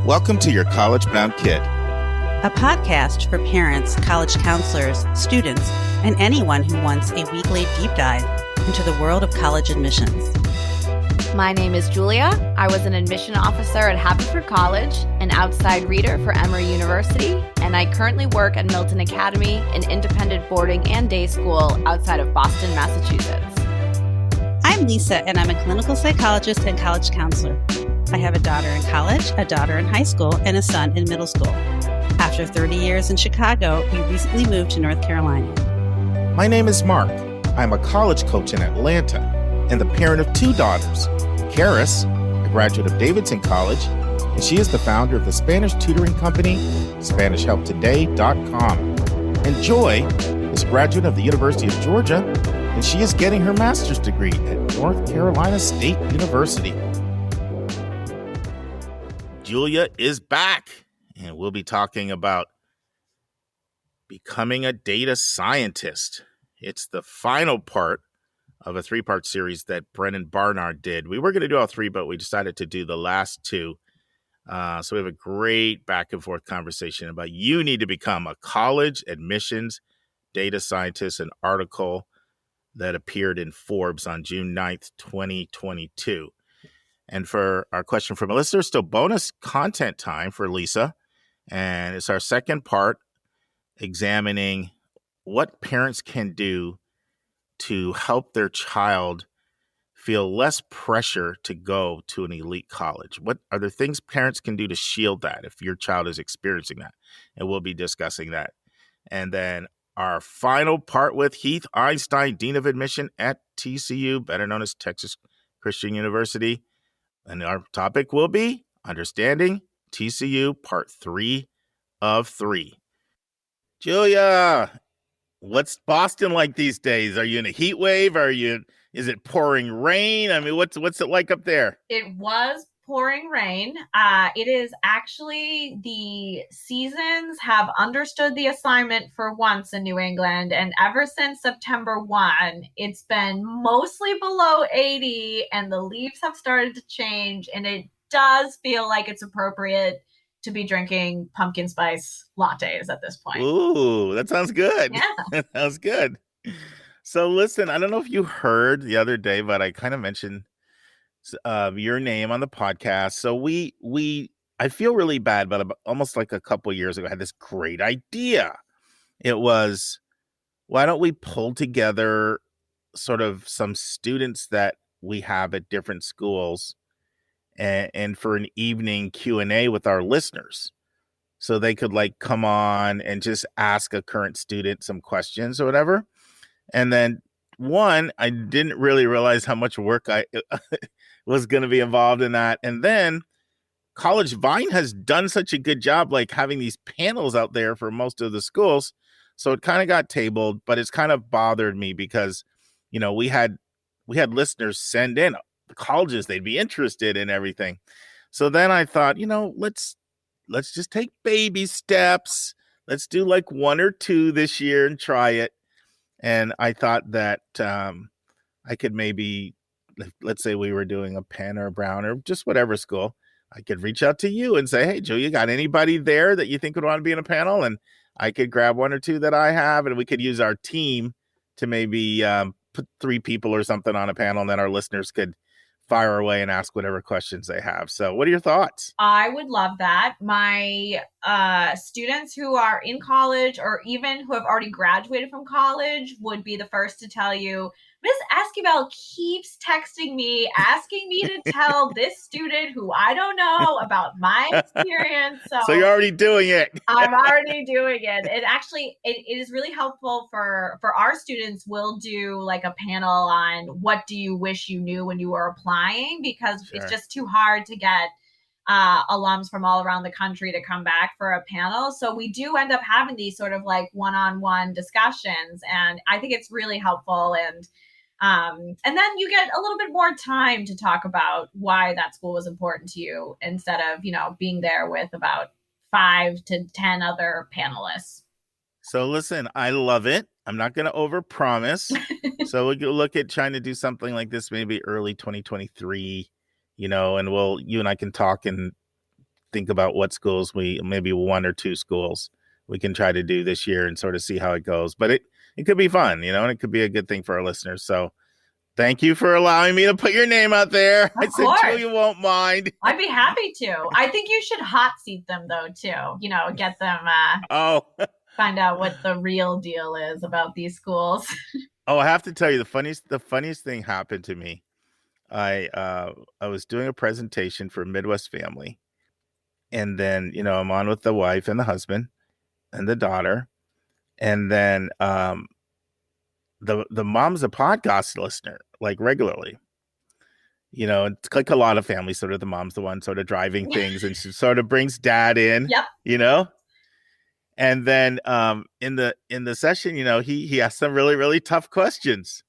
Welcome to Your College Bound Kid, a podcast for parents, college counselors, students, and anyone who wants a weekly deep dive into the world of college admissions. My name is Julia. I was an admission officer at Haverford College, an outside reader for Emory University, and I currently work at Milton Academy, an independent boarding and day school outside of Boston, Massachusetts. I'm Lisa, and I'm a clinical psychologist and college counselor. I have a daughter in college, a daughter in high school, and a son in middle school. After 30 years in Chicago, we recently moved to North Carolina. My name is Mark. I'm a college coach in Atlanta and the parent of two daughters. Karis, a graduate of Davidson College, and she is the founder of the Spanish tutoring company, SpanishHelpToday.com. And Joy is a graduate of the University of Georgia, and she is getting her master's degree at North Carolina State University. Julia is back, and we'll be talking about becoming a data scientist. It's the final part of a three-part series that Brennan Barnard did. We were going to do all three, but we decided to do the last two. So we have a great back and forth conversation about you need to become a college admissions data scientist, an article that appeared in Forbes on June 9th, 2022. And for our question from a listener, still bonus content time for Lisa. And it's our second part examining what parents can do to help their child feel less pressure to go to an elite college. What are there things parents can do to shield that if your child is experiencing that? And we'll be discussing that. And then our final part with Heath Einstein, Dean of Admission at TCU, better known as Texas Christian University. And our topic will be Understanding TCU, Part 3 of 3. Julia, what's Boston like these days? Are you in a heat wave? Is it pouring rain? I mean, what's it like up there? It was pouring rain. It is actually the seasons have understood the assignment for once in New England. And ever since September 1, it's been mostly below 80 and the leaves have started to change. And it does feel like it's appropriate to be drinking pumpkin spice lattes at this point. Ooh, that sounds good. Yeah. That sounds good. So listen, I don't know if you heard the other day, but I kind of mentioned your name on the podcast. So I feel really bad, but almost like a couple years ago, I had this great idea. It was, why don't we pull together sort of some students that we have at different schools and for an evening Q&A with our listeners, so they could like come on and just ask a current student some questions or whatever. And then I didn't really realize how much work I was going to be involved in that. And then College Vine has done such a good job, like having these panels out there for most of the schools. So it kind of got tabled, but it's kind of bothered me because, we had listeners send in the colleges they'd be interested in everything. So then I thought, let's just take baby steps. Let's do like one or two this year and try it. And I thought that I could maybe, let's say we were doing a Penn or Brown or just whatever school, I could reach out to you and say, hey, Joe, you got anybody there that you think would want to be in a panel? And I could grab one or two that I have, and we could use our team to maybe put 3 people or something on a panel, and then our listeners could fire away and ask whatever questions they have. So what are your thoughts? I would love that. My students who are in college or even who have already graduated from college would be the first to tell you, Ms. Esquivel keeps texting me, asking me to tell this student who I don't know about my experience. So you're already doing it. I'm already doing it. It actually, it is really helpful for our students. We'll do like a panel on what do you wish you knew when you were applying, because It's just too hard to get alums from all around the country to come back for a panel. So we do end up having these sort of like one-on-one discussions. And I think it's really helpful. And then you get a little bit more time to talk about why that school was important to you instead of, being there with about 5 to 10 other panelists. So listen, I love it. I'm not going to overpromise. So we'll look at trying to do something like this maybe early 2023, and you and I can talk and think about what schools maybe 1 or 2 schools we can try to do this year and sort of see how it goes. But it could be fun, and it could be a good thing for our listeners. So thank you for allowing me to put your name out there. I said Julia won't mind. I'd be happy to. I think you should hot seat them though too. Get them find out what the real deal is about these schools. Oh, I have to tell you, the funniest thing happened to me. I was doing a presentation for a Midwest family, and then I'm on with the wife and the husband and the daughter, and then the mom's a podcast listener, like, regularly. It's like a lot of families, sort of the mom's the one sort of driving things, and she sort of brings dad in. Yep. And then in the session, he asked some really, really tough questions.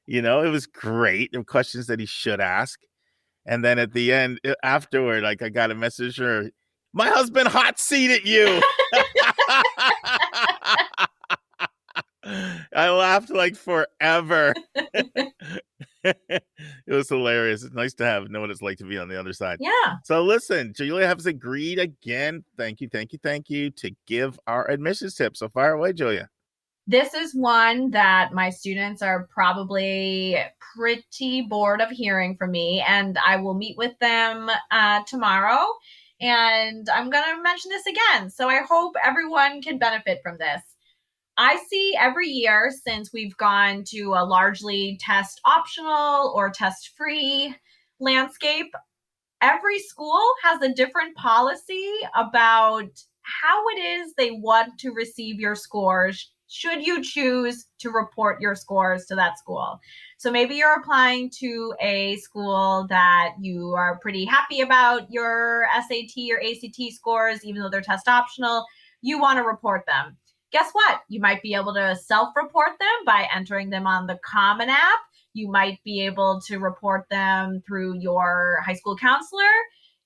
It was great. There were questions that he should ask. And then at the end, afterward, like, I got a message from her, my husband hot seated you. I laughed like forever. It was hilarious. It's nice to know what it's like to be on the other side. Yeah. So listen, Julia has agreed again. Thank you to give our admissions tips. So fire away, Julia. This is one that my students are probably pretty bored of hearing from me, and I will meet with them tomorrow, and I'm going to mention this again. So I hope everyone can benefit from this. I see every year since we've gone to a largely test optional or test free landscape, every school has a different policy about how it is they want to receive your scores should you choose to report your scores to that school. So maybe you're applying to a school that you are pretty happy about your SAT or ACT scores, even though they're test optional. You want to report them. Guess what? You might be able to self-report them by entering them on the Common App. You might be able to report them through your high school counselor.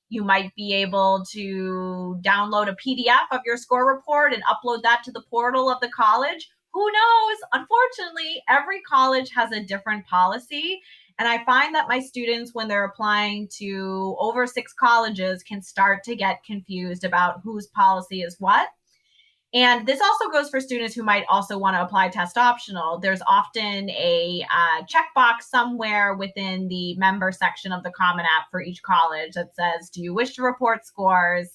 You might be able to download a PDF of your score report and upload that to the portal of the college. Who knows? Unfortunately, every college has a different policy. And I find that my students, when they're applying to over 6 colleges, can start to get confused about whose policy is what. And this also goes for students who might also want to apply test optional. There's often a checkbox somewhere within the member section of the Common App for each college that says, do you wish to report scores?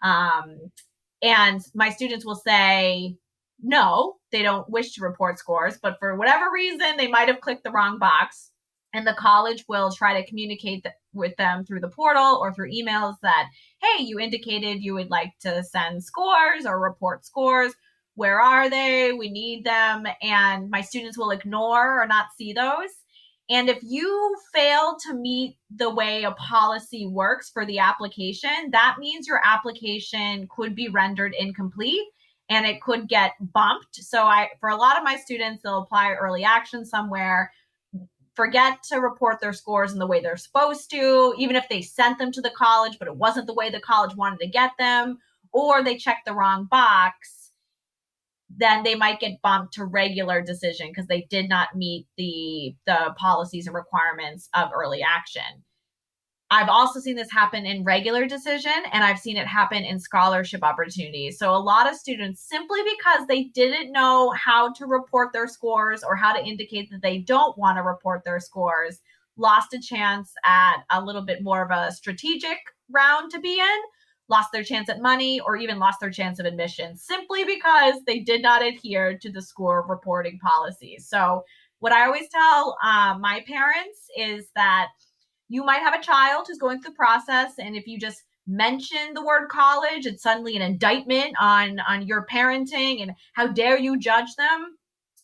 And my students will say, no, they don't wish to report scores, but for whatever reason, they might have clicked the wrong box. And the college will try to communicate with them through the portal or through emails that, hey, you indicated you would like to send scores or report scores. Where are they? We need them. And my students will ignore or not see those. And if you fail to meet the way a policy works for the application, that means your application could be rendered incomplete and it could get bumped. So for a lot of my students, they'll apply early action somewhere, forget to report their scores in the way they're supposed to, even if they sent them to the college, but it wasn't the way the college wanted to get them, or they checked the wrong box, then they might get bumped to regular decision because they did not meet the policies and requirements of early action. I've also seen this happen in regular decision, and I've seen it happen in scholarship opportunities. So a lot of students, simply because they didn't know how to report their scores or how to indicate that they don't want to report their scores, lost a chance at a little bit more of a strategic round to be in, lost their chance at money, or even lost their chance of admission simply because they did not adhere to the score reporting policies. So what I always tell my parents is that you might have a child who's going through the process, and if you just mention the word college, it's suddenly an indictment on your parenting and how dare you judge them.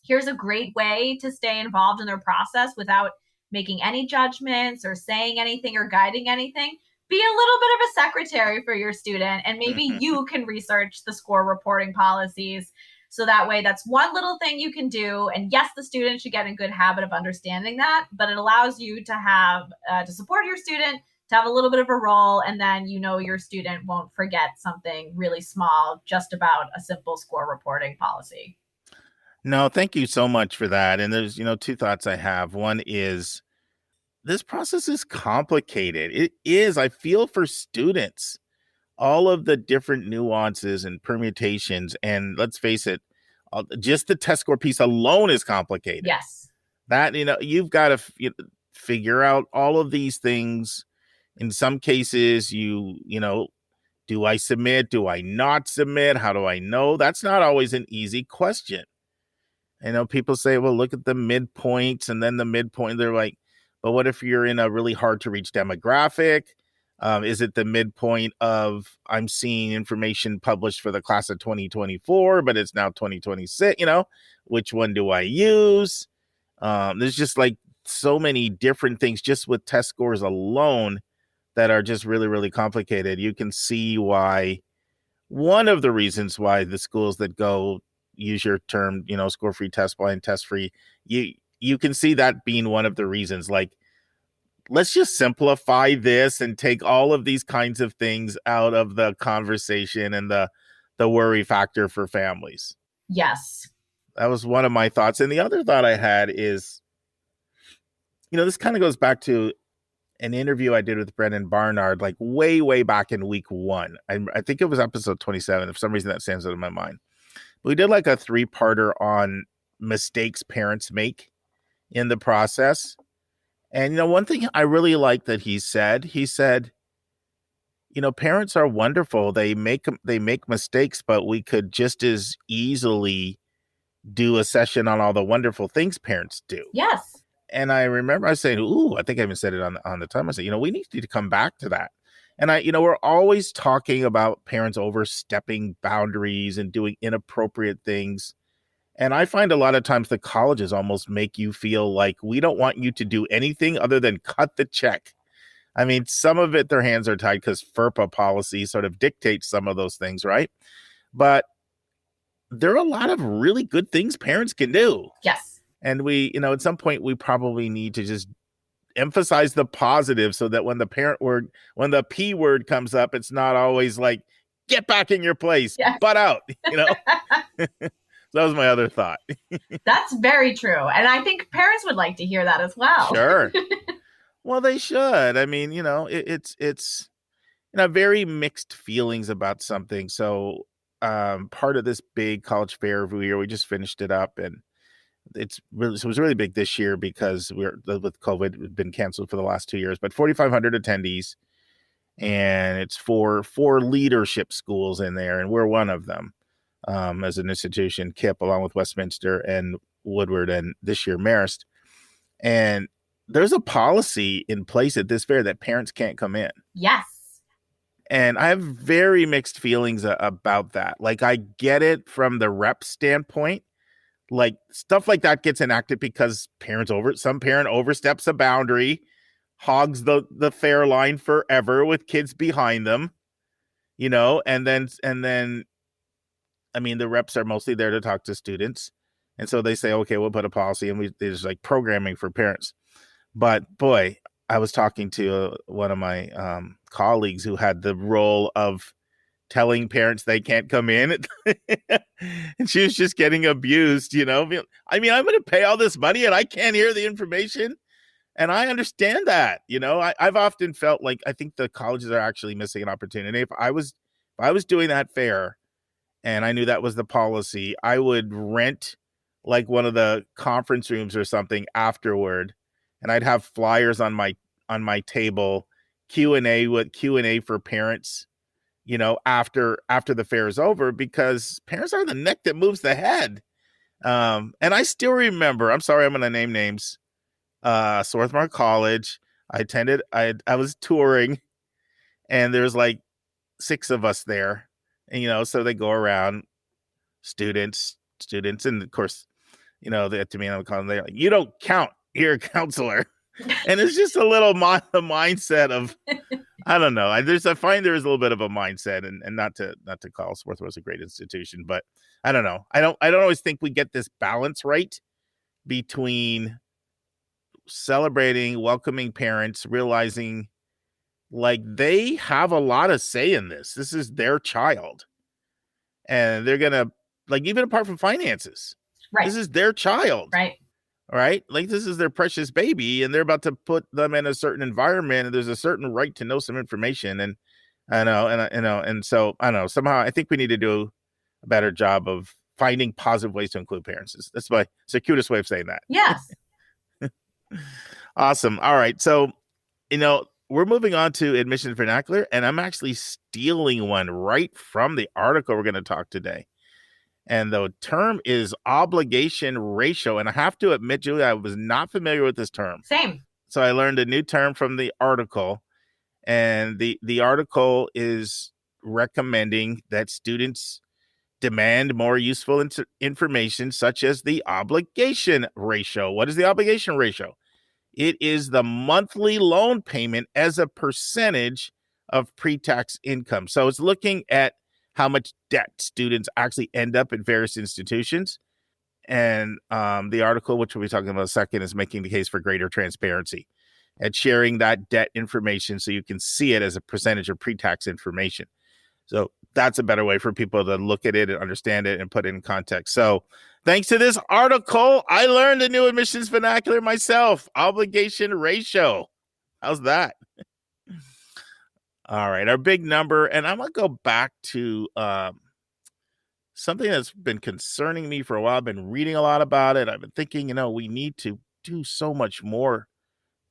Here's a great way to stay involved in their process without making any judgments or saying anything or guiding anything. Be a little bit of a secretary for your student, and maybe you can research the score reporting policies. So that way, that's one little thing you can do. And yes, the student should get in good habit of understanding that, but it allows you to have, to support your student, to have a little bit of a role, and then your student won't forget something really small just about a simple score reporting policy. No, thank you so much for that. And there's, 2 thoughts I have. One is, this process is complicated. It is. I feel for students. all of the different nuances and permutations. And let's face it, just the test score piece alone is complicated. Yes. That, you've got to figure out all of these things. In some cases, do I submit? Do I not submit? How do I know? That's not always an easy question. I know people say, well, look at the midpoints, and then the midpoint, they're like, but what if you're in a really hard to reach demographic? Is it the midpoint of I'm seeing information published for the class of 2024, but it's now 2026, which one do I use? There's just like so many different things just with test scores alone that are just really, really complicated. You can see why one of the reasons why the schools that go use your term, score-free, test-blind, test-free, you can see that being one of the reasons. Like, let's just simplify this and take all of these kinds of things out of the conversation and the worry factor for families. Yes. That was one of my thoughts. And the other thought I had is, this kind of goes back to an interview I did with Brennan Barnard, like way, way back in week 1. I think it was episode 27. For some reason, that stands out in my mind. We did like a 3-parter on mistakes parents make in the process. And, one thing I really like that he said, parents are wonderful. They make mistakes, but we could just as easily do a session on all the wonderful things parents do. Yes. And I remember I was saying, I think I even said it on the time. I said, we need to come back to that. And we're always talking about parents overstepping boundaries and doing inappropriate things. And I find a lot of times the colleges almost make you feel like we don't want you to do anything other than cut the check. I mean, some of it, their hands are tied because FERPA policy sort of dictates some of those things, right? But there are a lot of really good things parents can do. Yes. And we, at some point, we probably need to just emphasize the positive so that when the P word comes up, it's not always like, get back in your place, yes. Butt out, That was my other thought. That's very true. And I think parents would like to hear that as well. Sure. Well, they should. I mean, it's very mixed feelings about something. So part of this big college fair every year, we just finished it up, and it was really big this year because with COVID, it's been canceled for the last 2 years, but 4,500 attendees, and it's four leadership schools in there, and we're one of them as an institution, KIPP, along with Westminster and Woodward, and this year Marist. And there's a policy in place at this fair that parents can't come in. Yes. And I have very mixed feelings about that. Like, I get it from the rep standpoint. Like, stuff like that gets enacted because some parent oversteps a boundary, hogs the fair line forever with kids behind them, and then, I mean, the reps are mostly there to talk to students. And so they say, okay, we'll put a policy, and there's like programming for parents. But boy, I was talking to one of my colleagues who had the role of telling parents they can't come in. And she was just getting abused, I mean, I'm going to pay all this money and I can't hear the information. And I understand that, I've often felt like I think the colleges are actually missing an opportunity. If I was doing that fair and I knew that was the policy, I would rent like one of the conference rooms or something afterward. And I'd have flyers on my table, Q&A for parents, after the fair is over, because parents are the neck that moves the head. And I still remember, I'm sorry, I'm going to name names. Swarthmore College. I was touring, and there's like 6 of us there, and, so they go around students. And of course, they have to me on the call, and they're like, you don't count, you're a counselor. And it's just a little mindset of, I don't know. I find there is a little bit of a mindset, and not to call Swarthmore a great institution, but I don't know. I don't always think we get this balance right between celebrating, welcoming parents, realizing like they have a lot of say in this. This is their child, and they're going to, like, even apart from finances, right? This is their child, right? Right? Like, this is their precious baby, and they're about to put them in a certain environment, and there's a certain right to know some information. And I know, and so I don't know. Somehow, I think we need to do a better job of finding positive ways to include parents. That's my circuitous way of saying that. Yes. Awesome. All right, so we're moving on to admissions vernacular, and I'm actually stealing one right from the article we're going to talk today. And the term is obligation ratio. And I have to admit, Julia, I was not familiar with this term. Same. So I learned a new term from the article. And the article is recommending that students demand more useful information, such as the obligation ratio. What is the obligation ratio? It is the monthly loan payment as a percentage of pre-tax income. So it's looking at how much debt students actually end up in various institutions. And the article, which we'll be talking about in a second, is making the case for greater transparency and sharing that debt information so you can see it as a percentage of pre-tax information. So that's a better way for people to look at it and understand it and put it in context. So thanks to this article, I learned a new admissions vernacular myself, obligation ratio. How's that? All right, our big number, and I'm going to go back to something that's been concerning me for a while. I've been reading a lot about it. I've been thinking, we need to do so much more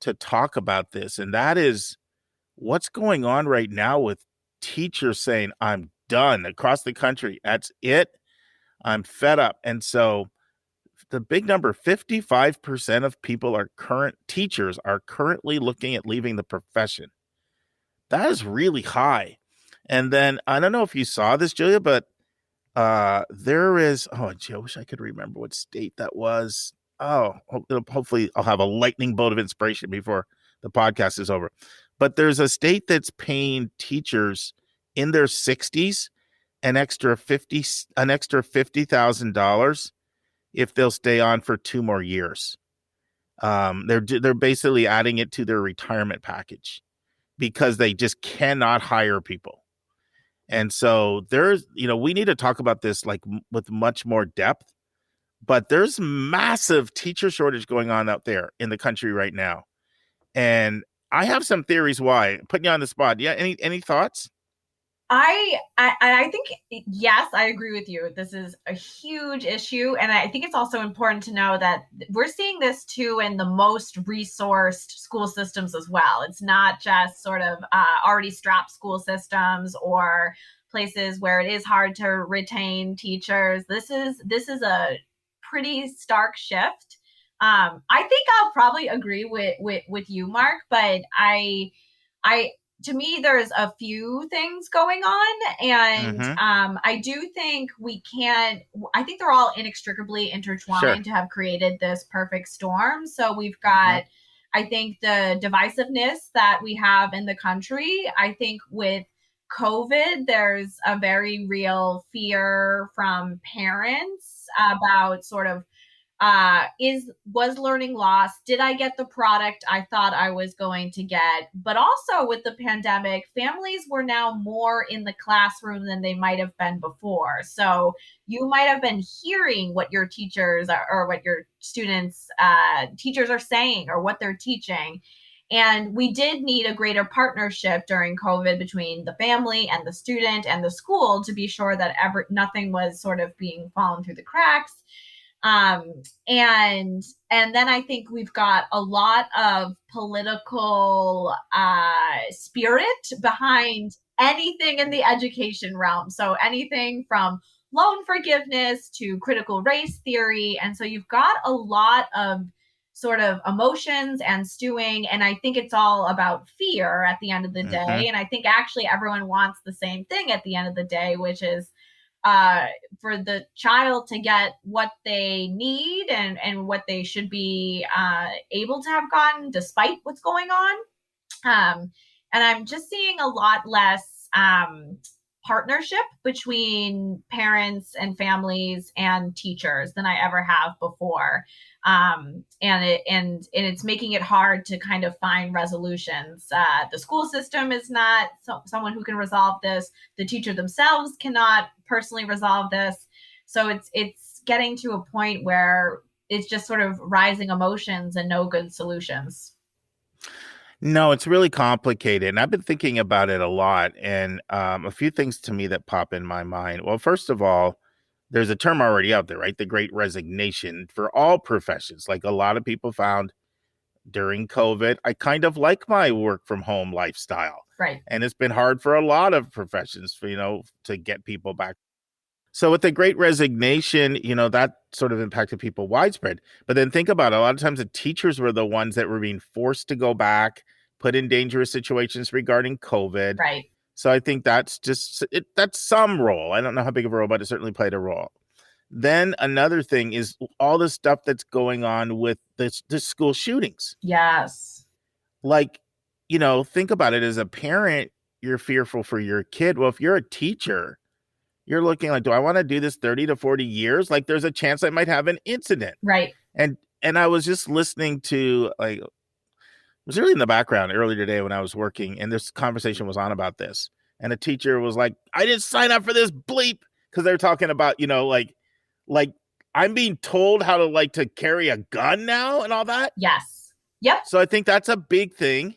to talk about this, and that is what's going on right now with teachers saying, I'm done across the country. That's it. I'm fed up. And so the big number, 55% of teachers are currently looking at leaving the profession. That is really high. And then I don't know if you saw this, Julia, but there is, I wish I could remember what state that was. Hopefully I'll have a lightning bolt of inspiration before the podcast is over. But there's a state that's paying teachers in their 60s an extra $50,000 if they'll stay on for 2 more years. They're basically adding it to their retirement package because they just cannot hire people. And so we need to talk about this with much more depth, but there's massive teacher shortage going on out there in the country right now. And I have some theories why. Putting you on the spot. Yeah, any thoughts? I think, yes, I agree with you. This is a huge issue. And I think it's also important to know that we're seeing this too in the most resourced school systems as well. It's not just sort of already strapped school systems or places where it is hard to retain teachers. This is a pretty stark shift. I think I'll probably agree with you, Mark, but to me, there's a few things going on. And I do think I think they're all inextricably intertwined to have created this perfect storm. So we've got, I think, the divisiveness that we have in the country. I think with COVID, there's a very real fear from parents about sort of, was learning lost? Did I get the product I thought I was going to get? But also with the pandemic, families were now more in the classroom than they might have been before. So you might have been hearing what your teachers or what your students, teachers are saying or what they're teaching. And we did need a greater partnership during COVID between the family and the student and the school to be sure that nothing was sort of being fallen through the cracks. And then I think we've got a lot of political spirit behind anything in the education realm. So anything from loan forgiveness to critical race theory. And so you've got a lot of sort of emotions and stewing. And I think it's all about fear at the end of the day. And I think actually everyone wants the same thing at the end of the day, which is for the child to get what they need and what they should be able to have gotten despite what's going on. And I'm just seeing a lot less partnership between parents and families and teachers than I ever have before. And it's making it hard to kind of find resolutions. The school system is not someone who can resolve this. The teacher themselves cannot personally resolve this. So it's getting to a point where it's just sort of rising emotions and no good solutions. No, it's really complicated, and I've been thinking about it a lot, and a few things to me that pop in my mind. Well, first of all, there's a term already out there, right? The Great Resignation for all professions. Like a lot of people found during COVID, I kind of like my work from home lifestyle. Right. And it's been hard for a lot of professions, for, to get people back. So with the Great Resignation, that sort of impacted people widespread. But then think about it. A lot of times the teachers were the ones that were being forced to go back, put in dangerous situations regarding COVID. Right. So I think that's that's some role. I don't know how big of a role, but it certainly played a role. Then another thing is all the stuff that's going on with the school shootings. Yes. Like, think about it. As a parent, you're fearful for your kid. Well, if you're a teacher, you're looking like, do I want to do this 30 to 40 years? Like, there's a chance I might have an incident. Right. And I was just listening to, like, it was really in the background earlier today when I was working, and this conversation was on about this. And a teacher was like, I didn't sign up for this bleep, because they're talking about, like I'm being told how to carry a gun now and all that. Yes. Yep. So I think that's a big thing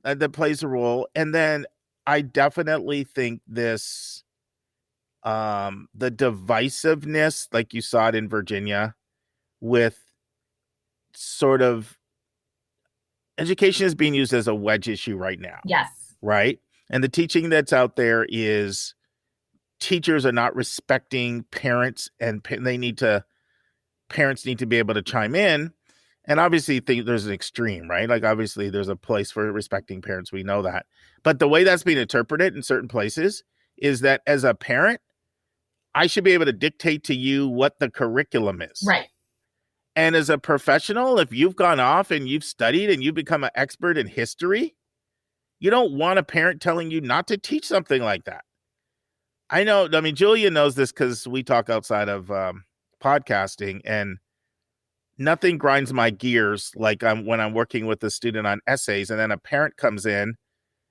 that plays a role. And then I definitely think this, the divisiveness, like you saw it in Virginia, with sort of education is being used as a wedge issue right now. Yes. Right. And the teaching that's out there is teachers are not respecting parents, and parents need to be able to chime in. And obviously there's an extreme, right? Like obviously there's a place for respecting parents. We know that. But the way that's being interpreted in certain places is that as a parent, I should be able to dictate to you what the curriculum is. Right. And as a professional, if you've gone off and you've studied and you've become an expert in history, you don't want a parent telling you not to teach something like that. I mean, Julia knows this because we talk outside of podcasting, and nothing grinds my gears like when I'm working with a student on essays, and then a parent comes in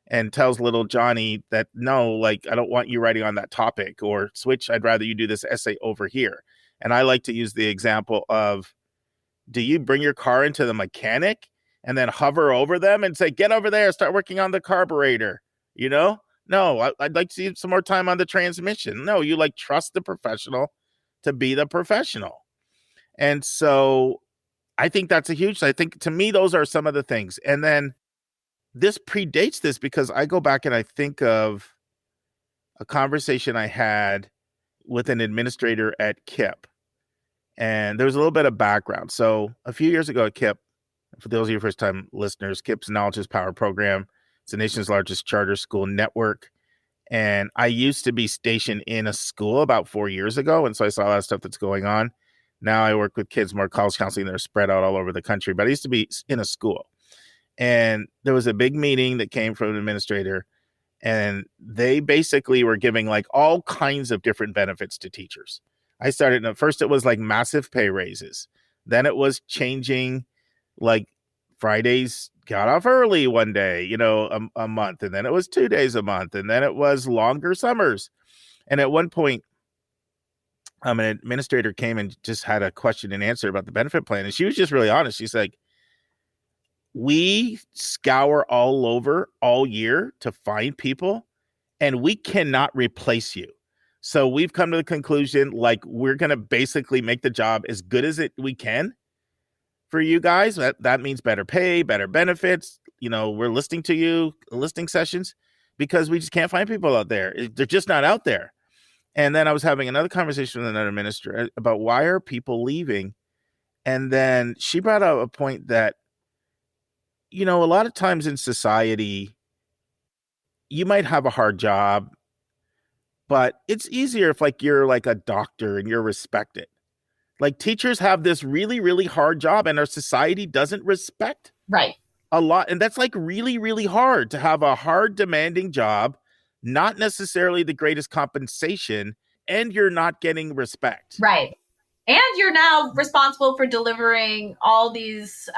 and tells little Johnny that, no, like, I don't want you writing on that topic, or switch, I'd rather you do this essay over here. And I like to use the example of, do you bring your car into the mechanic and then hover over them and say, get over there, start working on the carburetor? No, I'd like to see some more time on the transmission. No, you trust the professional to be the professional. And so I think that's a huge, I think to me, those are some of the things. And then this predates this, because I go back and I think of a conversation I had with an administrator at KIPP. And there was a little bit of background. So a few years ago at KIPP, for those of you first time listeners, KIPP's Knowledge is Power program. It's the nation's largest charter school network. And I used to be stationed in a school about 4 years ago. And so I saw a lot of stuff that's going on. Now I work with kids, more college counseling. They're spread out all over the country. But I used to be in a school. And there was a big meeting that came from an administrator. And they basically were giving all kinds of different benefits to teachers. I started, at first it was massive pay raises. Then it was changing, Fridays got off early one day, a month. And then it was 2 days a month. And then it was longer summers. And at one point, an administrator came and just had a question and answer about the benefit plan. And she was just really honest. She's like, we scour all over all year to find people, and we cannot replace you. So we've come to the conclusion, we're going to basically make the job as good as we can for you guys. That means better pay, better benefits. We're listening to you, listening sessions, because we just can't find people out there. They're just not out there. And then I was having another conversation with another minister about why are people leaving? And then she brought up a point that, a lot of times in society, you might have a hard job, but it's easier if you're a doctor and you're respected. Teachers have this really, really hard job, and our society doesn't respect right a lot. And that's really, really hard to have a hard, demanding job, not necessarily the greatest compensation, and you're not getting respect. Right. And you're now responsible for delivering all these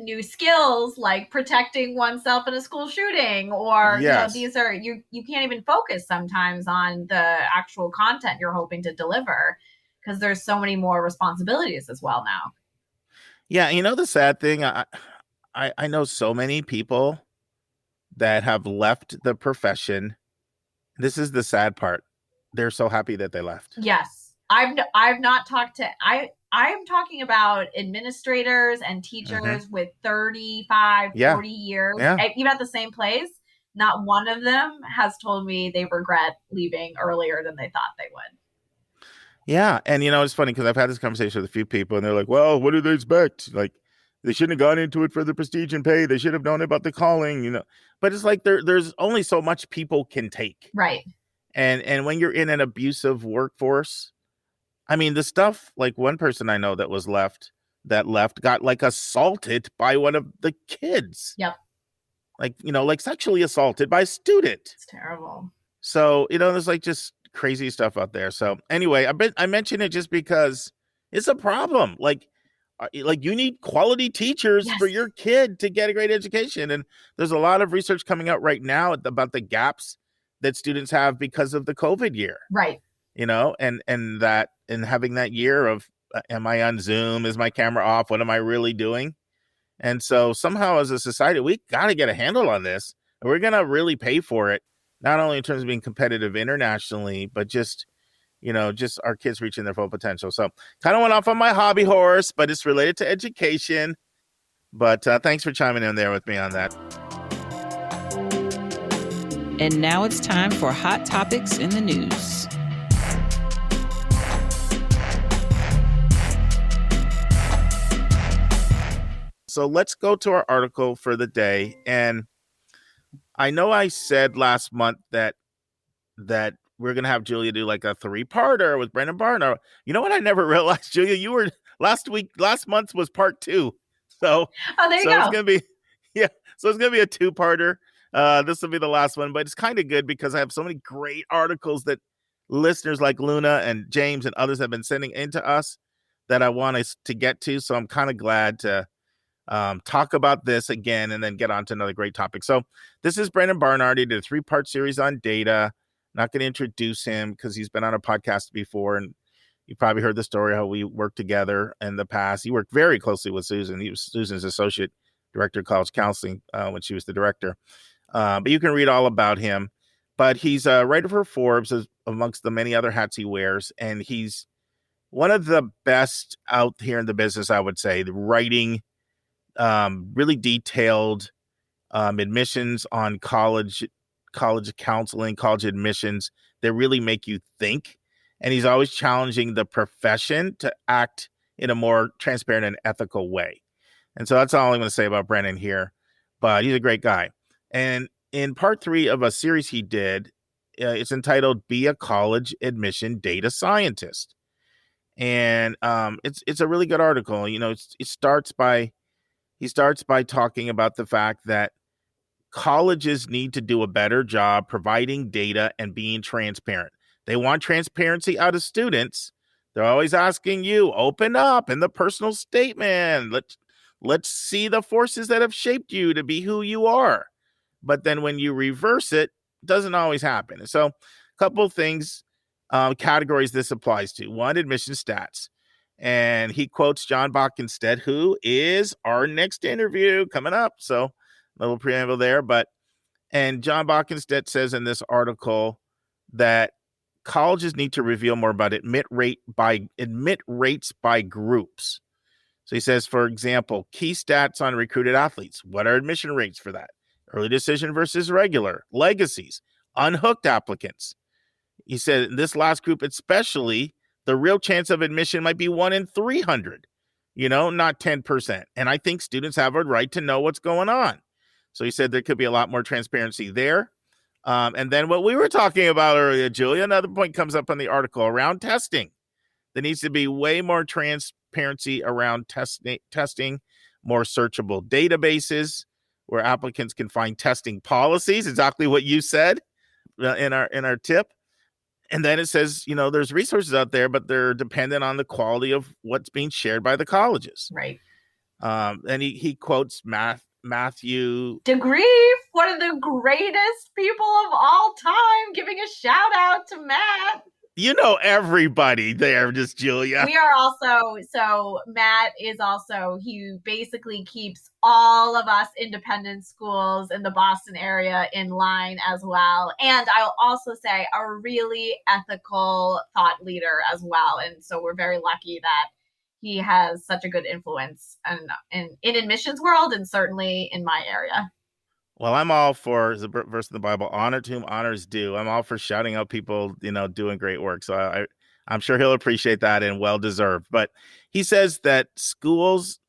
new skills, like protecting oneself in a school shooting, or yes. These are you can't even focus sometimes on the actual content you're hoping to deliver, because there's so many more responsibilities as well now. Yeah, the sad thing, I know so many people that have left the profession. This is the sad part. They're so happy that they left. Yes. I've not talked to I'm talking about administrators and teachers with 35, 40 years, even at the same place. Not one of them has told me they regret leaving earlier than they thought they would. Yeah. And, it's funny because I've had this conversation with a few people and they're like, well, what do they expect? Like, they shouldn't have gone into it for the prestige and pay. They should have known about the calling, But it's like there's only so much people can take. Right. And when you're in an abusive workforce, I mean, the stuff, like one person I know that left got like assaulted by one of the kids. Yep. Like sexually assaulted by a student. It's terrible. So, there's like just crazy stuff out there. So anyway, I mention it just because it's a problem. Like you need quality teachers for your kid to get a great education. And there's a lot of research coming out right now about the gaps that students have because of the COVID year. Right. And having that year of, am I on Zoom? Is my camera off? What am I really doing? And so somehow as a society, we got to get a handle on this. And we're going to really pay for it, not only in terms of being competitive internationally, but just our kids reaching their full potential. So kind of went off on my hobby horse, but it's related to education. But thanks for chiming in there with me on that. And now it's time for Hot Topics in the News. So let's go to our article for the day. And I know I said last month that we're going to have Julia do like a 3-parter with Brennan Barnard. You know what? I never realized, Julia, you were last month was part 2. So, there you go. It's going to be, so it's going to be a 2-parter. This will be the last one, but it's kind of good because I have so many great articles that listeners like Luna and James and others have been sending into us that I want us to get to. So I'm kind of glad to talk about this again and then get on to another great topic. So this is Brennan Barnard. He did a 3-part series on data. Not going to introduce him because he's been on a podcast before, and you probably heard the story how we worked together in the past. He worked very closely with Susan. He was Susan's associate director of college counseling when she was the director. But you can read all about him. But he's a writer for Forbes, amongst the many other hats he wears, and he's one of the best out here in the business, I would say, writing really detailed admissions on college counseling, college admissions that really make you think. And he's always challenging the profession to act in a more transparent and ethical way. And so that's all I'm going to say about Brennan here. But he's a great guy. And in part 3 of a series he did, it's entitled "Be a College Admission Data Scientist." And it's a really good article. He starts by talking about the fact that colleges need to do a better job providing data and being transparent. They want transparency out of students. They're always asking you, open up in the personal statement. Let's see the forces that have shaped you to be who you are. But then when you reverse it, it doesn't always happen. So a couple of things, categories this applies to. One, admission stats. And he quotes John Bockenstead, who is our next interview coming up. So a little preamble there. And John Bockenstead says in this article that colleges need to reveal more about admit rates by groups. So he says, for example, key stats on recruited athletes. What are admission rates for that? Early decision versus regular, legacies, unhooked applicants. He said in this last group, especially, the real chance of admission might be 1 in 300, not 10%. And I think students have a right to know what's going on. So he said there could be a lot more transparency there. And then what we were talking about earlier, Julia, another point comes up in the article around testing. There needs to be way more transparency around testing, more searchable databases where applicants can find testing policies, exactly what you said in our tip. And then it says, there's resources out there, but they're dependent on the quality of what's being shared by the colleges. Right. And he quotes Matthew DeGrief, one of the greatest people of all time, giving a shout out to Matt. You know everybody there, just Julia. We are also, so Matt is also, he basically keeps all of us independent schools in the Boston area in line as well. And I'll also say a really ethical thought leader as well. And so we're very lucky that he has such a good influence in admissions world and certainly in my area. Well, I'm all for the verse in the Bible, honor to whom honor is due. I'm all for shouting out people, doing great work. So I'm sure he'll appreciate that and well deserved. But he says that schools,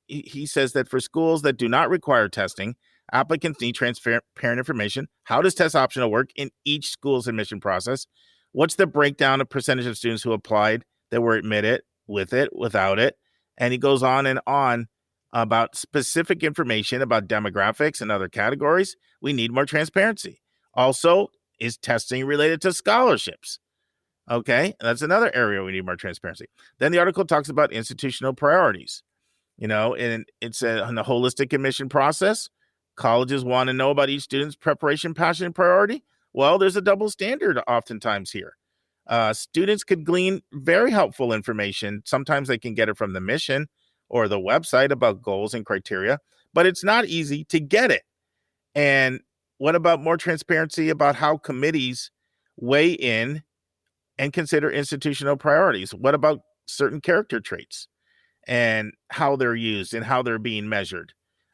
he says that for schools that do not require testing, applicants need transparent information. How does test optional work in each school's admission process? What's the breakdown of percentage of students who applied that were admitted with it, without it? And he goes on and on about specific information about demographics and other categories. We need more transparency. Also, is testing related to scholarships? Okay, that's another area we need more transparency. Then the article talks about institutional priorities. And it's in the holistic admission process. Colleges want to know about each student's preparation, passion, and priority. Well, there's a double standard oftentimes here. Students could glean very helpful information. Sometimes they can get it from the mission or the website about goals and criteria, but it's not easy to get it. And what about more transparency about how committees weigh in and consider institutional priorities? What about certain character traits and how they're used and how they're being measured?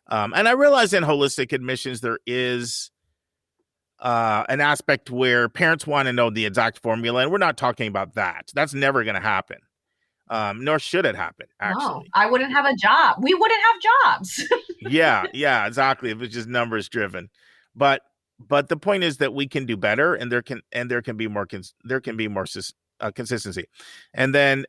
And I realize in holistic admissions, there is an aspect where parents want to know the exact formula, and we're not talking about that. That's never going to happen. Nor should it happen, actually. No, I wouldn't have a job. We wouldn't have jobs. Yeah, exactly. If it's just numbers driven. But the point is that we can do better, and there can be more consistency. And then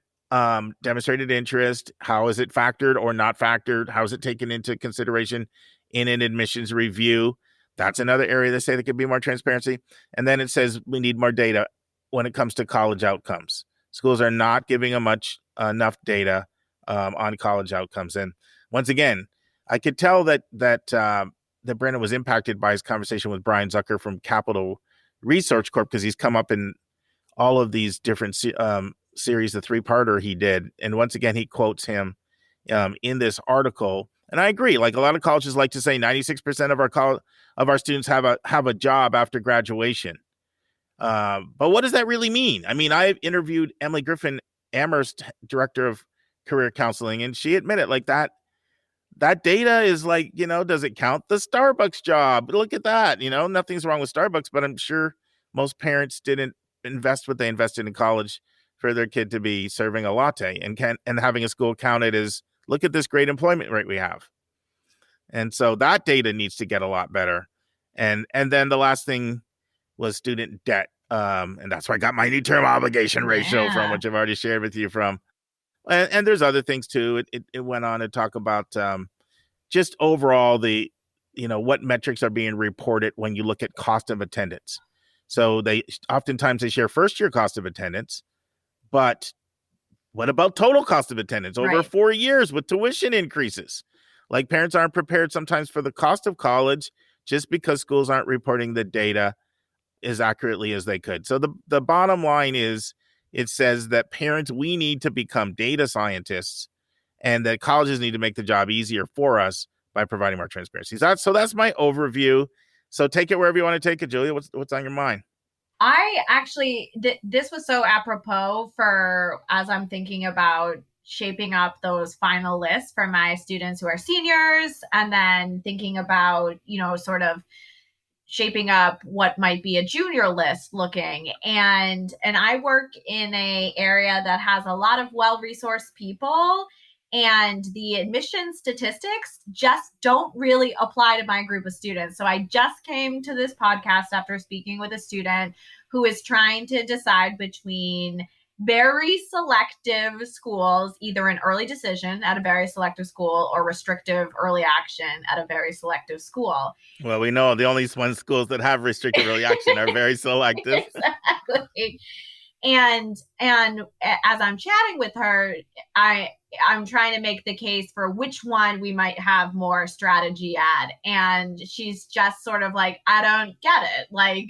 demonstrated interest. How is it factored or not factored? How is it taken into consideration in an admissions review? That's another area they say there could be more transparency. And then it says we need more data when it comes to college outcomes. Schools are not giving enough data on college outcomes. And once again, I could tell that Brennan was impacted by his conversation with Brian Zucker from Capital Research Corp, because he's come up in all of these different series, the 3-parter he did. And once again, he quotes him in this article. And I agree. Like, a lot of colleges like to say 96% of our students have a job after graduation. But what does that really mean? I mean, I interviewed Emily Griffin, Amherst director of career counseling, and she admitted like that data is like, does it count the Starbucks job? Look at that. Nothing's wrong with Starbucks, but I'm sure most parents didn't invest what they invested in college for their kid to be serving a latte and having a school counted as, look at this great employment rate we have. And so that data needs to get a lot better. And then the last thing was student debt. And that's where I got my new term obligation ratio from, which I've already shared with you from. And there's other things too. It went on to talk about just overall what metrics are being reported when you look at cost of attendance. So oftentimes they share first year cost of attendance, but what about total cost of attendance over 4 years with tuition increases? Like, parents aren't prepared sometimes for the cost of college just because schools aren't reporting the data as accurately as they could. So the bottom line is, it says that parents, we need to become data scientists, and that colleges need to make the job easier for us by providing more transparency. So that's my overview. So take it wherever you want to take it, Julia. What's on your mind? I actually, this was so apropos for, as I'm thinking about shaping up those final lists for my students who are seniors, and then thinking about, sort of shaping up what might be a junior list looking. And I work in a area that has a lot of well-resourced people, and the admission statistics just don't really apply to my group of students. So I just came to this podcast after speaking with a student who is trying to decide between very selective schools, either an early decision at a very selective school or restrictive early action at a very selective school. Well, we know the only schools that have restrictive early action are very selective. Exactly. And as I'm chatting with her, I'm trying to make the case for which one we might have more strategy at. And she's just sort of like, I don't get it. Like,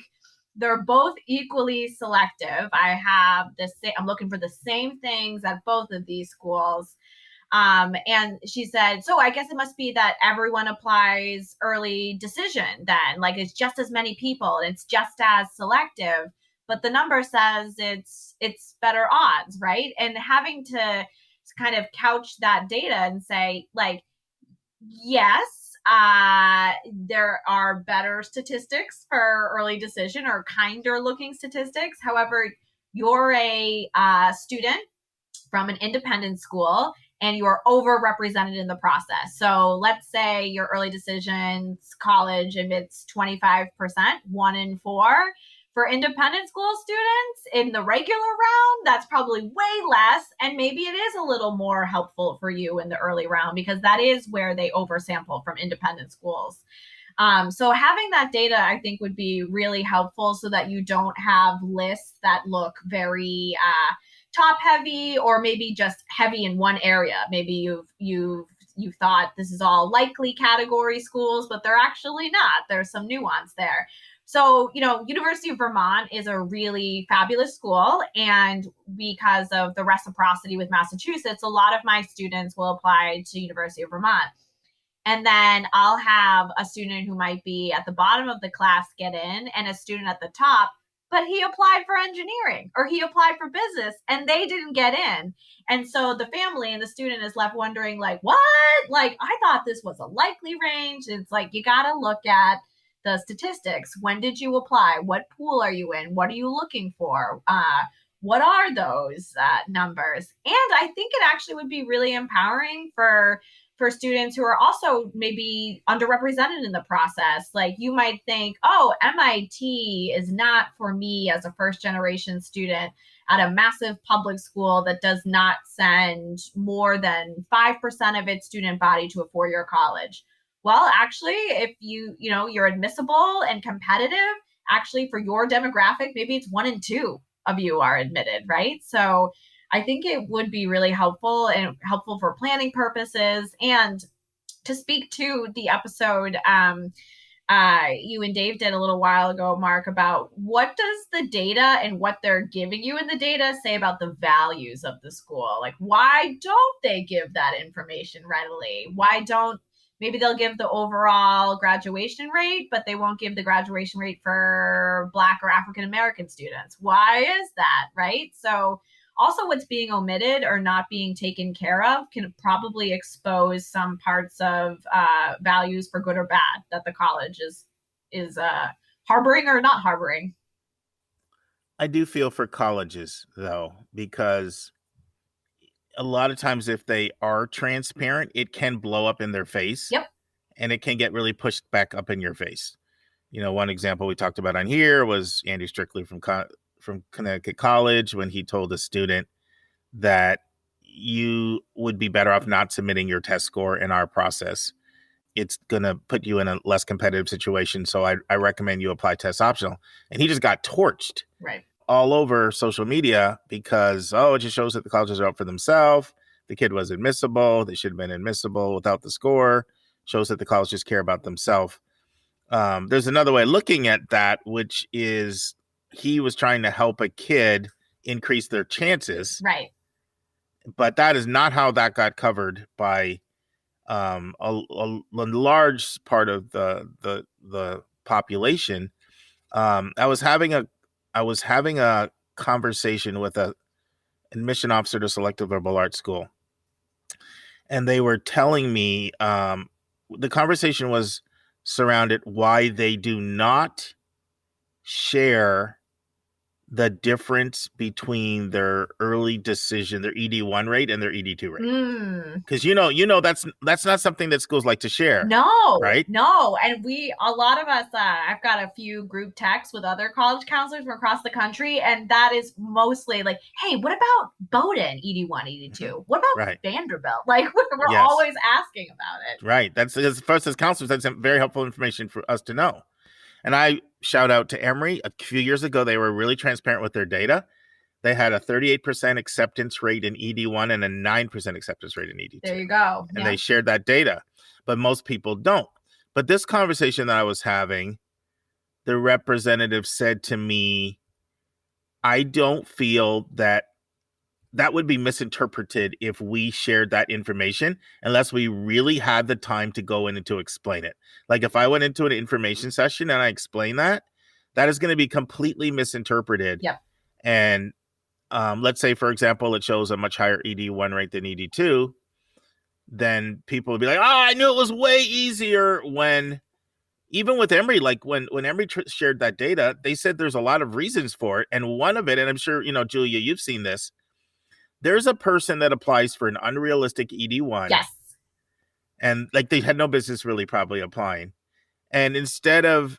they're both equally selective. I have I'm looking for the same things at both of these schools. And she said, so I guess it must be that everyone applies early decision then, like it's just as many people, it's just as selective, but the number says it's better odds, right? And having to kind of couch that data and say, like, yes, there are better statistics for early decision or kinder looking statistics. However, you're a student from an independent school and you are overrepresented in the process. So let's say your early decisions college emits 25%, 1 in 4. For independent school students in the regular round, that's probably way less. And maybe it is a little more helpful for you in the early round because that is where they oversample from independent schools. So having that data, I think, would be really helpful so that you don't have lists that look very top heavy or maybe just heavy in one area. Maybe you've thought this is all likely category schools, but they're actually not. There's some nuance there. So, University of Vermont is a really fabulous school. And because of the reciprocity with Massachusetts, a lot of my students will apply to University of Vermont. And then I'll have a student who might be at the bottom of the class get in and a student at the top, but he applied for engineering or he applied for business and they didn't get in. And so the family and the student is left wondering, like, what? Like, I thought this was a likely range. It's like, you got to look at the statistics. When did you apply? What pool are you in? What are you looking for? What are those numbers? And I think it actually would be really empowering for students who are also maybe underrepresented in the process. Like you might think, oh, MIT is not for me as a first generation student at a massive public school that does not send more than 5% of its student body to a 4-year college. Well, actually, if you're admissible and competitive, actually for your demographic, maybe it's 1 in 2 of you are admitted, right? So I think it would be really helpful for planning purposes. And to speak to the episode you and Dave did a little while ago, Mark, about what does the data and what they're giving you in the data say about the values of the school? Like, why don't they give that information readily? Maybe they'll give the overall graduation rate, but they won't give the graduation rate for Black or African American students. Why is that, right? So also what's being omitted or not being taken care of can probably expose some parts of values for good or bad that the college is harboring or not harboring. I do feel for colleges, though, because a lot of times if they are transparent, it can blow up in their face. Yep. And it can get really pushed back up in your face. One example we talked about on here was Andy Strictly from Connecticut College when he told a student that you would be better off not submitting your test score in our process. It's going to put you in a less competitive situation. So I recommend you apply test optional. And he just got torched. Right. All over social media because, it just shows that the colleges are out for themselves. The kid was admissible. They should have been admissible without the score. Shows that the colleges care about themselves. There's another way of looking at that, which is he was trying to help a kid increase their chances. Right. But that is not how that got covered by a large part of the population. I was having a conversation with an admission officer to selective liberal arts school. And they were telling me the conversation was surrounded why they do not share the difference between their early decision, their ED1 rate and their ED2 rate. Because that's not something that schools like to share. No, right? No. And a lot of us, I've got a few group texts with other college counselors from across the country. And that is mostly like, hey, what about Bowdoin ED1, ED2? What about Vanderbilt? Like we're always asking about it. Right. That's for us as counselors, that's very helpful information for us to know. And I shout out to Emory. A few years ago, they were really transparent with their data. They had a 38% acceptance rate in ED1 and a 9% acceptance rate in ED2. There you go. And they shared that data, but most people don't. But this conversation that I was having the representative said to me, I don't feel that would be misinterpreted if we shared that information unless we really had the time to go in and to explain it. Like if I went into an information session and I explained that is going to be completely misinterpreted. Yep. And let's say, for example, it shows a much higher ED1 rate than ED2, then people would be like, oh, I knew it was way easier. When even with Emory, like when Emory shared that data, they said there's a lot of reasons for it. And one of it, and I'm sure, Julia, you've seen this, there's a person that applies for an unrealistic ED1. Yes. And like they had no business really probably applying. And instead of,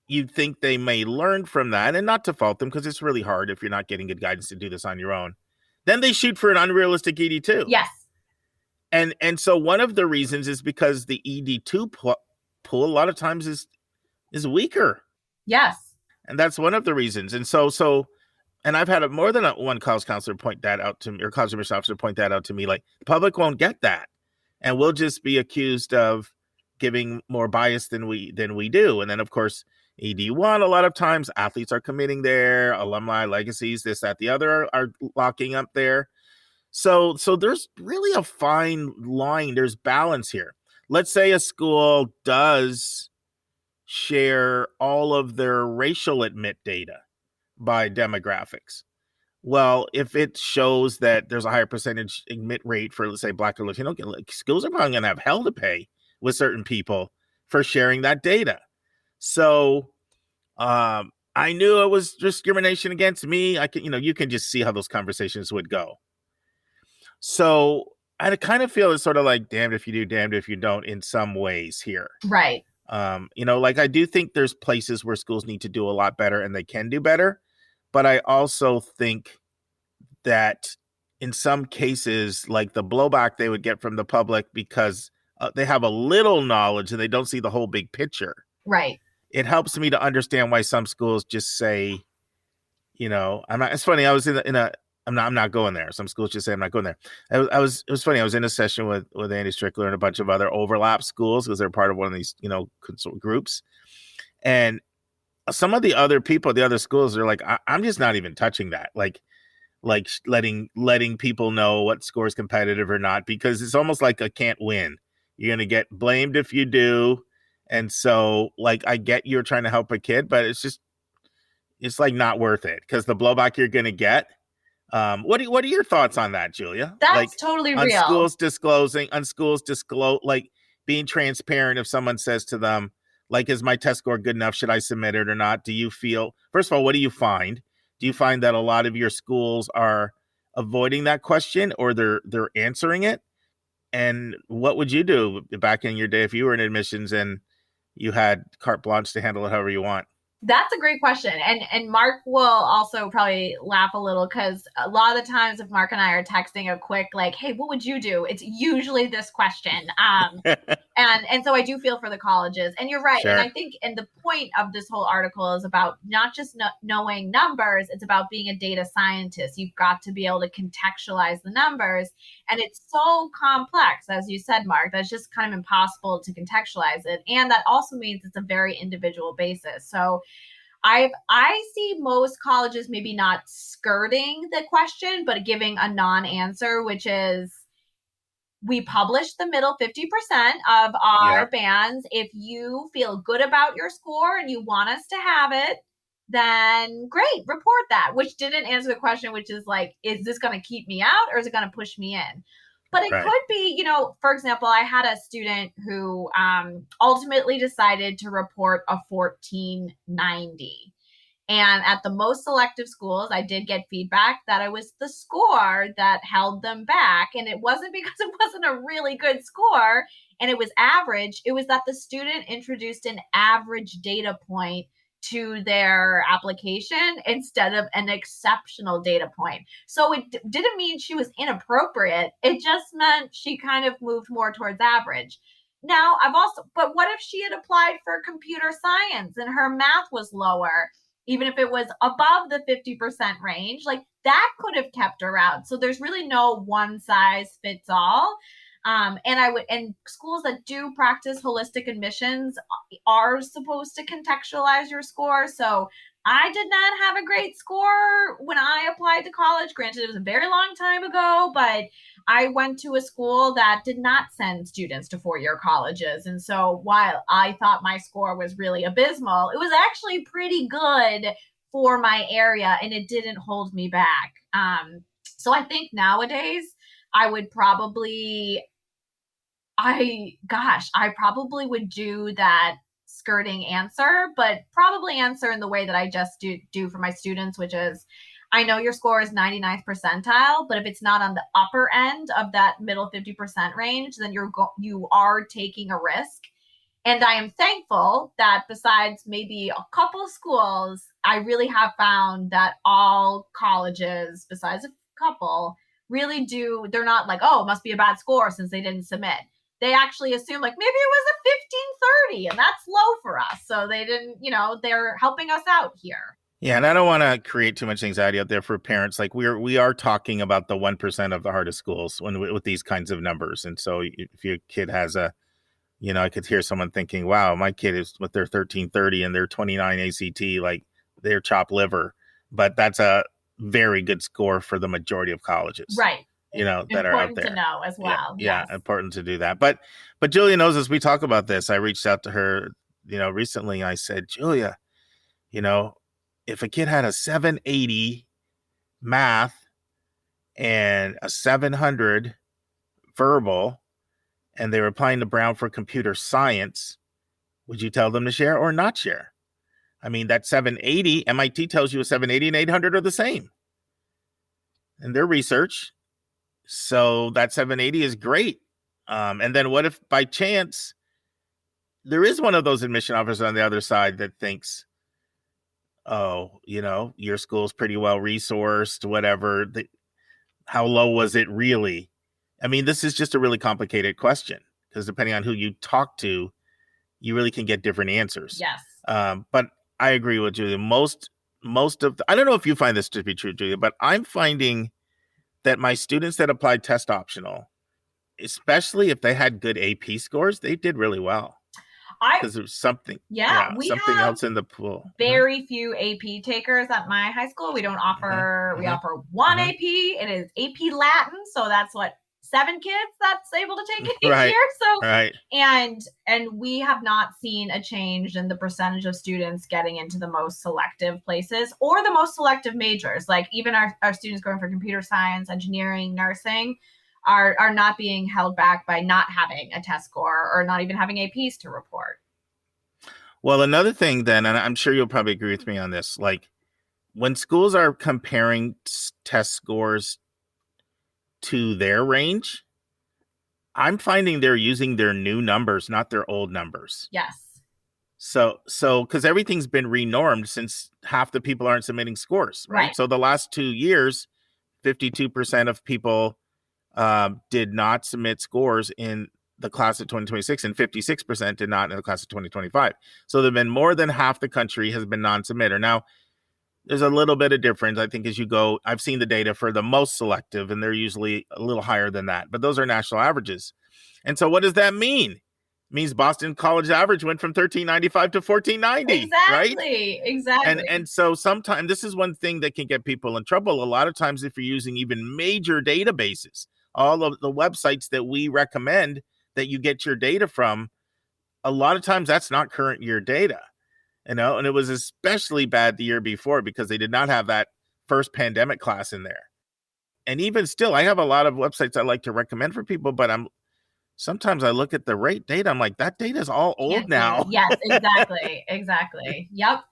you'd think they may learn from that, and not to fault them because it's really hard if you're not getting good guidance to do this on your own. Then they shoot for an unrealistic ED2. Yes. And so one of the reasons is because the ED2 pool a lot of times is weaker. Yes. And that's one of the reasons. And so and I've had more than one college counselor point that out to me, or college admission officer point that out to me. Like the public won't get that, and we'll just be accused of giving more bias than we do. And then of course, ED1, a lot of times athletes are committing there, alumni, legacies, this, that, the other are locking up there. So there's really a fine line. There's balance here. Let's say a school does share all of their racial admit data by demographics. Well, if it shows that there's a higher percentage admit rate for, let's say, Black or Latino, schools are probably going to have hell to pay with certain people for sharing that data. So I knew it was discrimination against me. I can, you can just see how those conversations would go. So I kind of feel it's sort of like damned if you do, damned if you don't in some ways here. Right. Like I do think there's places where schools need to do a lot better and they can do better. But I also think that in some cases, like the blowback they would get from the public because they have a little knowledge and they don't see the whole big picture. Right. It helps me to understand why some schools just say, I'm not. It's funny. I was I'm not going there. Some schools just say I'm not going there. It was funny. I was in a session with Andy Strickler and a bunch of other overlap schools because they're part of one of these, groups. And some of the other people, the other schools are like, I'm just not even touching that. Like letting people know what score is competitive or not, because it's almost like a can't win. You're going to get blamed if you do. And so like, I get you're trying to help a kid, but it's like not worth it because the blowback you're going to get. What are your thoughts on that, Julia? That's like, totally on real. Schools disclose, like being transparent. If someone says to them, like, is my test score good enough? Should I submit it or not? Do you feel, first of all, what do you find? Do you find that a lot of your schools are avoiding that question or they're answering it? And what would you do back in your day if you were in admissions and you had carte blanche to handle it however you want? That's a great question. And Mark will also probably laugh a little because a lot of the times if Mark and I are texting a quick, like, hey, what would you do? It's usually this question. And so I do feel for the colleges. And you're right. Sure. And I think, and the point of this whole article is about not just knowing numbers, it's about being a data scientist. You've got to be able to contextualize the numbers. And it's so complex, as you said, Mark, that's just kind of impossible to contextualize it. And that also means it's a very individual basis. So I see most colleges maybe not skirting the question, but giving a non-answer, which is we publish the middle 50% of our bands. If you feel good about your score and you want us to have it, then great, report that, which didn't answer the question, which is like, is this going to keep me out or is it going to push me in? But it could be, for example, I had a student who ultimately decided to report a 1490. And at the most selective schools, I did get feedback that it was the score that held them back. And it wasn't because it wasn't a really good score and it was average. It was that the student introduced an average data point to their application instead of an exceptional data point. So it didn't mean she was inappropriate. It just meant she kind of moved more towards average. Now, but what if she had applied for computer science and her math was lower, even if it was above the 50% range? Like that could have kept her out. So there's really no one size fits all. And schools that do practice holistic admissions are supposed to contextualize your score. So I did not have a great score when I applied to college. Granted, it was a very long time ago, but I went to a school that did not send students to four-year colleges. And so while I thought my score was really abysmal, it was actually pretty good for my area, and it didn't hold me back. So I think nowadays I would probably I probably would do that skirting answer, but probably answer in the way that I just do for my students, which is, I know your score is 99th percentile, but if it's not on the upper end of that middle 50% range, then you are taking a risk. And I am thankful that besides maybe a couple schools, I really have found that all colleges, besides a couple, really do. They're not like, oh, it must be a bad score since they didn't submit. They actually assume like maybe it was a 1530 and that's low for us. So they didn't, they're helping us out here. Yeah, and I don't want to create too much anxiety out there for parents. Like we are talking about the 1% of the hardest schools with these kinds of numbers. And so if your kid has I could hear someone thinking, wow, my kid is with their 1330 and their 29 ACT, like they're chopped liver. But that's a very good score for the majority of colleges. Right. That are out there. Important to know as well. Yeah, important to do that. But Julia knows as we talk about this, I reached out to her, recently. I said, Julia, if a kid had a 780 math and a 700 verbal, and they were applying to Brown for computer science, would you tell them to share or not share? I mean, that 780, MIT tells you a 780 and 800 are the same in their research. So that 780 is great. And then what if by chance there is one of those admission officers on the other side that thinks, oh, your school's pretty well resourced, whatever. How low was it really? I mean, this is just a really complicated question because depending on who you talk to, you really can get different answers. Yes. But I agree with Julia. Most of I don't know if you find this to be true, Julia, but I'm finding that my students that applied test optional, especially if they had good AP scores, they did really well. Because there's something, something else in the pool. Very few AP takers at my high school. We don't offer, we offer one AP. It is AP Latin. So that's what, 7 kids that's able to take it each year. So, and we have not seen a change in the percentage of students getting into the most selective places or the most selective majors. Like even our students going for computer science, engineering, nursing are not being held back by not having a test score or not even having APs to report. Well, another thing then, and I'm sure you'll probably agree with me on this, like when schools are comparing test scores to their range, I'm finding they're using their new numbers, not their old numbers. Yes. So because everything's been renormed since half the people aren't submitting scores, right? So the last 2 years, 52% of people did not submit scores in the class of 2026 and 56% did not in the class of 2025. So there have been more than half the country has been non-submitter. Now, there's a little bit of difference, I think, as you go. I've seen the data for the most selective, and they're usually a little higher than that. But those are national averages. And so what does that mean? It means Boston College average went from 1395 to 1490. Exactly. Right? Exactly. And so sometimes this is one thing that can get people in trouble. A lot of times if you're using even major databases, all of the websites that we recommend that you get your data from, a lot of times that's not current year data. And it was especially bad the year before because they did not have that first pandemic class in there. And even still, I have a lot of websites I like to recommend for people, but sometimes I look at the rate data. I'm like, that data is all old now. Yes, exactly. Exactly. Yep.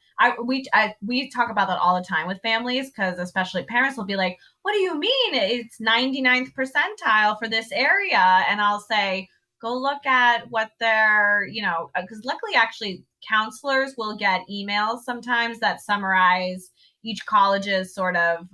We talk about that all the time with families because especially parents will be like, what do you mean it's 99th percentile for this area? And I'll say, go look at what they're, because luckily actually counselors will get emails sometimes that summarize each college's sort of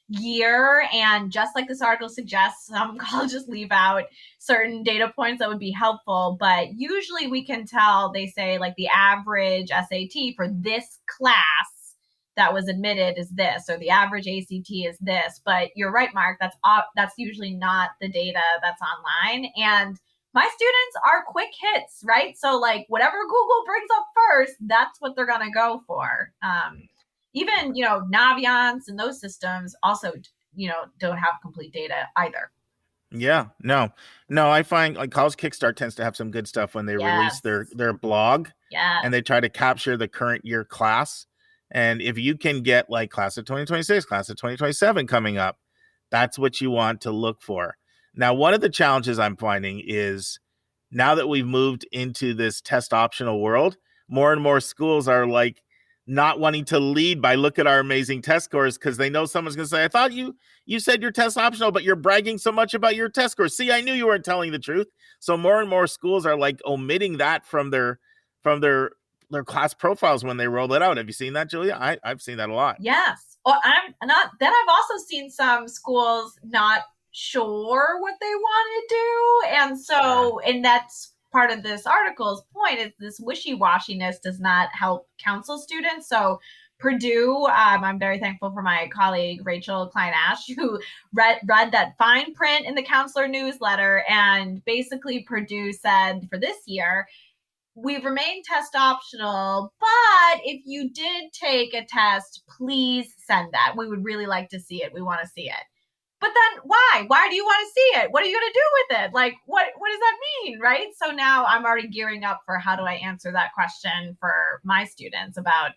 year. And just like this article suggests, some colleges leave out certain data points that would be helpful. But usually we can tell, they say like the average SAT for this class that was admitted is this, or the average ACT is this. But you're right, Mark, that's usually not the data that's online. And my students are quick hits, right? So like whatever Google brings up first, that's what they're going to go for. Even, Naviance and those systems also, don't have complete data either. Yeah, no, I find like College Kickstart tends to have some good stuff when they release their blog, and they try to capture the current year class. And if you can get like class of 2026, class of 2027 coming up, that's what you want to look for. Now, one of the challenges I'm finding is now that we've moved into this test optional world, more and more schools are like not wanting to lead by look at our amazing test scores, because they know someone's going to say, I thought you said you're test optional, but you're bragging so much about your test scores. See, I knew you weren't telling the truth. So more and more schools are like omitting that from their class profiles when they roll it out. Have you seen that, Julia? I've seen that a lot. Yes. Well, I've also seen some schools not sure what they want to do. And so, and that's part of this article's point, is this wishy-washiness does not help counsel students. So Purdue, I'm very thankful for my colleague, Rachel Klein-Ash, who read that fine print in the counselor newsletter. And basically Purdue said for this year, we've remained test optional, but if you did take a test, please send that. We would really like to see it. We want to see it. But then why? Why do you want to see it? What are you going to do with it? Like, what does that mean, right? So now I'm already gearing up for how do I answer that question for my students about,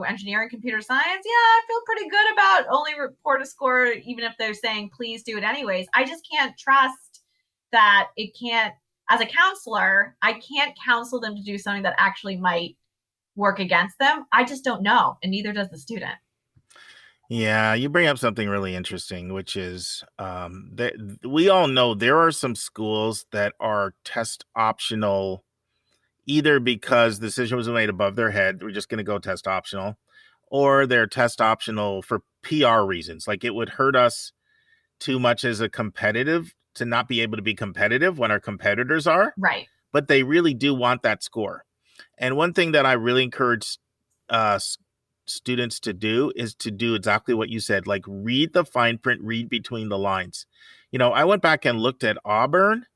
engineering, computer science. Yeah, I feel pretty good about only report a score, even if they're saying, please do it anyways. I just can't trust that it can't, as a counselor, I can't counsel them to do something that actually might work against them. I just don't know. And neither does the student. Yeah, you bring up something really interesting, which is that we all know there are some schools that are test optional, either because the decision was made above their head, we're just going to go test optional, or they're test optional for PR reasons. Like it would hurt us too much as a competitive to not be able to be competitive when our competitors are. Right. But they really do want that score. And one thing that I really encourage students to do is to do exactly what you said, like read the fine print, read between the lines. I went back and looked at Auburn.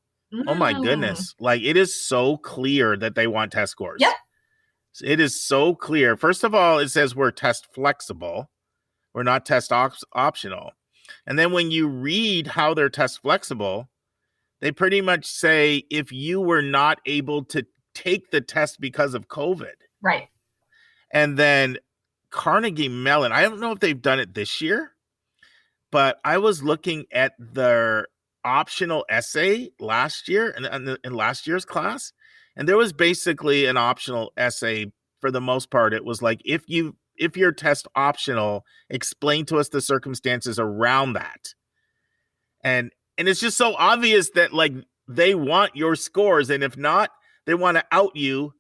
Oh my goodness. Like it is so clear that they want test scores. Yep. It is so clear. First of all, it says we're test flexible. We're not test optional. And then when you read how they're test flexible, they pretty much say if you were not able to take the test because of COVID. Right. And then Carnegie Mellon, I don't know if they've done it this year, but I was looking at their optional essay last year in last year's class, and there was basically an optional essay. For the most part, it was like, if you're test optional, explain to us the circumstances around that. And it's just so obvious that like they want your scores, and if not, they want to out you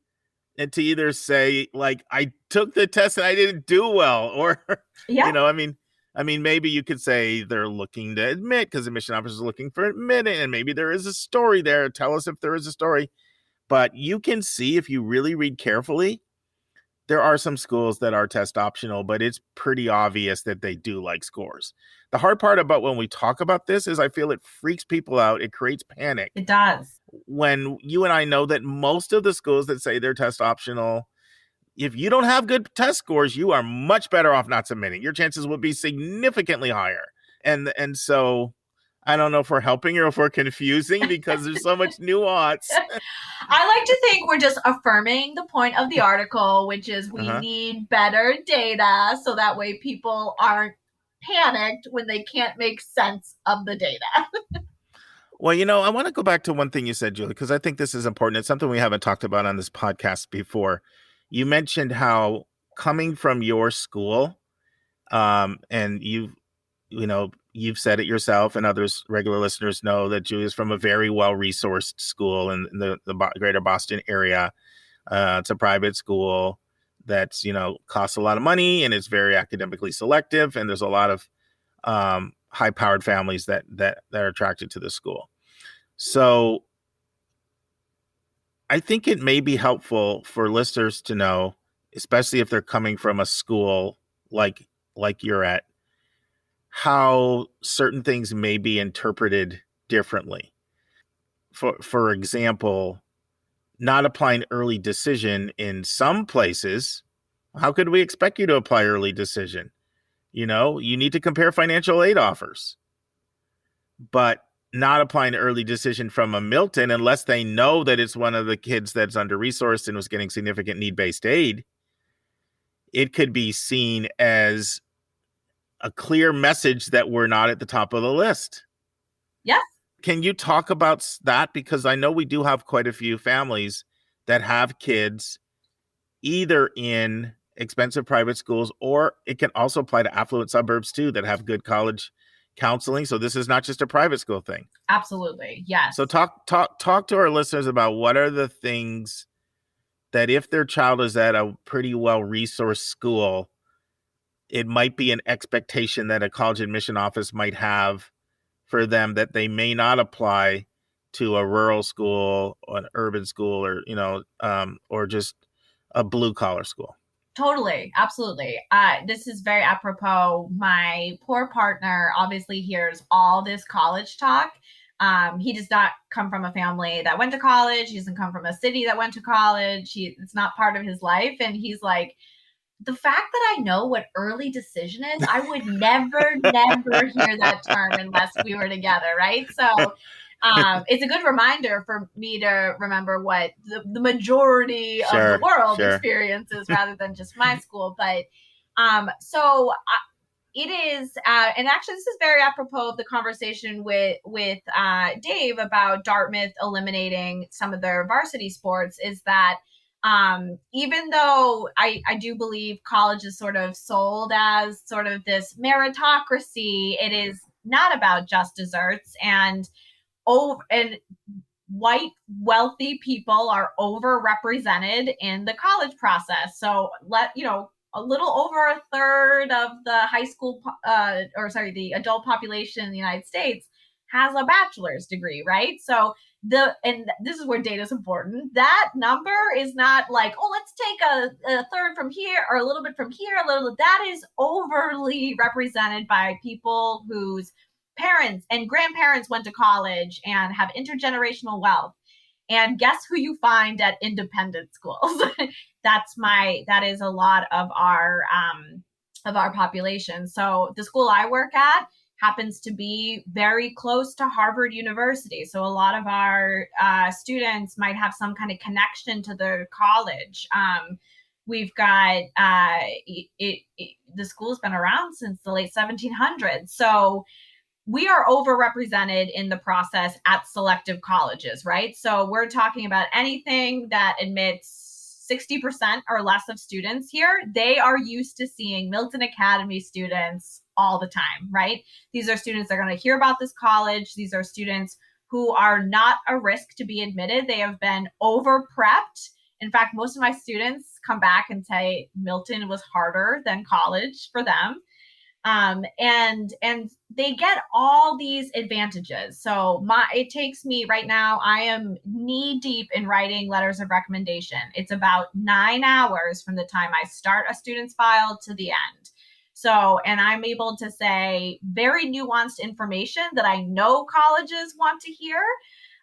and to either say like, I took the test and I didn't do well, or I mean, maybe you could say they're looking to admit, because admission officers are looking for admitting, and maybe there is a story there. Tell us if there is a story. But you can see, if you really read carefully, there are some schools that are test optional, but it's pretty obvious that they do like scores. The hard part about when we talk about this is I feel it freaks people out. It creates panic. It does. When you and I know that most of the schools that say they're test optional, if you don't have good test scores, you are much better off not submitting. Your chances will be significantly higher. And so I don't know if we're helping or if we're confusing, because there's so much nuance. I like to think we're just affirming the point of the article, which is we need better data so that way people aren't panicked when they can't make sense of the data. Well, I want to go back to one thing you said, Julie, because I think this is important. It's something we haven't talked about on this podcast before. You mentioned how coming from your school, and you've said it yourself, and others, regular listeners, know that Julia's from a very well-resourced school in the greater Boston area. It's a private school that's, costs a lot of money, and it's very academically selective. And there's a lot of high-powered families that are attracted to the school. So I think it may be helpful for listeners to know especially if they're coming from a school like you're at, how certain things may be interpreted differently. For example, not applying early decision in some places. How could we expect you to apply early decision? You need to compare financial aid offers, but not applying early decision from a Milton unless they know that it's one of the kids that's under-resourced and was getting significant need-based aid. It could be seen as a clear message that we're not at the top of the list. Yes. Can you talk about that? Because I know we do have quite a few families that have kids either in expensive private schools, or it can also apply to affluent suburbs too that have good college counseling. So this is not just a private school thing. Absolutely. Yes. So talk to our listeners about what are the things that if their child is at a pretty well-resourced school, it might be an expectation that a college admission office might have for them that they may not apply to a rural school or an urban school, or, or just a blue collar school. Totally. Absolutely. This is very apropos. My poor partner obviously hears all this college talk. He does not come from a family that went to college. He doesn't come from a city that went to college. It's not part of his life. And he's like, the fact that I know what early decision is, I would never hear that term unless we were together. Right. So it's a good reminder for me to remember what the majority of the world experiences rather than just my school. But it is, and actually this is very apropos of the conversation with Dave about Dartmouth eliminating some of their varsity sports, is that even though I do believe college is sort of sold as sort of this meritocracy, it is not about just desserts, and white wealthy people are overrepresented in the college process. So a little over a third of the the adult population in the United States has a bachelor's degree, right? So and this is where data is important. That number is not like, oh, let's take a third from here or a little bit from here, that is overly represented by people whose parents and grandparents went to college and have intergenerational wealth. And guess who you find at independent schools? That is a lot of our population. So the school I work at happens to be very close to Harvard University. So a lot of our students might have some kind of connection to the college. We've got the school's been around since the late 1700s. So we are overrepresented in the process at selective colleges, right? So we're talking about anything that admits 60% or less of students here. They are used to seeing Milton Academy students all the time, right? These are students that are going to hear about this college. These are students who are not a risk to be admitted. They have been over prepped. In fact, most of my students come back and say Milton was harder than college for them. And they get all these advantages. So it takes me right now, I am knee deep in writing letters of recommendation. It's about 9 hours from the time I start a student's file to the end. So, and I'm able to say very nuanced information that I know colleges want to hear.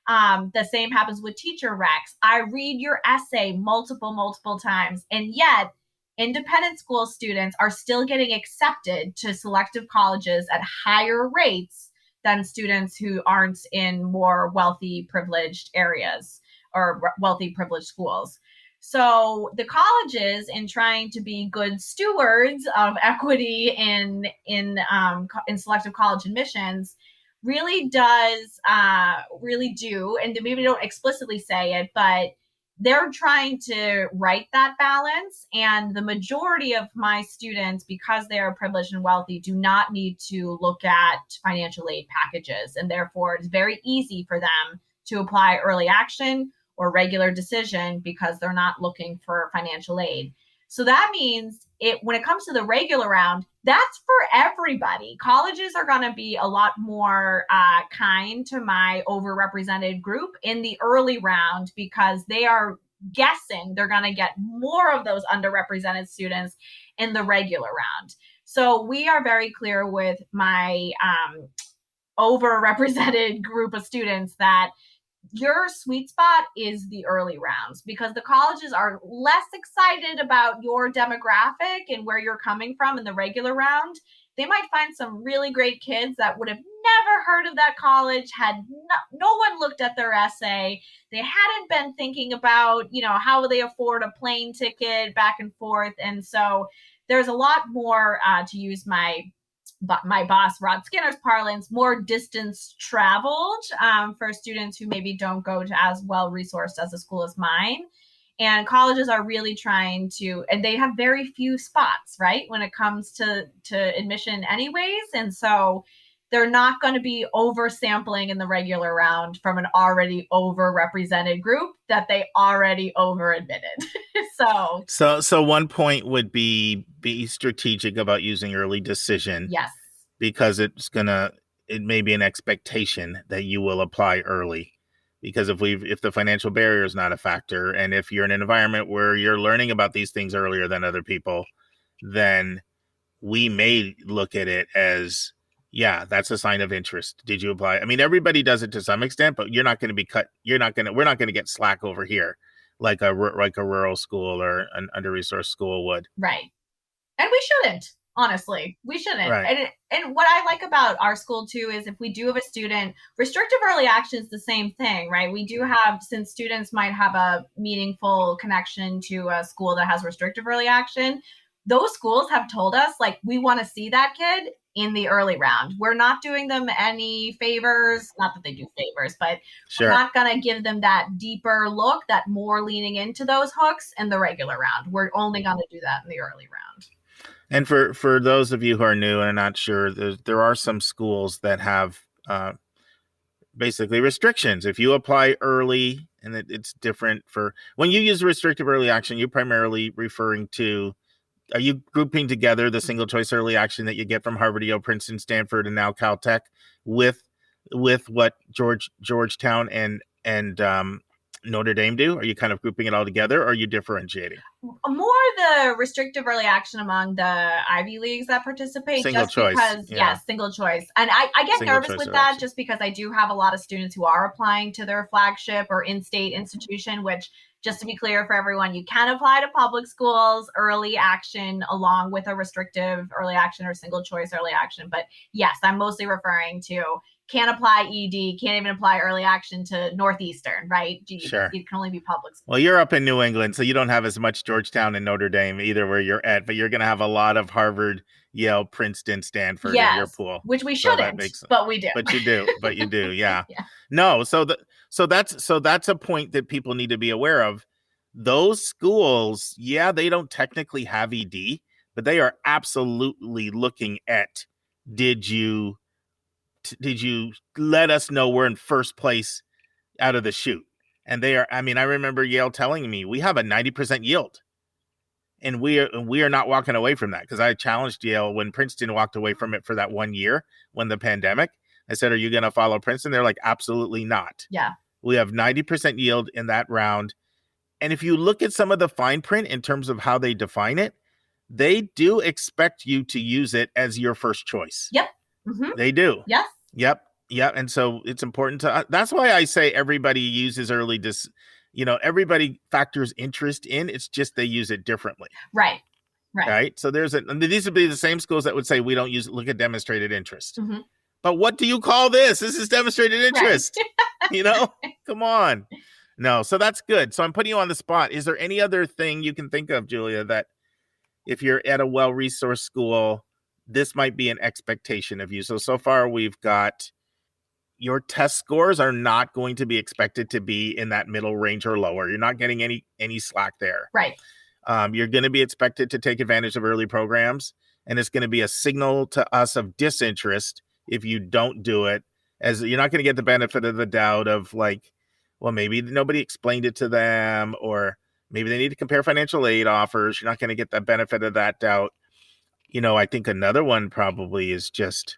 The same happens with teacher recs. I read your essay multiple times, and yet independent school students are still getting accepted to selective colleges at higher rates than students who aren't in more wealthy, privileged areas or wealthy, privileged schools. So the colleges, in trying to be good stewards of equity in selective college admissions, really do, and maybe don't explicitly say it, but they're trying to right that balance. And the majority of my students, because they are privileged and wealthy, do not need to look at financial aid packages. And therefore, it's very easy for them to apply early action or regular decision because they're not looking for financial aid. So that means when it comes to the regular round, that's for everybody. Colleges are going to be a lot more kind to my overrepresented group in the early round because they are guessing they're going to get more of those underrepresented students in the regular round. So we are very clear with my overrepresented group of students that your sweet spot is the early rounds, because the colleges are less excited about your demographic and where you're coming from in the regular round. They might find some really great kids that would have never heard of that college, had no one looked at their essay. They hadn't been thinking about, how will they afford a plane ticket back and forth. And so there's a lot more, to use my boss Rod Skinner's parlance, more distance traveled for students who maybe don't go to as well resourced as a school as mine. And colleges are really trying to, and they have very few spots, right, when it comes to admission anyways. And so they're not going to be oversampling in the regular round from an already overrepresented group that they already over admitted. So one point would be strategic about using early decision. Yes. Because it may be an expectation that you will apply early. Because if the financial barrier is not a factor, and if you're in an environment where you're learning about these things earlier than other people, then we may look at it as, yeah, that's a sign of interest. Did you apply? I mean, everybody does it to some extent, but you're not going to be cut. We're not going to get slack over here like a rural school or an under-resourced school would. Right. And we shouldn't. Honestly, we shouldn't. Right. And what I like about our school too is if we do have a student, restrictive early action is the same thing, right? We do have, since students might have a meaningful connection to a school that has restrictive early action, those schools have told us, like, we want to see that kid in the early round. We're not doing them any favors, not that they do favors, but We're not going to give them that deeper look, that more leaning into those hooks in the regular round. We're only going to do that in the early round. And for those of you who are new and are not sure, there are some schools that have basically restrictions. If you apply early, and it's different for when you use restrictive early action, you're primarily referring to, are you grouping together the single choice early action that you get from Harvard, Yale, Princeton, Stanford, and now Caltech with what Georgetown and Notre Dame do? Are you kind of grouping it all together, or are you differentiating? More the restrictive early action among the Ivy Leagues that participate. Single choice. Because, single choice. And I get nervous with that just because I do have a lot of students who are applying to their flagship or in-state institution, which, just to be clear for everyone, you can apply to public schools early action along with a restrictive early action or single choice early action. But yes, I'm mostly referring to can't apply ED, can't even apply early action to Northeastern, right? Sure. It can only be public school. Well, you're up in New England, so you don't have as much Georgetown and Notre Dame either where you're at, but you're going to have a lot of Harvard, Yale, Princeton, Stanford in your pool. Which we shouldn't, but we do. But you do, yeah. Yeah. No, so that's a point that people need to be aware of. Those schools, they don't technically have ED, but they are absolutely looking at, did you let us know we're in first place out of the chute? And they are, I mean, I remember Yale telling me we have a 90% yield, and we are not walking away from that, because I challenged Yale when Princeton walked away from it for that 1 year when the pandemic. I said, are you going to follow Princeton? They're like, absolutely not. Yeah. We have 90% yield in that round. And if you look at some of the fine print in terms of how they define it, they do expect you to use it as your first choice. Yep. Mm-hmm. They do. Yes. Yep. And so it's important to, that's why I say everybody uses early, everybody factors interest in, it's just they use it differently. Right. So these would be the same schools that would say, we don't look at demonstrated interest. Mm-hmm. But what do you call this? This is demonstrated interest. Right. Come on. No. So that's good. So I'm putting you on the spot. Is there any other thing you can think of, Julia, that if you're at a well-resourced school, this might be an expectation of you? So far we've got your test scores are not going to be expected to be in that middle range or lower. You're not getting any slack there. Right. You're going to be expected to take advantage of early programs, and it's going to be a signal to us of disinterest if you don't do it, as you're not going to get the benefit of the doubt of like, well, maybe nobody explained it to them, or maybe they need to compare financial aid offers. You're not going to get the benefit of that doubt. I think another one probably is just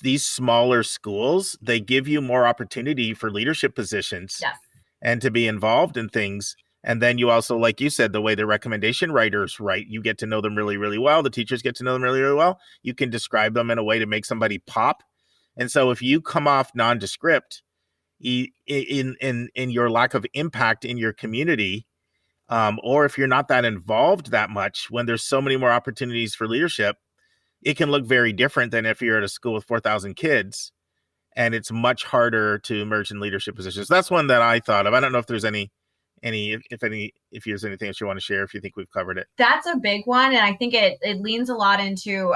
these smaller schools, they give you more opportunity for leadership positions. Yes. and to be involved in things. And then you also, like you said, the way the recommendation writers write, you get to know them really, really well. The teachers get to know them really, really well. You can describe them in a way to make somebody pop. And so if you come off nondescript in your lack of impact in your community, or if you're not that involved that much, when there's so many more opportunities for leadership, it can look very different than if you're at a school with 4,000 kids, and it's much harder to emerge in leadership positions. That's one that I thought of. I don't know if there's if there's anything else you want to share, if you think we've covered it. That's a big one. And I think it leans a lot into,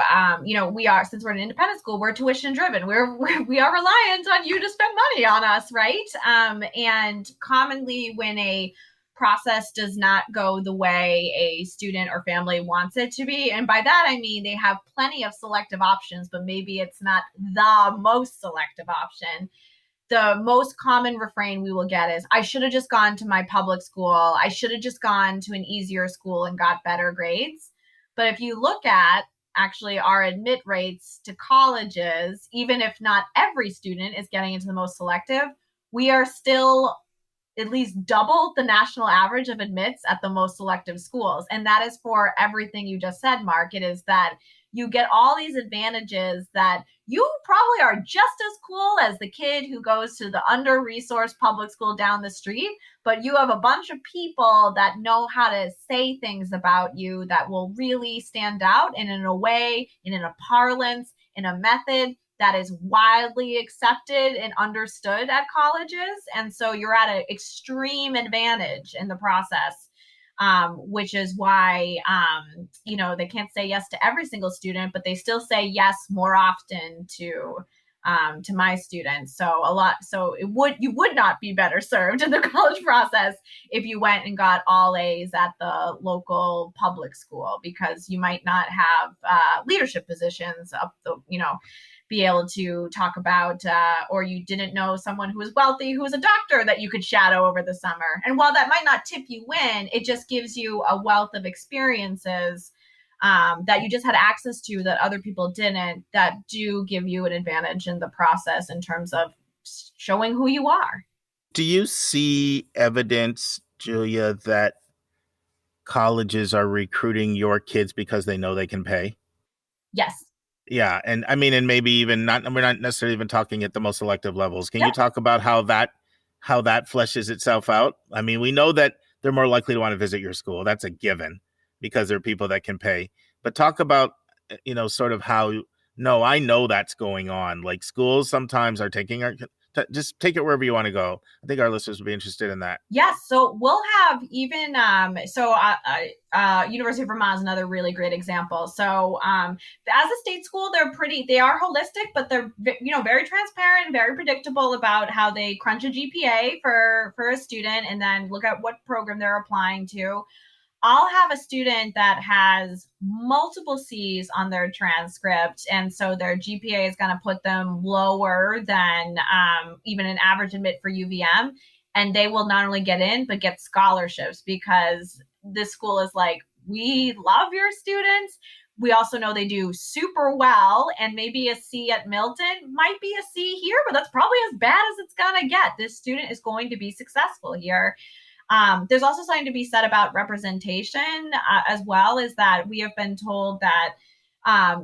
since we're an independent school, we're tuition driven. We are reliant on you to spend money on us, right? And commonly when a process does not go the way a student or family wants it to be, and by that I mean they have plenty of selective options, but maybe it's not the most selective option. The most common refrain we will get is, I should have just gone to my public school. I should have just gone to an easier school and got better grades. But if you look at actually our admit rates to colleges, even if not every student is getting into the most selective, we are still at least double the national average of admits at the most selective schools. And that is for everything you just said, Mark. It is that you get all these advantages that you probably are just as cool as the kid who goes to the under-resourced public school down the street, but you have a bunch of people that know how to say things about you that will really stand out, and in a way, and in a parlance, in a method that is widely accepted and understood at colleges. And so you're at an extreme advantage in the process. Which is why, they can't say yes to every single student, but they still say yes more often to my students. So you would not be better served in the college process if you went and got all A's at the local public school, because you might not have leadership positions be able to talk about, or you didn't know someone who was wealthy, who was a doctor that you could shadow over the summer. And while that might not tip you in, it just gives you a wealth of experiences that you just had access to that other people didn't, that do give you an advantage in the process in terms of showing who you are. Do you see evidence, Julia, that colleges are recruiting your kids because they know they can pay? Yes. Yeah. And I mean, and maybe even we're not necessarily even talking at the most selective levels. Can you talk about how that fleshes itself out? I mean, we know that they're more likely to want to visit your school. That's a given, because there are people that can pay. But talk about, sort of how, no, I know that's going on. Like, schools sometimes are taking just take it wherever you want to go. I think our listeners would be interested in that. Yes. So we'll have even, University of Vermont is another really great example. So as a state school, they are holistic, but they're, very transparent, very predictable about how they crunch a GPA for a student and then look at what program they're applying to. I'll have a student that has multiple C's on their transcript, and so their GPA is going to put them lower than even an average admit for UVM, and they will not only get in, but get scholarships, because this school is like, we love your students. We also know they do super well, and maybe a C at Milton might be a C here, but that's probably as bad as it's going to get. This student is going to be successful here. There's also something to be said about representation as well, is that we have been told that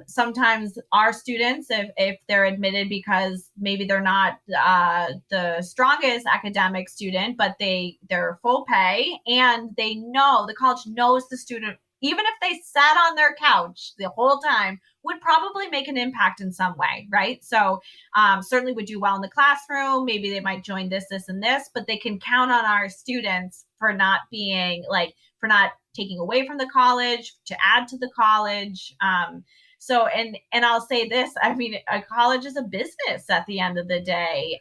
sometimes our students, if they're admitted because maybe they're not the strongest academic student, but they're full pay, and the college knows the student, even if they sat on their couch the whole time, would probably make an impact in some way, right? So certainly would do well in the classroom. Maybe they might join this, and this, but they can count on our students for not taking away from the college, to add to the college. So I'll say this, I mean, a college is a business at the end of the day.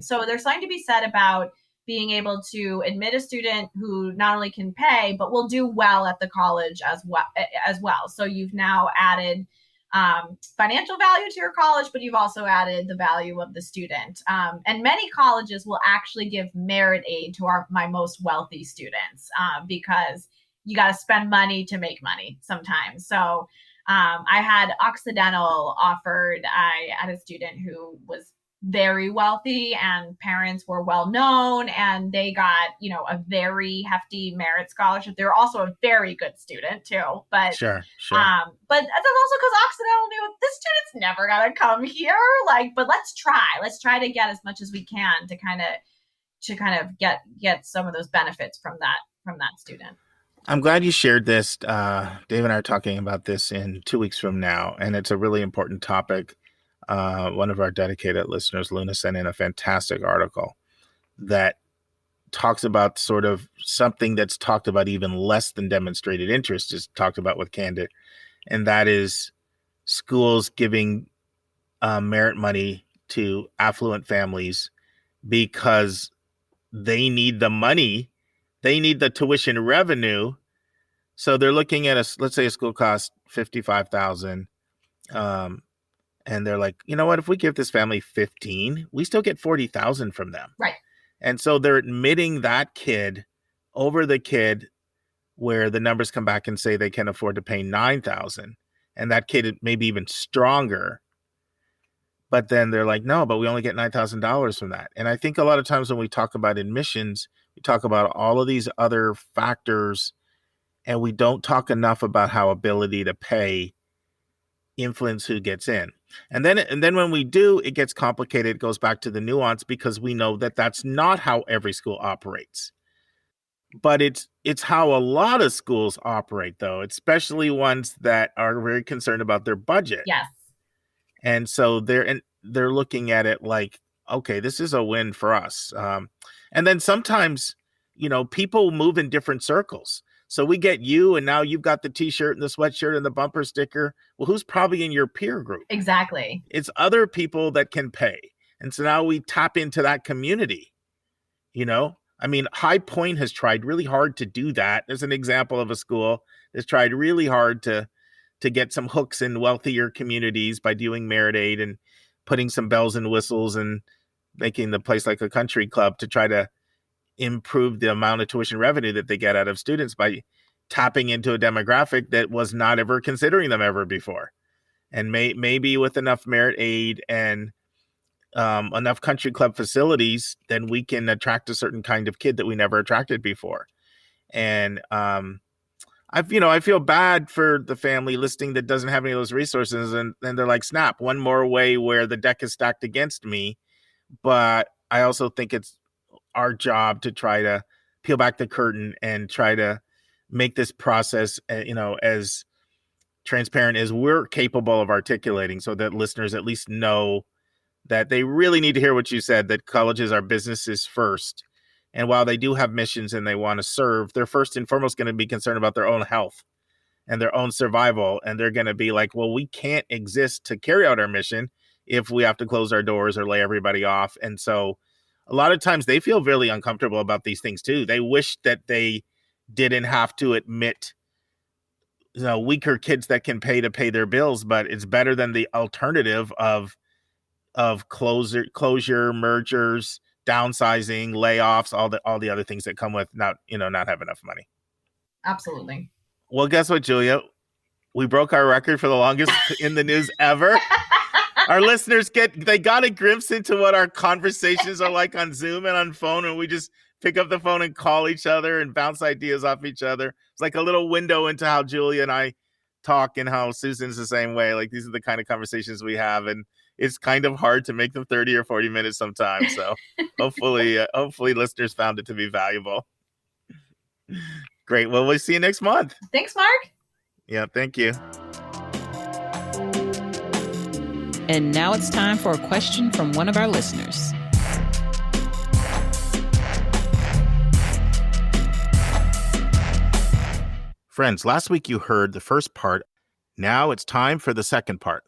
So there's something to be said about being able to admit a student who not only can pay, but will do well at the college as well. So you've now added financial value to your college, but you've also added the value of the student. And many colleges will actually give merit aid to my most wealthy students, because you got to spend money to make money sometimes. So I had Occidental offered. I had a student who was very wealthy and parents were well known and they got, a very hefty merit scholarship. They were also a very good student too. But sure. But that's also because Occidental knew this student's never gonna come here. But let's try to get as much as we can to kind of get some of those benefits from that student. I'm glad you shared this. Dave and I are talking about this in 2 weeks from now, and it's a really important topic. One of our dedicated listeners, Luna, sent in a fantastic article that talks about sort of something that's talked about even less than demonstrated interest is talked about with Candid, and that is schools giving merit money to affluent families because they need the money. They need the tuition revenue. So they're looking at let's say a school costs $55,000. And they're like, you know what, if we give this family 15, we still get 40,000 from them. Right. And so they're admitting that kid over the kid where the numbers come back and say they can afford to pay 9,000. And that kid may be even stronger. But then they're like, no, but we only get $9,000 from that. And I think a lot of times when we talk about admissions, we talk about all of these other factors, and we don't talk enough about how ability to pay influence who gets in. And then when we do, it gets complicated. It goes back to the nuance because we know that that's not how every school operates. But it's how a lot of schools operate, though, especially ones that are very concerned about their budget. Yes. And so they're looking at it like, okay, this is a win for us. And then sometimes, people move in different circles. So we get you, and now you've got the T-shirt and the sweatshirt and the bumper sticker. Well, who's probably in your peer group? Exactly. It's other people that can pay. And so now we tap into that community. High Point has tried really hard to do that. There's an example of a school that's tried really hard to get some hooks in wealthier communities by doing merit aid and putting some bells and whistles and making the place like a country club to try to improve the amount of tuition revenue that they get out of students by tapping into a demographic that was not ever considering them ever before. And maybe with enough merit aid and enough country club facilities, then we can attract a certain kind of kid that we never attracted before. And I feel bad for the family listening that doesn't have any of those resources. And they're like, snap, one more way where the deck is stacked against me. But I also think it's our job to try to peel back the curtain and try to make this process, as transparent as we're capable of articulating, so that listeners at least know that they really need to hear what you said, that colleges are businesses first. And while they do have missions and they want to serve, they're first and foremost going to be concerned about their own health and their own survival. And they're going to be like, well, we can't exist to carry out our mission if we have to close our doors or lay everybody off. And so a lot of times they feel really uncomfortable about these things too. They wish that they didn't have to admit, weaker kids that can pay to pay their bills, but it's better than the alternative of closure, mergers, downsizing, layoffs, all the other things that come with not have enough money. Absolutely. Well, guess what, Julia? We broke our record for the longest in the news ever. Our listeners got a glimpse into what our conversations are like on Zoom and on phone, and we just pick up the phone and call each other and bounce ideas off each other. It's like a little window into how Julia and I talk, and how Susan's the same way. Like, these are the kind of conversations we have, and it's kind of hard to make them 30 or 40 minutes sometimes. So hopefully listeners found it to be valuable. Great. Well, we'll see you next month. Thanks, Mark. Yeah, thank you. And now it's time for a question from one of our listeners. Friends, last week you heard the first part. Now it's time for the second part.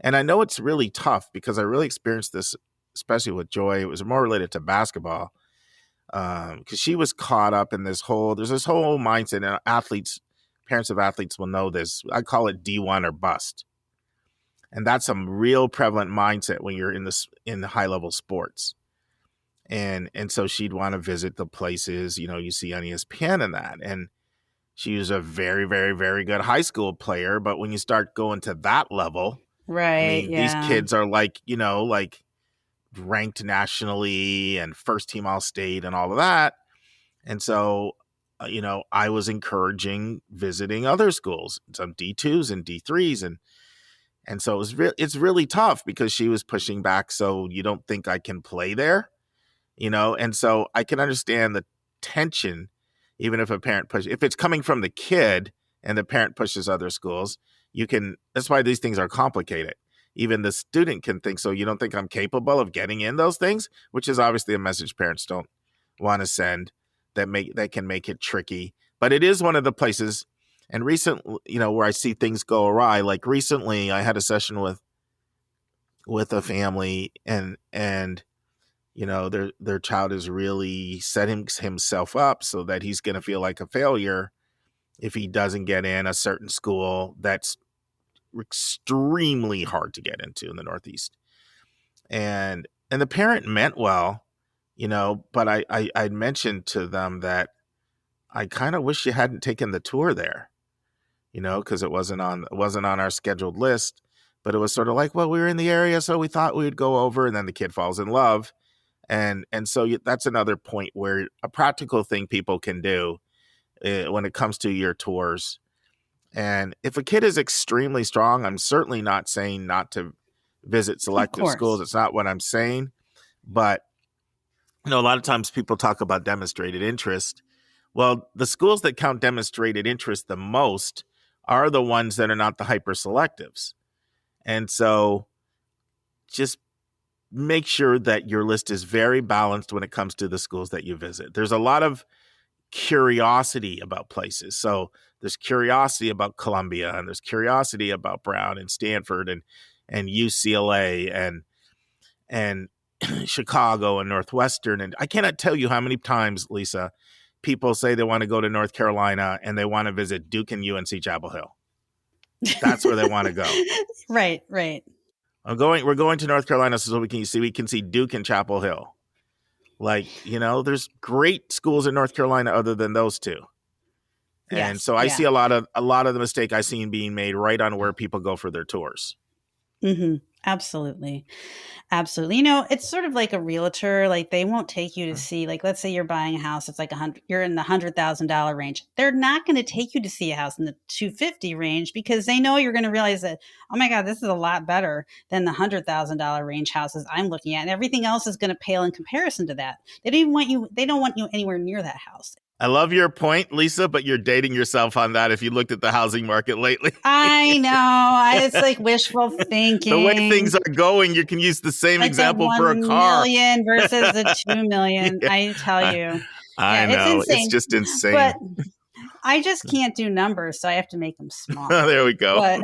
And I know it's really tough because I really experienced this, especially with Joy. It was more related to basketball because she was caught up in there's this whole mindset, and parents of athletes will know this. I call it D1 or bust. And that's some real prevalent mindset when you're in the high level sports. And so she'd want to visit the places, you see on ESPN and that. And she was a very, very, very good high school player. But when you start going to that level, right? these kids are like, ranked nationally and first team all state and all of that. And so, I was encouraging visiting other schools, some D2s and D3s. And so it's really tough because she was pushing back. So you don't think I can play there, And so I can understand the tension, even if a parent if it's coming from the kid and the parent pushes other schools, that's why these things are complicated. Even the student can think, so you don't think I'm capable of getting in those things, which is obviously a message parents don't want to send that can make it tricky. But it is one of the places, and recently, where I see things go awry. Like recently I had a session with a family and their child is really setting himself up so that he's going to feel like a failure if he doesn't get in a certain school that's extremely hard to get into in the Northeast. And the parent meant well, but I mentioned to them that I kind of wish you hadn't taken the tour there, because it wasn't on our scheduled list, but it was sort of like, well, we were in the area, so we thought we'd go over, and then the kid falls in love. And so that's another point where a practical thing people can do when it comes to your tours. And if a kid is extremely strong, I'm certainly not saying not to visit selective schools. It's not what I'm saying. But, a lot of times people talk about demonstrated interest. Well, the schools that count demonstrated interest the most are the ones that are not the hyper selectives. And so just make sure that your list is very balanced when it comes to the schools that you visit. There's a lot of curiosity about places. So there's curiosity about Columbia, and there's curiosity about Brown and Stanford and UCLA and Chicago and Northwestern. And I cannot tell you how many times, Lisa, people say they want to go to North Carolina and they want to visit Duke and UNC Chapel Hill. That's where they want to go. Right. We're going to North Carolina so we can see Duke and Chapel Hill. There's great schools in North Carolina other than those two. And so I see a lot of the mistake I've seen being made right on where people go for their tours. Mm-hmm. Absolutely. It's sort of like a realtor. Like they won't take you to see, like, let's say you're buying a house. It's like you're in the $100,000 range. They're not going to take you to see a house in the 250 range because they know you're going to realize that, oh my God, this is a lot better than the $100,000 range houses I'm looking at. And everything else is going to pale in comparison to that. They don't want you anywhere near that house. I love your point, Lisa, but you're dating yourself on that if you looked at the housing market lately. I know. It's like wishful thinking. The way things are going, you can use the same example for a car. 1 million versus the 2 million. Yeah. I tell you. I know. It's just insane. But I just can't do numbers, so I have to make them small. There we go.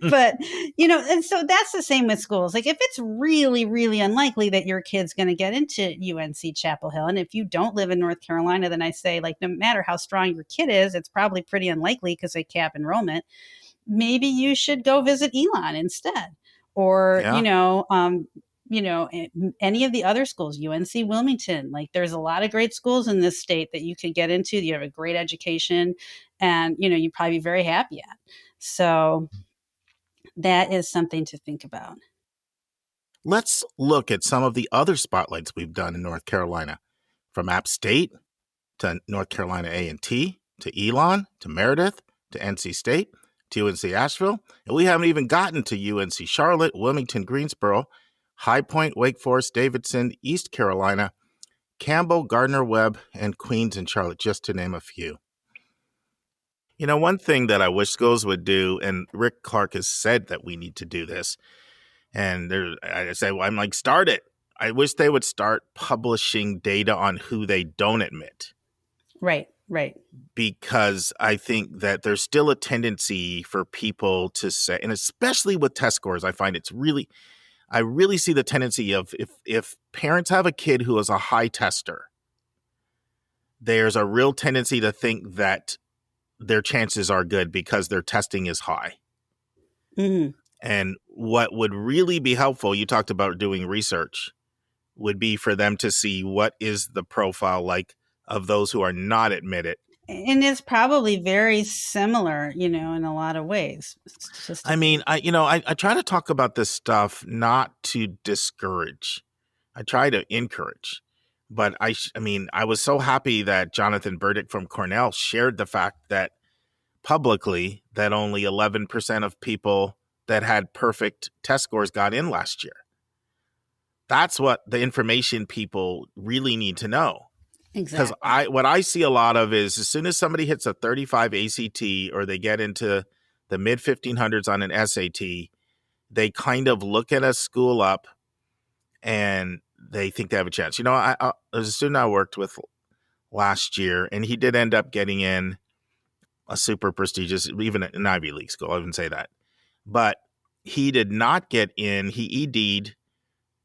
But and so that's the same with schools. Like if it's really, really unlikely that your kid's going to get into UNC Chapel Hill, and if you don't live in North Carolina, then I say, like, no matter how strong your kid is, it's probably pretty unlikely because they cap enrollment. Maybe you should go visit Elon instead, or any of the other schools, UNC Wilmington. Like there's a lot of great schools in this state that you could get into. You have a great education and, you'd probably be very happy at. So that is something to think about. Let's look at some of the other spotlights we've done in North Carolina, from App State to North Carolina A&T to Elon to Meredith to NC State to UNC Asheville. And we haven't even gotten to UNC Charlotte, Wilmington, Greensboro, High Point, Wake Forest, Davidson, East Carolina, Campbell, Gardner-Webb, and Queens and Charlotte, just to name a few. One thing that I wish schools would do, and Rick Clark has said that we need to do this, and I say, well, I'm like, start it. I wish they would start publishing data on who they don't admit. Right. Because I think that there's still a tendency for people to say, and especially with test scores, I find I really see the tendency of if parents have a kid who is a high tester, there's a real tendency to think that their chances are good because their testing is high. Mm-hmm. And what would really be helpful, you talked about doing research, would be for them to see what is the profile like of those who are not admitted And it's probably very similar, in a lot of ways. It's just, I mean, I try to talk about this stuff not to discourage. I try to encourage. But I mean, I was so happy that Jonathan Burdick from Cornell shared the fact that publicly that only 11% of people that had perfect test scores got in last year. That's what the information people really need to know. Because exactly. what I see a lot of is as soon as somebody hits a 35 ACT or they get into the mid 1500s on an SAT, they kind of look at a school up and they think they have a chance. There's a student I worked with last year, and he did end up getting in a super prestigious, even an Ivy League school. I wouldn't say that. But he did not get in. He ED'd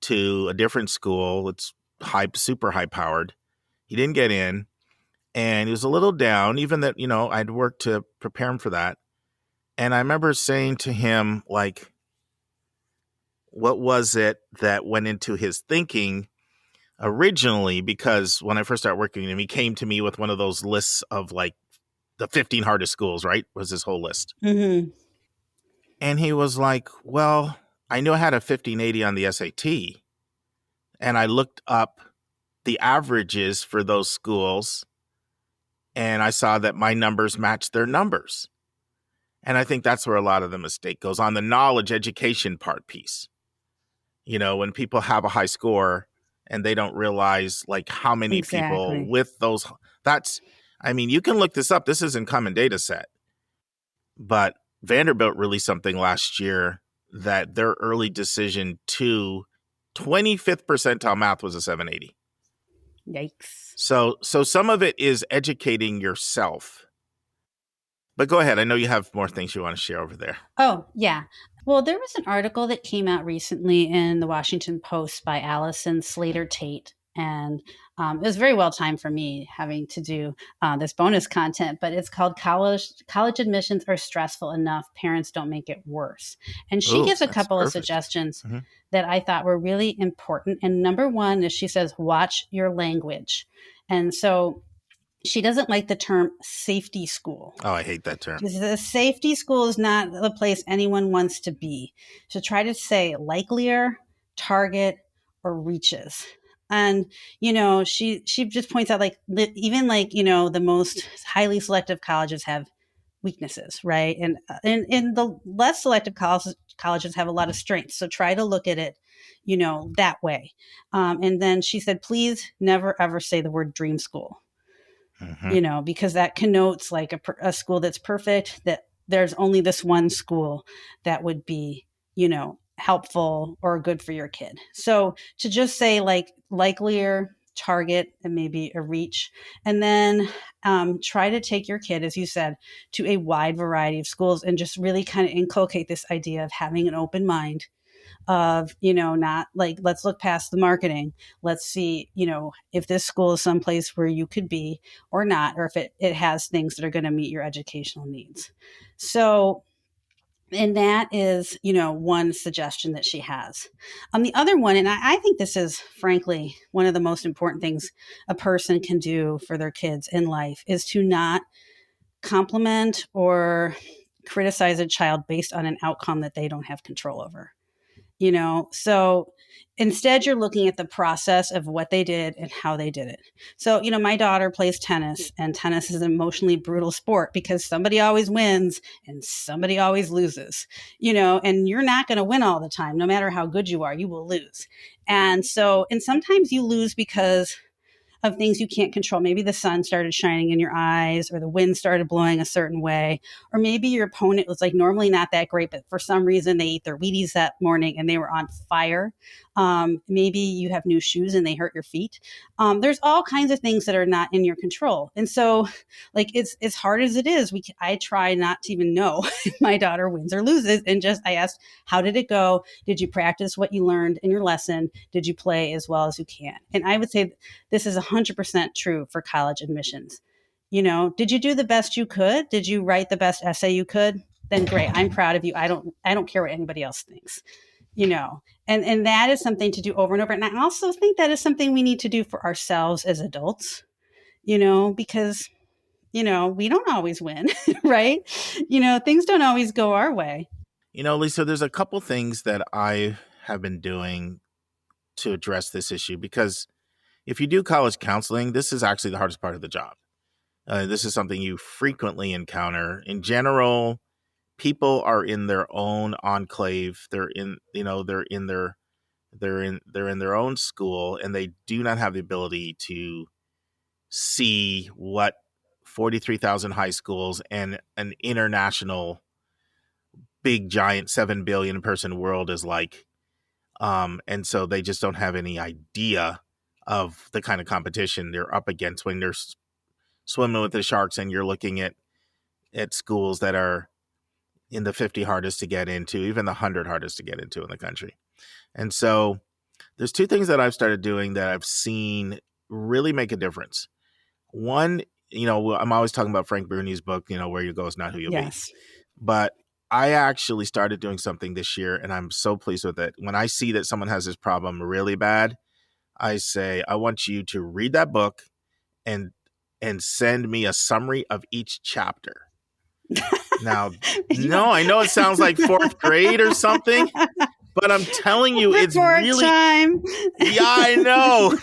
to a different school. It's super high powered. He didn't get in, and he was a little down, even that, I'd worked to prepare him for that. And I remember saying to him, like, what was it that went into his thinking originally? Because when I first started working with him, he came to me with one of those lists of like the 15 hardest schools, right? Was his whole list. Mm-hmm. And he was like, well, I knew I had a 1580 on the SAT. And I looked up the averages for those schools, and I saw that my numbers matched their numbers. And I think that's where a lot of the mistake goes on the knowledge education part piece. When people have a high score and they don't realize like how many people with those, you can look this up. This isn't common data set, but Vanderbilt released something last year that their early decision to 25th percentile math was a 780. Yikes. So some of it is educating yourself. But go ahead. I know you have more things you want to share over there. Oh, yeah. Well, there was an article that came out recently in the Washington Post by Allison Slater Tate. And it was very well timed for me having to do this bonus content, but it's called College Admissions Are Stressful Enough, Parents Don't Make It Worse. And she gives a couple of suggestions that I thought were really important. And number one is she says, watch your language. And so she doesn't like the term safety school. Oh, I hate that term. The safety school is not the place anyone wants to be. So try to say likelier, target, or reaches. And, she just points out even the most highly selective colleges have weaknesses, right? And the less selective colleges have a lot of strengths. So try to look at it, that way. And then she said, please never, ever say the word dream school. Because that connotes like a school that's perfect, that there's only this one school that would be, helpful or good for your kid. So to just say like likelier, target, and maybe a reach, and then try to take your kid, as you said, to a wide variety of schools and just really kind of inculcate this idea of having an open mind, of, not like, let's look past the marketing. Let's see, if this school is someplace where you could be or not, or if it has things that are going to meet your educational needs. So, and that is, one suggestion that she has. The other one, and I think this is frankly one of the most important things a person can do for their kids in life, is to not compliment or criticize a child based on an outcome that they don't have control over. So instead you're looking at the process of what they did and how they did it. So, my daughter plays tennis, and tennis is an emotionally brutal sport because somebody always wins and somebody always loses, and you're not going to win all the time. No matter how good you are, you will lose. And sometimes you lose because of things you can't control. Maybe the sun started shining in your eyes, or the wind started blowing a certain way, or maybe your opponent was like normally not that great, but for some reason they ate their Wheaties that morning and they were on fire. Maybe you have new shoes and they hurt your feet. There's all kinds of things that are not in your control. And so like, it's as hard as it is, I try not to even know if my daughter wins or loses. And I asked, how did it go? Did you practice what you learned in your lesson? Did you play as well as you can? And I would say this is 100% true for college admissions. Did you do the best you could? Did you write the best essay you could? Then great. I'm proud of you. I don't care what anybody else thinks, and that is something to do over and over. And I also think that is something we need to do for ourselves as adults, because we don't always win, right? Things don't always go our way. Lisa, there's a couple things that I have been doing to address this issue, because if you do college counseling, this is actually the hardest part of the job. This is something you frequently encounter. In general, people are in their own enclave. They're in their own school, and they do not have the ability to see what 43,000 high schools and an international big giant 7 billion person world is like. And so they just don't have any idea of the kind of competition they're up against when they're swimming with the sharks, and you're looking at schools that are in the 50 hardest to get into, even the 100 hardest to get into in the country. And so there's two things that I've started doing that I've seen really make a difference. One, I'm always talking about Frank Bruni's book, Where You Go Is Not Who You'll Be. But I actually started doing something this year, and I'm so pleased with it. When I see that someone has this problem really bad, I say, I want you to read that book and send me a summary of each chapter. Now, no, I know it sounds like fourth grade or something, but I'm telling you, it's really time. Yeah, I know.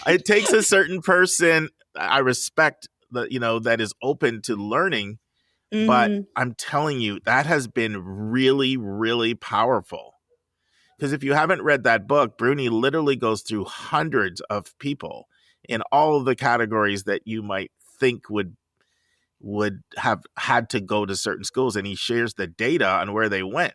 It takes a certain person I respect that is open to learning. Mm-hmm. But I'm telling you, that has been really, really powerful. Because if you haven't read that book, Bruni literally goes through hundreds of people in all of the categories that you might think would have had to go to certain schools, and he shares the data on where they went.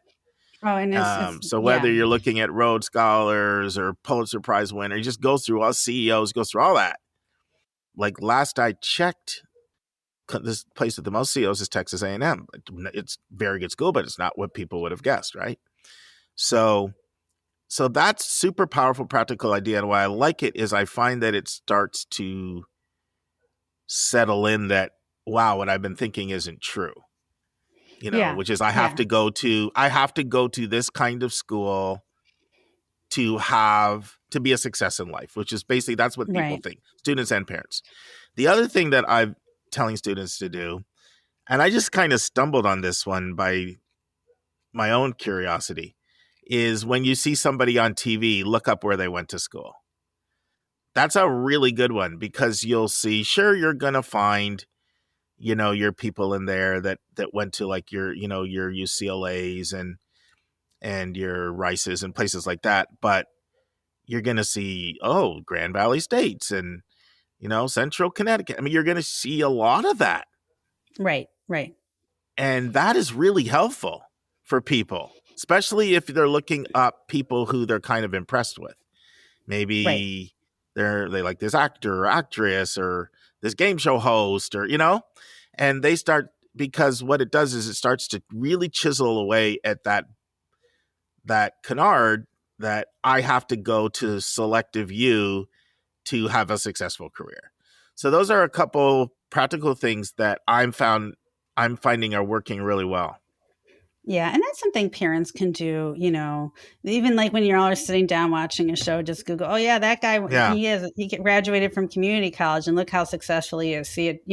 Oh, and so whether you're looking at Rhodes Scholars or Pulitzer Prize winner, he just goes through all CEOs, goes through all that. Like last I checked, this place with the most CEOs is Texas A&M. It's a very good school, but it's not what people would have guessed, right? So that's super powerful, practical idea. And why I like it is I find that it starts to settle in that, wow, what I've been thinking isn't true. Which is I have to go to this kind of school to be a success in life, which is basically, that's what people think, students and parents. The other thing that I'm telling students to do, and I just kind of stumbled on this one by my own curiosity, is when you see somebody on TV, look up where they went to school. That's a really good one, because you'll see, sure, you're going to find, your people in there that went to like your UCLAs and your Rices and places like that. But you're going to see, Grand Valley States and, Central Connecticut. I mean, you're going to see a lot of that. Right. And that is really helpful for people, especially if they're looking up people who they're kind of impressed with. Maybe they like this actor or actress or this game show host or, and they start, because what it does is it starts to really chisel away at that canard that I have to go to selective U to have a successful career. So those are a couple practical things that I'm finding are working really well. Yeah. And that's something parents can do, even like when you're all sitting down watching a show, just Google, oh yeah, that guy, he graduated from community college and look how successful he is. See it,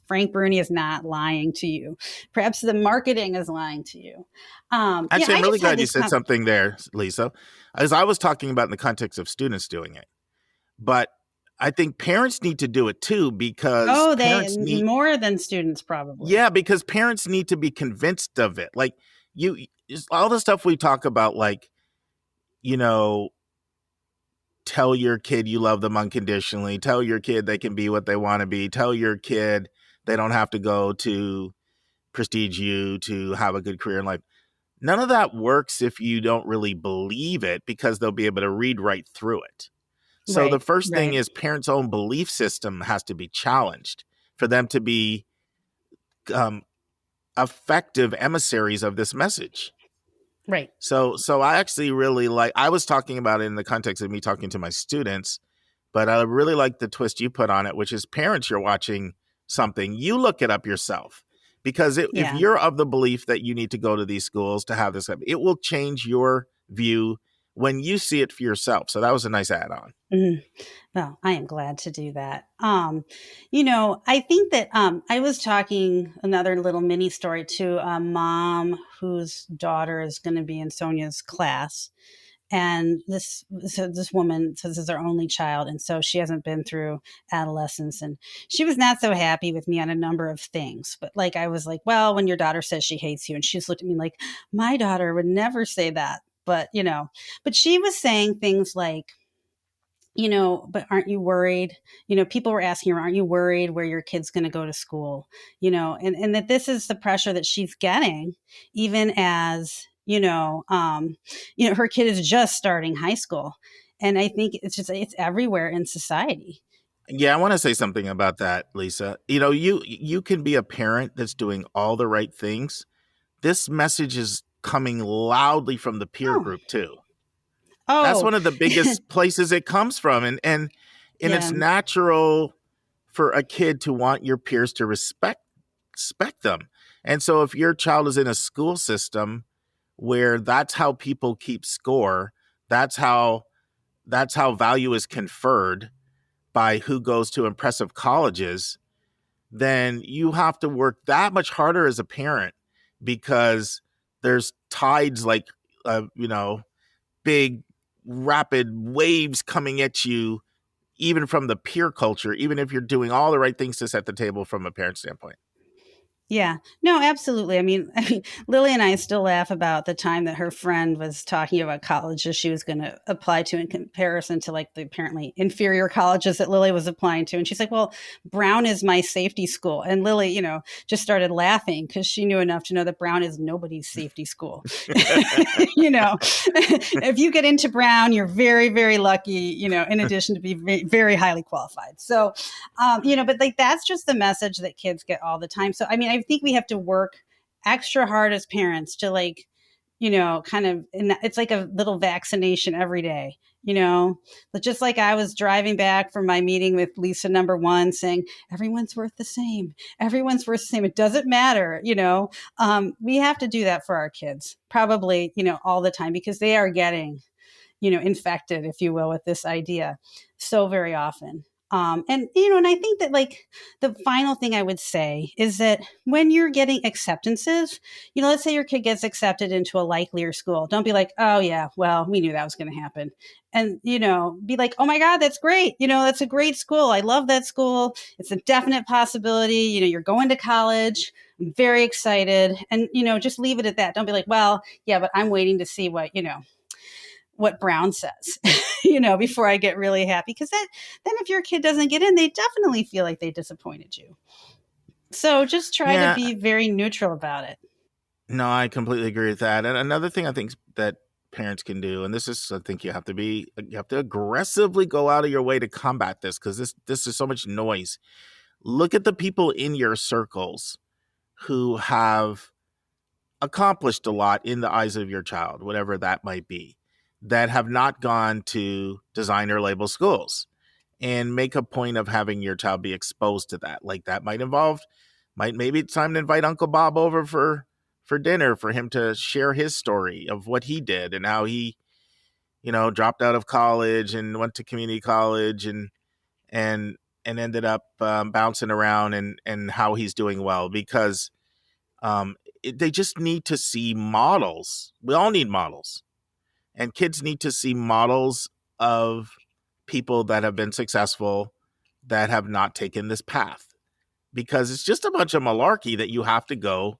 Frank Bruni is not lying to you. Perhaps the marketing is lying to you. Actually, I'm really glad you said something there, Lisa, as I was talking about in the context of students doing it. But I think parents need to do it too, because more than students probably. Yeah, because parents need to be convinced of it. Like all the stuff we talk about, like, tell your kid you love them unconditionally. Tell your kid they can be what they want to be. Tell your kid they don't have to go to Prestige U to have a good career in life. None of that works if you don't really believe it, because they'll be able to read right through it. So the first thing is parents' own belief system has to be challenged for them to be effective emissaries of this message. Right. So I actually really I was talking about it in the context of me talking to my students, but I really like the twist you put on it, which is parents, you're watching something, you look it up yourself. Because if you're of the belief that you need to go to these schools to have this, it will change your view when you see it for yourself. So that was a nice add-on. Mhm. Well, I am glad to do that. I think that I was talking another little mini story to a mom whose daughter is going to be in Sonia's class. And this woman says this is her only child. And so she hasn't been through adolescence. And she was not so happy with me on a number of things. But like, I was like, well, when your daughter says she hates you, and she's looked at me like, my daughter would never say that. But she was saying things like, but aren't you worried? People were asking her, aren't you worried where your kid's going to go to school? And that this is the pressure that she's getting, even as, her kid is just starting high school. And I think it's everywhere in society. Yeah, I want to say something about that, Lisa. You can be a parent that's doing all the right things. This message is coming loudly from the peer Oh, group too. That's oh, one of the biggest places it comes from. And it's yeah, natural for a kid to want your peers to respect them. And so if your child is in a school system where that's how people keep score, that's how value is conferred by who goes to impressive colleges, then you have to work that much harder as a parent, because there's tides like big rapid waves coming at you, even from the peer culture, even if you're doing all the right things to set the table from a parent standpoint. yeah. No, absolutely. I mean, Lily and I still laugh about the time that her friend was talking about colleges she was going to apply to in comparison to like the apparently inferior colleges that Lily was applying to. And she's like, well, Brown is my safety school. And Lily, just started laughing because she knew enough to know that Brown is nobody's safety school. If you get into Brown, you're very, very lucky, in addition to be very, very highly qualified. So, but like, that's just the message that kids get all the time. So, I mean, I think we have to work extra hard as parents to like, kind of, it's like a little vaccination every day, but just like I was driving back from my meeting with Lisa number one saying, everyone's worth the same. Everyone's worth the same. It doesn't matter. We have to do that for our kids probably, all the time, because they are getting, infected, if you will, with this idea so very often. And I think that like the final thing I would say is that when you're getting acceptances, let's say your kid gets accepted into a likelier school. Don't be like, oh yeah, well, we knew that was going to happen. And, be like, oh my God, that's great. That's a great school. I love that school. It's a definite possibility. You're going to college. I'm very excited. And, just leave it at that. Don't be like, well, yeah, but I'm waiting to see what Brown says, before I get really happy. Because then if your kid doesn't get in, they definitely feel like they disappointed you. So just try to be very neutral about it. No, I completely agree with that. And another thing I think that parents can do, and this is, I think you have to aggressively go out of your way to combat this, because this is so much noise. Look at the people in your circles who have accomplished a lot in the eyes of your child, whatever that might be, that have not gone to designer label schools, and make a point of having your child be exposed to that. Like that maybe it's time to invite Uncle Bob over for dinner for him to share his story of what he did and how he, dropped out of college and went to community college and ended up bouncing around, and how he's doing well, because they just need to see models. We all need models. And kids need to see models of people that have been successful, that have not taken this path, because it's just a bunch of malarkey that you have to go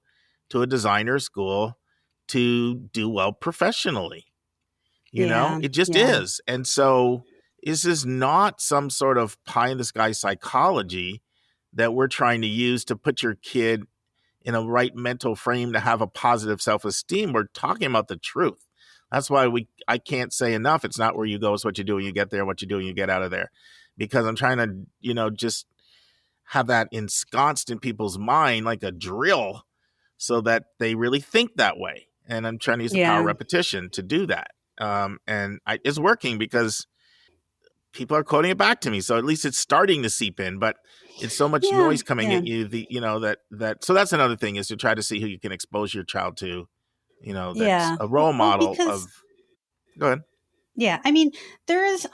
to a designer school to do well professionally. It just is. And so this is not some sort of pie in the sky psychology that we're trying to use to put your kid in a right mental frame to have a positive self-esteem. We're talking about the truth. That's why I can't say enough. It's not where you go, it's what you do when you get there, what you do when you get out of there. Because I'm trying to, just have that ensconced in people's mind like a drill, so that they really think that way. And I'm trying to use the power of repetition to do that. It's working, because people are quoting it back to me. So at least it's starting to seep in, but it's so much noise coming at you. So that's another thing, is to try to see who you can expose your child to, that's a role model of. Go ahead. Yeah, I mean, there is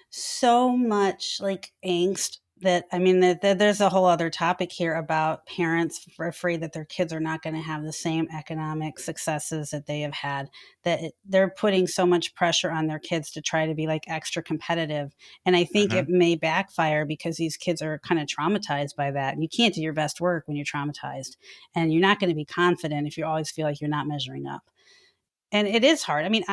so much like angst that I mean that there's a whole other topic here about parents afraid that their kids are not going to have the same economic successes that they have had, that they're putting so much pressure on their kids to try to be like extra competitive, and I think Mm-hmm. it may backfire because these kids are kind of traumatized by that, and you can't do your best work when you're traumatized, and you're not going to be confident if you always feel like you're not measuring up. And it is hard. I mean,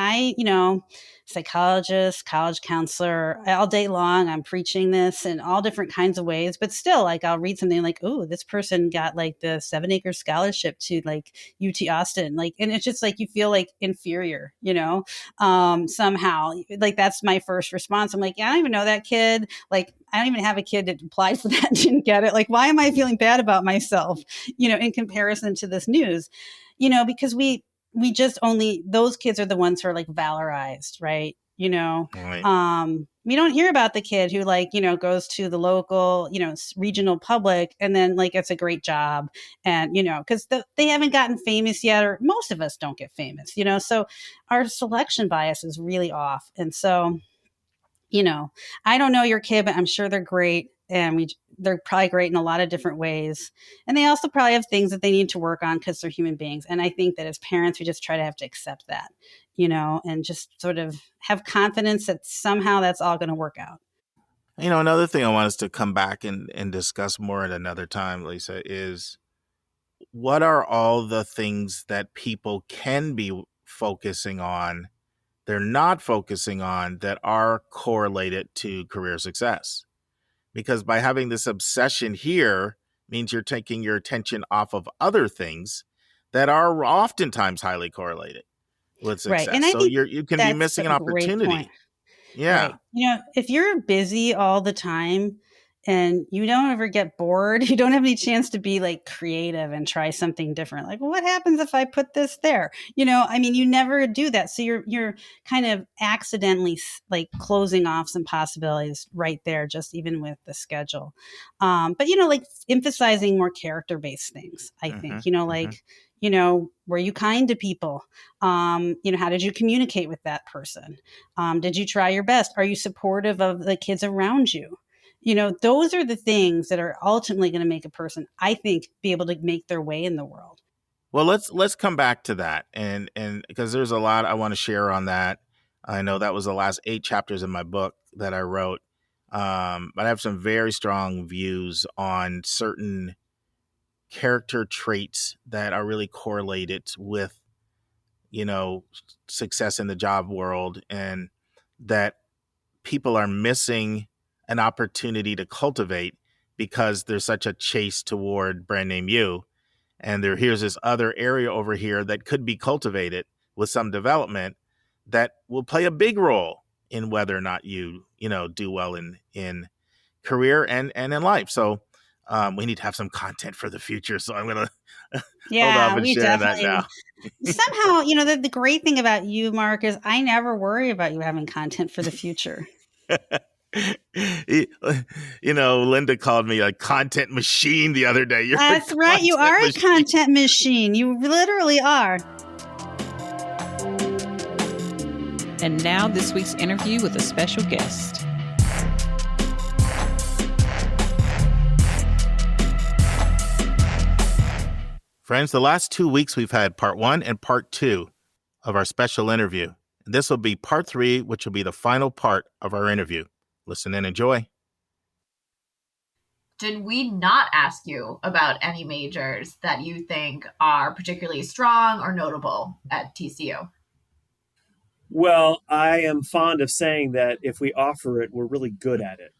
psychologist, college counselor, all day long, I'm preaching this in all different kinds of ways. But still, like, I'll read something like, oh, this person got like the 7-acre scholarship to like UT Austin. Like, and it's just like you feel like inferior, somehow. Like, that's my first response. I'm like, yeah, I don't even know that kid. Like, I don't even have a kid that applied for that and didn't get it. Like, why am I feeling bad about myself, in comparison to this news? Because we just only those kids are the ones who are like valorized, right? Right. We don't hear about the kid who like goes to the local regional public and then like gets a great job, and because they haven't gotten famous yet, or most of us don't get famous, so our selection bias is really off. And so I don't know your kid, but I'm sure they're great. And they're probably great in a lot of different ways. And they also probably have things that they need to work on because they're human beings. And I think that as parents, we just try to have to accept that, and just sort of have confidence that somehow that's all going to work out. Another thing I want us to come back and discuss more at another time, Lisa, is what are all the things that people can be focusing on, they're not focusing on, that are correlated to career success? Because by having this obsession here means you're taking your attention off of other things that are oftentimes highly correlated with Right. And success. I So think you can be that's missing a an great point. opportunity. Yeah. Right. If you're busy all the time and you don't ever get bored, you don't have any chance to be like creative and try something different. Like, well, what happens if I put this there? I mean, you never do that. So you're kind of accidentally like closing off some possibilities right there, just even with the schedule. But like emphasizing more character-based things, I Mm-hmm, think, mm-hmm. like, were you kind to people? How did you communicate with that person? Did you try your best? Are you supportive of the kids around you? Those are the things that are ultimately going to make a person, I think, be able to make their way in the world. Well, let's come back to that, and because there's a lot I want to share on that. I know that was the last 8 chapters in my book that I wrote, but I have some very strong views on certain character traits that are really correlated with success in the job world, and that people are missing an opportunity to cultivate because there's such a chase toward brand name you. And here's this other area over here that could be cultivated with some development that will play a big role in whether or not you do well in career and in life. So we need to have some content for the future. So I'm going to hold off Yeah, and we share that definitely now. somehow, the great thing about you, Mark, is I never worry about you having content for the future. Linda called me a content machine the other day. You're a That's right. You are content a machine. content machine. You literally are. And now this week's interview with a special guest. Friends, the last 2 weeks we've had part 1 and part 2 of our special interview. This will be part 3, which will be the final part of our interview. Listen and enjoy. Did we not ask you about any majors that you think are particularly strong or notable at TCU? Well, I am fond of saying that if we offer it, we're really good at it.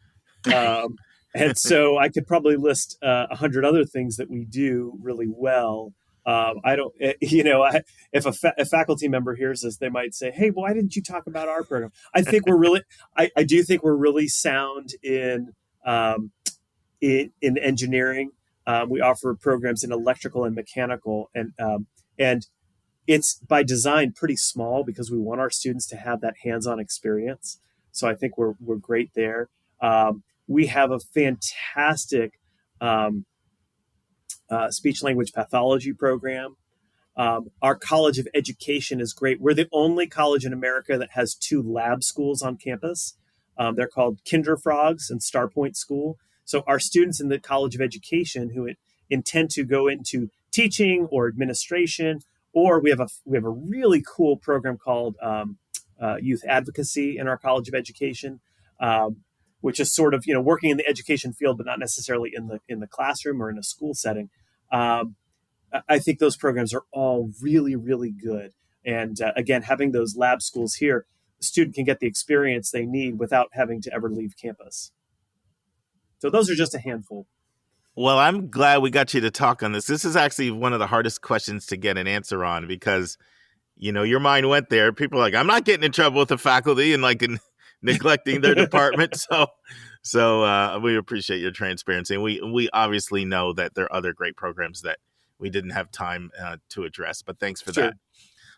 And so I could probably list 100 other things that we do really well. I don't, if a faculty member hears this, they might say, "Hey, why didn't you talk about our program?" I think we're really, I do think we're really sound um, in engineering. We offer programs in electrical and mechanical, and it's by design pretty small because we want our students to have that hands-on experience. So I think we're great there. We have a fantastic speech language pathology program. Our College of Education is great. We're the only college in America that has 2 lab schools on campus. They're called Kinder Frogs and Starpoint School. So our students in the College of Education who intend to go into teaching or administration, or we have a really cool program called Youth Advocacy in our College of Education, which is sort of working in the education field, but not necessarily in the classroom or in a school setting. I think those programs are all really, really good. And again, having those lab schools here, the student can get the experience they need without having to ever leave campus. So those are just a handful. Well, I'm glad we got you to talk on this. This is actually one of the hardest questions to get an answer on because, your mind went there. People are like, I'm not getting in trouble with the faculty and neglecting their department. So we appreciate your transparency. And we obviously know that there are other great programs that we didn't have time to address, but thanks for that.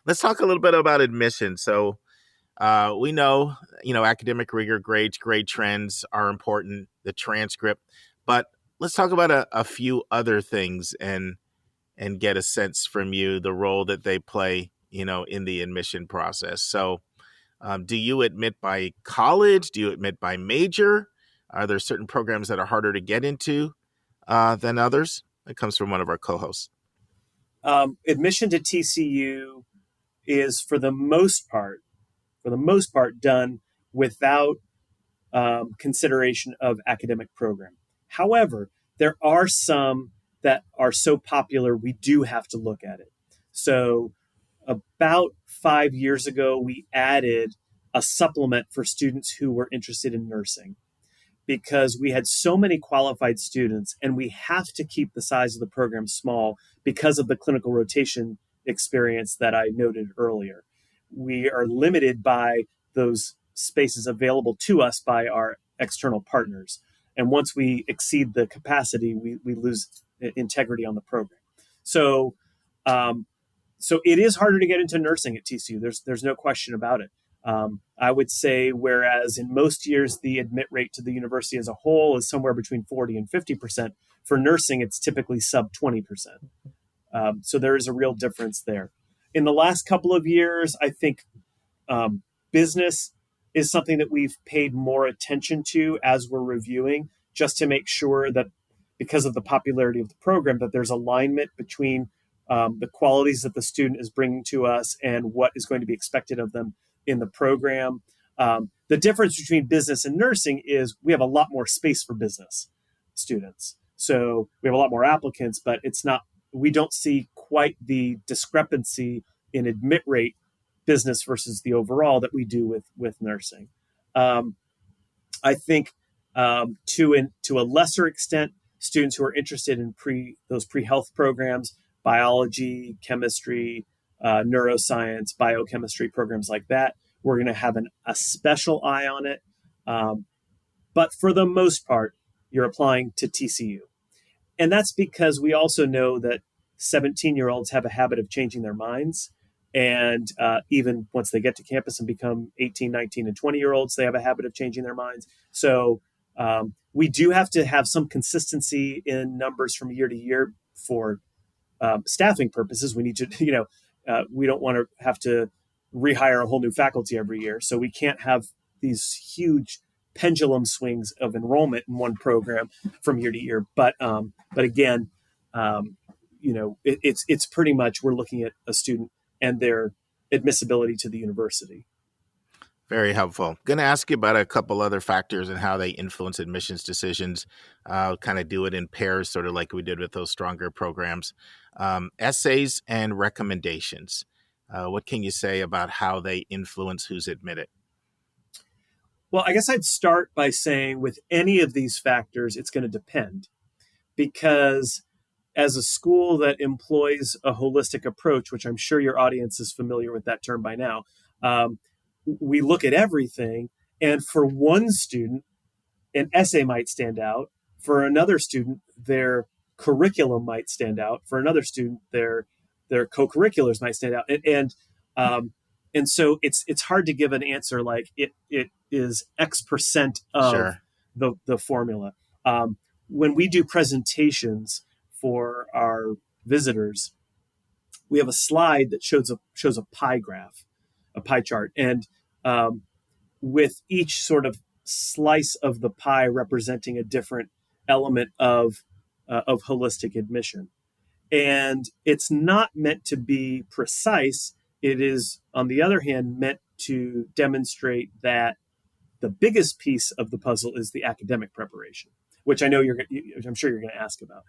Let's talk a little bit about admission. So we know, academic rigor, grades, grade trends are important, the transcript, but let's talk about a few other things and get a sense from you, the role that they play, in the admission process. So do you admit by college? Do you admit by major? Are there certain programs that are harder to get into than others? It comes from one of our co-hosts. Admission to TCU is for the most part done without consideration of academic program. However, there are some that are so popular we do have to look at it. So about 5 years ago, we added a supplement for students who were interested in nursing, because we had so many qualified students and we have to keep the size of the program small because of the clinical rotation experience that I noted earlier. We are limited by those spaces available to us by our external partners. And once we exceed the capacity, we lose integrity on the program. So it is harder to get into nursing at TCU. There's no question about it. I would say, whereas in most years, the admit rate to the university as a whole is somewhere between 40 and 50%, for nursing, it's typically sub 20%. So there is a real difference there. In the last couple of years, I think business is something that we've paid more attention to as we're reviewing, just to make sure that because of the popularity of the program, that there's alignment between the qualities that the student is bringing to us and what is going to be expected of them in the program. The difference between business and nursing is we have a lot more space for business students. So we have a lot more applicants, but we don't see quite the discrepancy in admit rate business versus the overall that we do with nursing. I think to a lesser extent, students who are interested in those pre-health programs, biology, chemistry, neuroscience, biochemistry programs like that, we're going to have a special eye on it. But for the most part, you're applying to TCU. And that's because we also know that 17-year-olds have a habit of changing their minds. And even once they get to campus and become 18, 19, and 20-year-olds, they have a habit of changing their minds. So we do have to have some consistency in numbers from year to year for staffing purposes. We need to, we don't want to have to rehire a whole new faculty every year. So we can't have these huge pendulum swings of enrollment in one program from year to year. But again, it's pretty much we're looking at a student and their admissibility to the university. Very helpful. Going to ask you about a couple other factors and how they influence admissions decisions. Kind of do it in pairs, sort of like we did with those stronger programs. Essays and recommendations. What can you say about how they influence who's admitted? Well, I guess I'd start by saying with any of these factors, it's going to depend, because as a school that employs a holistic approach, which I'm sure your audience is familiar with that term by now, we look at everything. And for one student, an essay might stand out. For another student, their curriculum might stand out. For another student, their co-curriculars might stand out. And so it's hard to give an answer like it is X% of Sure. the formula. When we do presentations for our visitors, we have a slide that shows a pie graph, a pie chart, and with each sort of slice of the pie representing a different element of holistic admission. And it's not meant to be precise. It is, on the other hand, meant to demonstrate that the biggest piece of the puzzle is the academic preparation, which I'm sure you're going to ask about.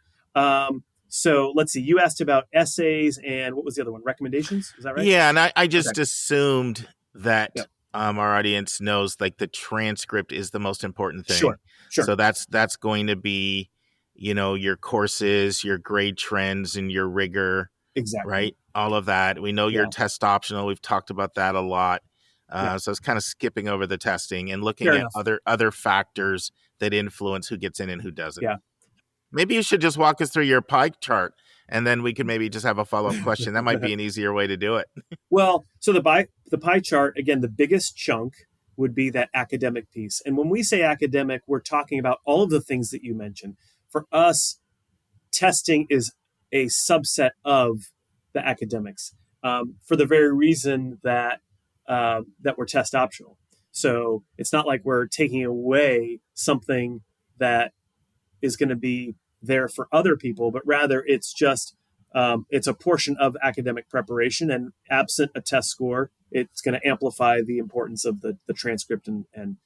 So let's see. You asked about essays and what was the other one? Recommendations? Is that right? Yeah, and I just assumed that Yep. Our audience knows like the transcript is the most important thing. Sure. So that's going to be, your courses, your grade trends, and your rigor. Exactly. Right. All of that. We know you're test optional. We've talked about that a lot. So it's kind of skipping over the testing and looking at other factors that influence who gets in and who doesn't. Yeah. Maybe you should just walk us through your pie chart, and then we can maybe just have a follow-up question. That might be an easier way to do it. Well, so the pie chart, again, the biggest chunk would be that academic piece. And when we say academic, we're talking about all of the things that you mentioned. For us, testing is a subset of the academics, for the very reason that we're test optional. So it's not like we're taking away something that is going to be there for other people, but rather it's just it's a portion of academic preparation, and absent a test score, it's going to amplify the importance of the transcript and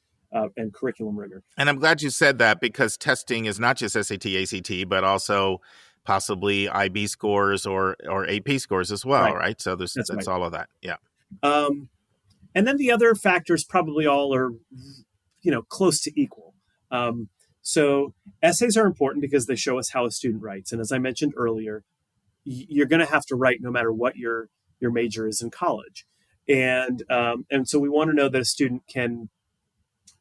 curriculum rigor. And I'm glad you said that, because testing is not just SAT, ACT, but also possibly IB scores or AP scores as well, right? So that's right. All of that. Yeah. And then the other factors probably all are, close to equal. So essays are important because they show us how a student writes. And as I mentioned earlier, you're going to have to write no matter what your major is in college. And so we want to know that a student can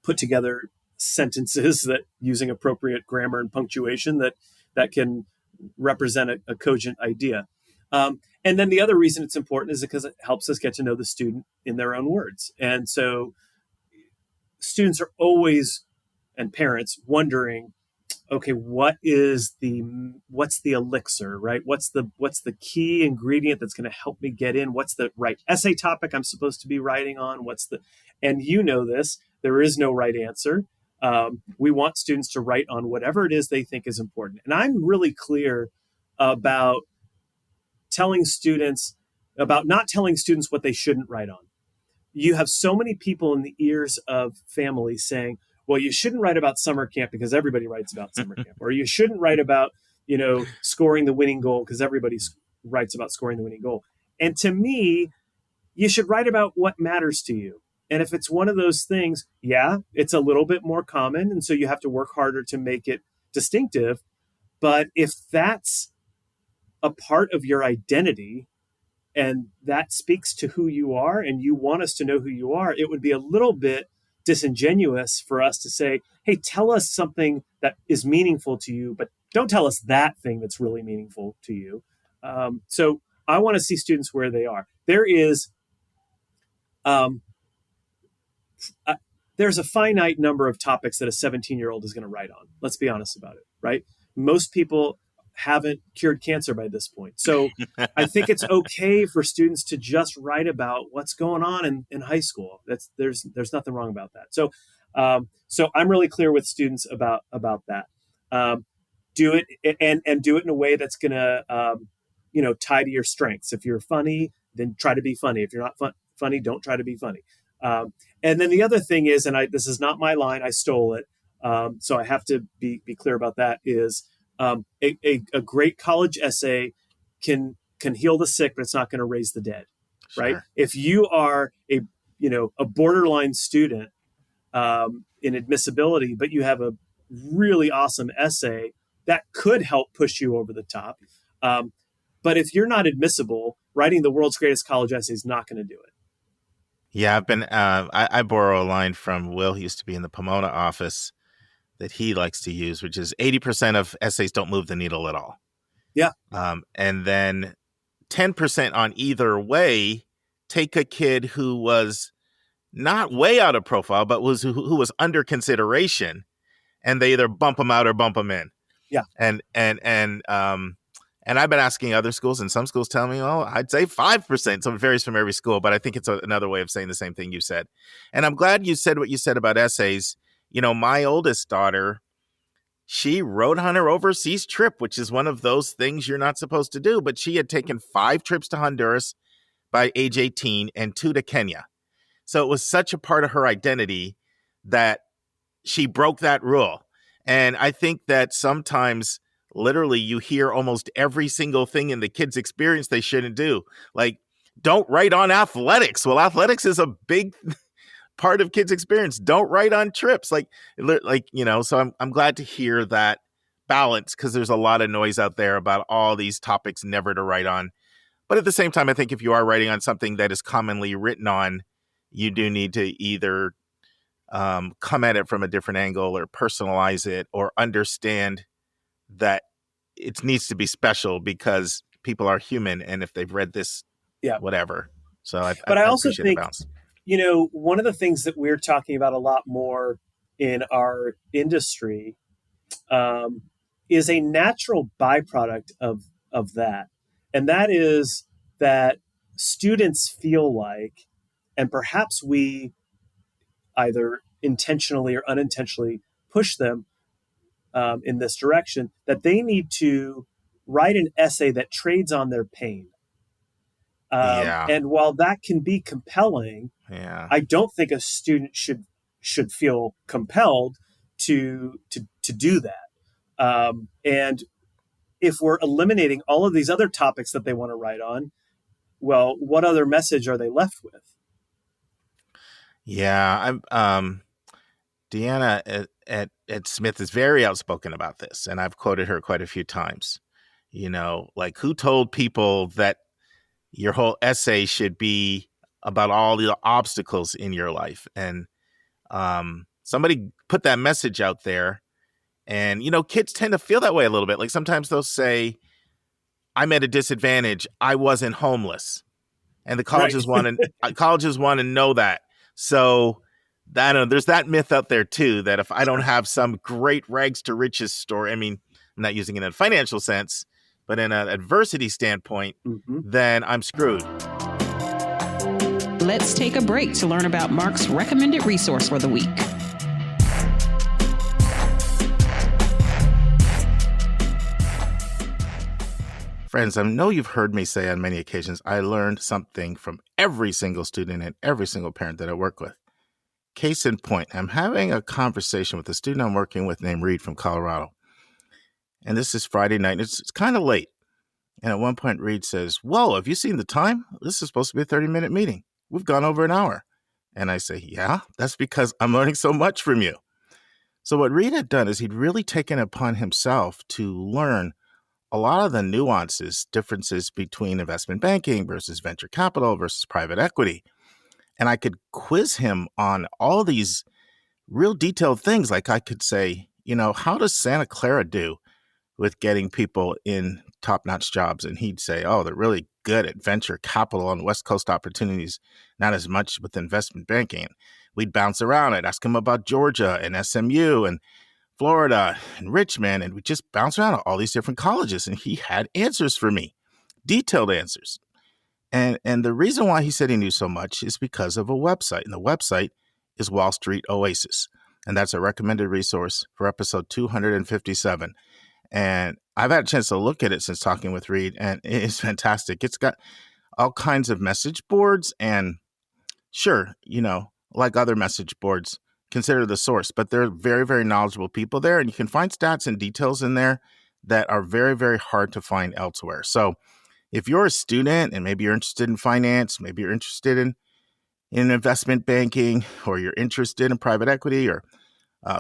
put together sentences that, using appropriate grammar and punctuation, that can represent a cogent idea. And then the other reason it's important is because it helps us get to know the student in their own words. And so students are always, and parents, wondering, okay, what's the elixir, right? What's the key ingredient that's going to help me get in? What's the right essay topic I'm supposed to be writing on? And this, there is no right answer. We want students to write on whatever it is they think is important. And I'm really clear about not telling students what they shouldn't write on. You have so many people in the ears of families saying, well, you shouldn't write about summer camp because everybody writes about summer camp. Or you shouldn't write about, scoring the winning goal because everybody writes about scoring the winning goal. And to me, you should write about what matters to you. And if it's one of those things, it's a little bit more common. And so you have to work harder to make it distinctive. But if that's a part of your identity and that speaks to who you are and you want us to know who you are, it would be a little bit disingenuous for us to say, hey, tell us something that is meaningful to you, but don't tell us that thing that's really meaningful to you. So I want to see students where they are. There's a finite number of topics that a 17-year-old is going to write on. Let's be honest about it, right? Most people haven't cured cancer by this point. So I think it's okay for students to just write about what's going on in high school. There's nothing wrong about that. So I'm really clear with students about that. Do it and do it in a way that's going to tie to your strengths. If you're funny, then try to be funny. If you're not funny, don't try to be funny. And then the other thing is, and this is not my line, I stole it. So I have to be clear about that, is a great college essay can heal the sick, but it's not going to raise the dead, right? Sure. If you are a borderline student in admissibility, but you have a really awesome essay, that could help push you over the top. But if you're not admissible, writing the world's greatest college essay is not going to do it. Yeah, I've been. I borrow a line from Will, who used to be in the Pomona office, that he likes to use, which is 80% of essays don't move the needle at all. Yeah. And then 10% on either way, take a kid who was not way out of profile, but who was under consideration, and they either bump them out or bump them in. Yeah. And And I've been asking other schools, and some schools tell me, oh, I'd say 5%. So it varies from every school, but I think it's another way of saying the same thing you said. And I'm glad you said what you said about essays. My oldest daughter, she wrote on her overseas trip, which is one of those things you're not supposed to do. But she had taken 5 trips to Honduras by age 18 and 2 to Kenya. So it was such a part of her identity that she broke that rule. And I think that sometimes literally you hear almost every single thing in the kids' experience they shouldn't do. Like, don't write on athletics. Well, athletics is a big part of kids' experience. Don't write on trips. So I'm glad to hear that balance, because there's a lot of noise out there about all these topics never to write on. But at the same time, I think if you are writing on something that is commonly written on, you do need to either come at it from a different angle or personalize it or understand that it needs to be special because people are human. And if they've read this, whatever. So I also appreciate think, the balance. One of the things that we're talking about a lot more in our industry is a natural byproduct of that. And that is that students feel like, and perhaps we either intentionally or unintentionally push them in this direction, that they need to write an essay that trades on their pain. And while that can be compelling, I don't think a student should feel compelled to do that. And if we're eliminating all of these other topics that they want to write on, well, what other message are they left with? Yeah, Deanna at Smith is very outspoken about this, and I've quoted her quite a few times. Like, who told people that your whole essay should be about all the obstacles in your life? And somebody put that message out there, and kids tend to feel that way a little bit. Like, sometimes they'll say, I'm at a disadvantage, I wasn't homeless, and the colleges want to know that. So there's that myth out there too, that if I don't have some great rags to riches story, I mean, I'm not using it in a financial sense, but in an adversity standpoint, then I'm screwed. Let's take a break to learn about Mark's recommended resource for the week. Friends, I know you've heard me say on many occasions, I learned something from every single student and every single parent that I work with. Case in point, I'm having a conversation with a student I'm working with named Reed from Colorado. And this is Friday night. It's kind of late. And at one point, Reed says, whoa, have you seen the time? This is supposed to be a 30-minute meeting. We've gone over an hour. And I say, yeah, that's because I'm learning so much from you. So what Reed had done is he'd really taken it upon himself to learn a lot of the nuances, differences between investment banking versus venture capital versus private equity. And I could quiz him on all these real detailed things. Like I could say, how does Santa Clara do with getting people in top-notch jobs? And he'd say, oh, they're really good at venture capital and West Coast opportunities, not as much with investment banking. We'd bounce around. I'd ask him about Georgia and SMU and Florida and Richmond, and we just bounced around all these different colleges, and he had answers for me, detailed answers. And the reason why he said he knew so much is because of a website, and the website is Wall Street Oasis, and that's a recommended resource for episode 257. And I've had a chance to look at it since talking with Reed, and it is fantastic. It's got all kinds of message boards, and sure, like other message boards, consider the source, but there are very, very knowledgeable people there, and you can find stats and details in there that are very, very hard to find elsewhere. So if you're a student and maybe you're interested in finance, maybe you're interested in investment banking, or you're interested in private equity or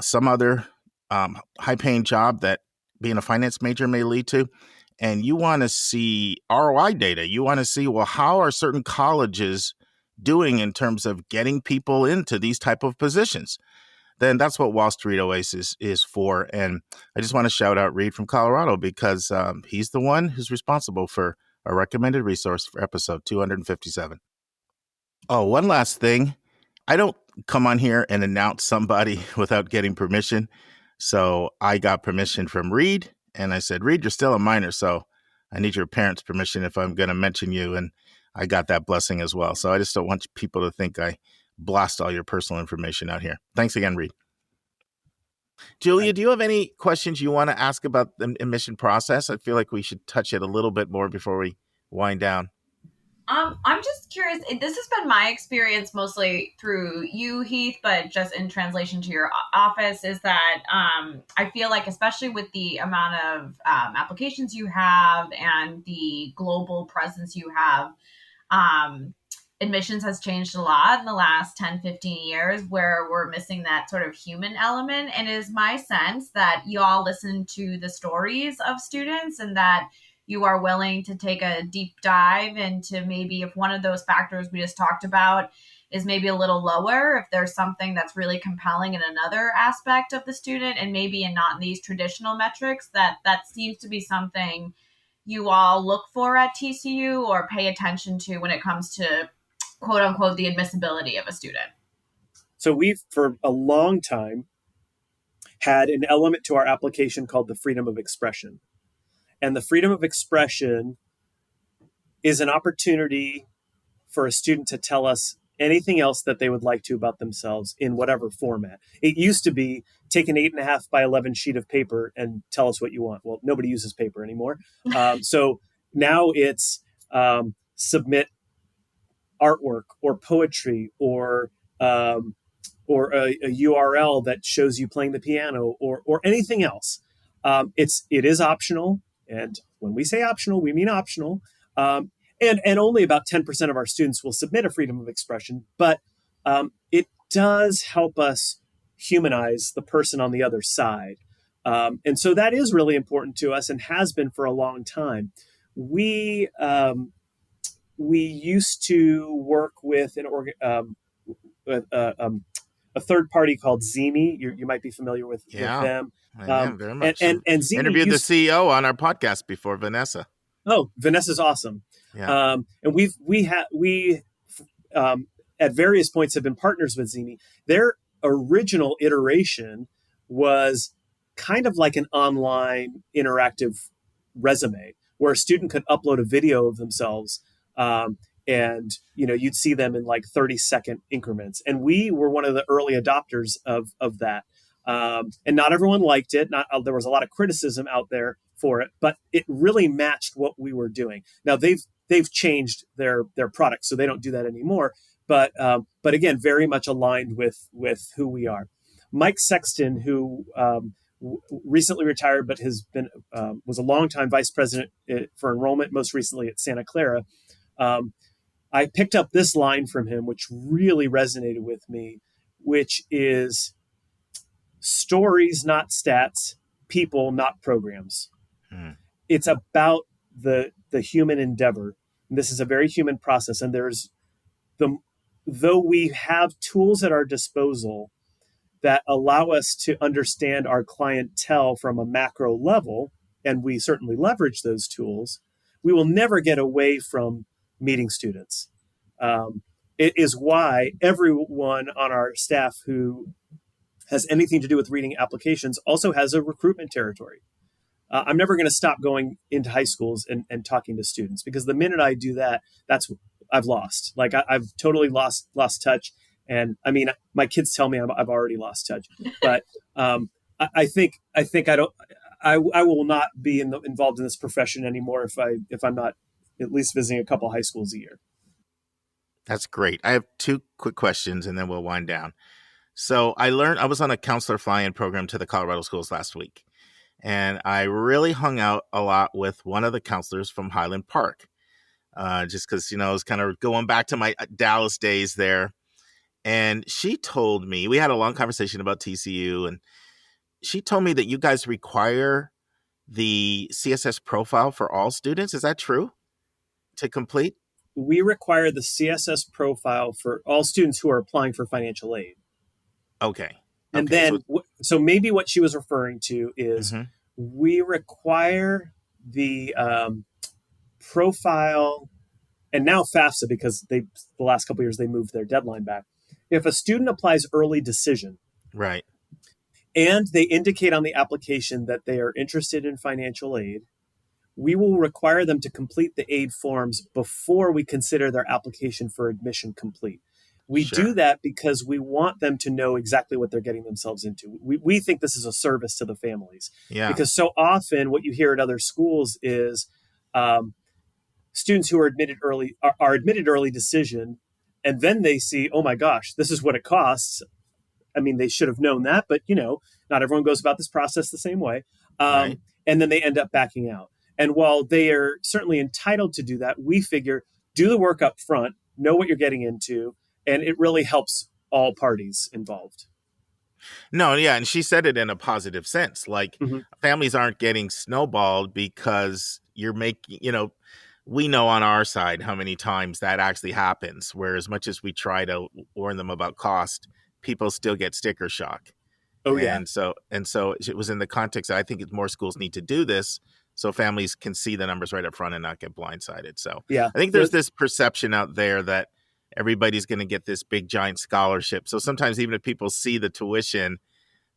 some other high-paying job that being a finance major may lead to, and you want to see ROI data, you want to see, well, how are certain colleges doing in terms of getting people into these type of positions, then that's what Wall Street Oasis is for. And I just want to shout out Reed from Colorado because he's the one who's responsible for a recommended resource for episode 257. Oh, one last thing. I don't come on here and announce somebody without getting permission. So I got permission from Reed, and I said, Reed, you're still a minor, so I need your parents' permission if I'm going to mention you. And I got that blessing as well. So I just don't want people to think I blast all your personal information out here. Thanks again, Reed. Julia, do you have any questions you want to ask about the admission process? I feel like we should touch it a little bit more before we wind down. I'm just curious. This has been my experience mostly through you, Heath, but just in translation to your office, is that I feel like, especially with the amount of applications you have and the global presence you have, admissions has changed a lot in the last 10, 15 years, where we're missing that sort of human element. And it is my sense that you all listen to the stories of students, and that you are willing to take a deep dive into maybe if one of those factors we just talked about is maybe a little lower, if there's something that's really compelling in another aspect of the student and maybe not in these traditional metrics, that seems to be something you all look for at TCU or pay attention to when it comes to, quote unquote, the admissibility of a student. So we've, for a long time, had an element to our application called the freedom of expression. And the freedom of expression is an opportunity for a student to tell us anything else that they would like to about themselves in whatever format. It used to be take an 8.5 by 11 sheet of paper and tell us what you want. Well, nobody uses paper anymore. So now it's submit artwork or poetry or a URL that shows you playing the piano or anything else. It is optional. And when we say optional, we mean optional. And only about 10% of our students will submit a freedom of expression, but it does help us humanize the person on the other side. And so that is really important to us and has been for a long time. We used to work with a third party called Zimi. You might be familiar with them. I am very much. And Zimi interviewed the CEO on our podcast before, Vanessa. Oh, Vanessa's awesome. Yeah. And we at various points have been partners with Zimi. Their original iteration was kind of like an online interactive resume where a student could upload a video of themselves. And, you'd see them in like 30-second increments. And we were one of the early adopters of that. And not everyone liked it. There was a lot of criticism out there for it, but it really matched what we were doing. Now they've changed their product, so they don't do that anymore. But again, very much aligned with who we are. Mike Sexton, who recently retired, but has been was a longtime vice president for enrollment, most recently at Santa Clara. I picked up this line from him, which really resonated with me, which is stories, not stats, people, not programs. It's about the human endeavor. And this is a very human process. And though we have tools at our disposal that allow us to understand our clientele from a macro level, and we certainly leverage those tools, we will never get away from meeting students. It is why everyone on our staff who has anything to do with reading applications also has a recruitment territory. I'm never going to stop going into high schools and talking to students, because the minute I do that, I've lost. Like I've totally lost touch. And I mean, my kids tell me I've already lost touch, but I think I will not be involved in this profession anymore if I'm not at least visiting a couple high schools a year. That's great. I have two quick questions and then we'll wind down. So I was on a counselor fly-in program to the Colorado schools last week, and I really hung out a lot with one of the counselors from Highland Park, just because, I was kind of going back to my Dallas days there. And she told me, we had a long conversation about TCU, and she told me that you guys require the CSS profile for all students. Is that true? To complete? We require the CSS profile for all students who are applying for financial aid. Okay. And then, so maybe what she was referring to is we require the profile, and now FAFSA, because the last couple of years they moved their deadline back. If a student applies early decision, right, and they indicate on the application that they are interested in financial aid, we will require them to complete the aid forms before we consider their application for admission complete. We do that because we want them to know exactly what they're getting themselves into. We think this is a service to the families. Because so often what you hear at other schools is students who are admitted early decision, and then they see, oh my gosh, this is what it costs. I mean, they should have known that, but not everyone goes about this process the same way. And then they end up backing out. And while they are certainly entitled to do that, we figure do the work up front, know what you're getting into, and it really helps all parties involved. No, yeah, and she said it in a positive sense. Like families aren't getting snowballed because you're making, we know on our side how many times that actually happens, where as much as we try to warn them about cost, people still get sticker shock. And so it was in the context that I think more schools need to do this so families can see the numbers right up front and not get blindsided. So I think there's this perception out there that everybody's going to get this big giant scholarship. So sometimes even if people see the tuition,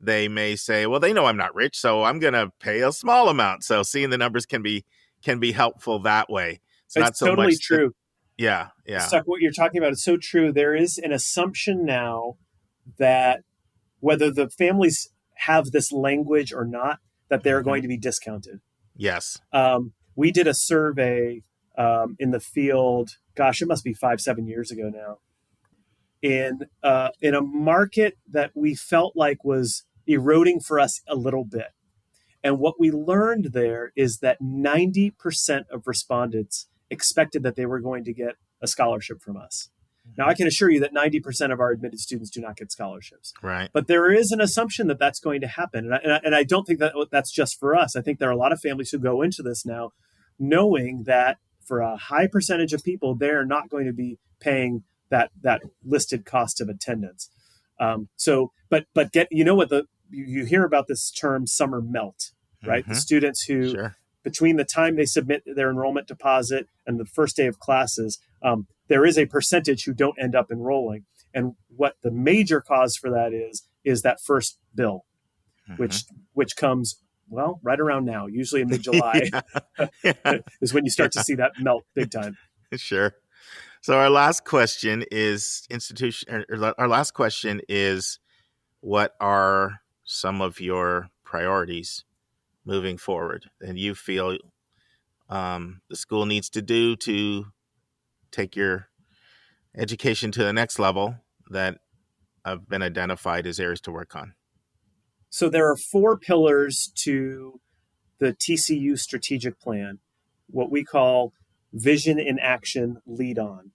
they may say, well, they know I'm not rich, so I'm going to pay a small amount. So seeing the numbers can be helpful that way. It's not so totally much true. Yeah. Stuck, what you're talking about is so true. There is an assumption now that whether the families have this language or not, that they're going to be discounted. Yes. We did a survey in the field, gosh, it must be 5-7 years ago now, in a market that we felt like was eroding for us a little bit. And what we learned there is that 90% of respondents expected that they were going to get a scholarship from us. Now, I can assure you that 90% of our admitted students do not get scholarships. Right. But there is an assumption that that's going to happen. And I don't think that that's just for us. I think there are a lot of families who go into this now knowing that for a high percentage of people, they're not going to be paying that listed cost of attendance. But you hear about this term summer melt, right? The students who, between the time they submit their enrollment deposit and the first day of classes, there is a percentage who don't end up enrolling. And what the major cause for that is that first bill, which comes, well, right around now, usually in mid-July, is when you start to see that melt big time. Sure. So our last question is what are some of your priorities moving forward and you feel the school needs to do to take your education to the next level that have been identified as areas to work on? So there are 4 pillars to the TCU strategic plan, what we call vision in action, lead on.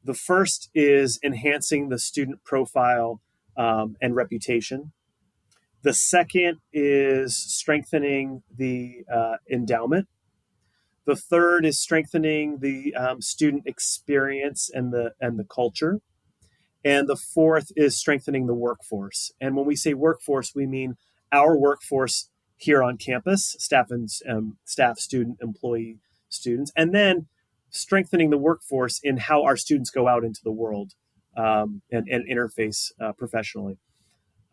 The first is enhancing the student profile and reputation. The second is strengthening the endowment. The third is strengthening the student experience and the culture. And the fourth is strengthening the workforce. And when we say workforce, we mean our workforce here on campus, staff, student, employee, students, and then strengthening the workforce in how our students go out into the world and interface professionally.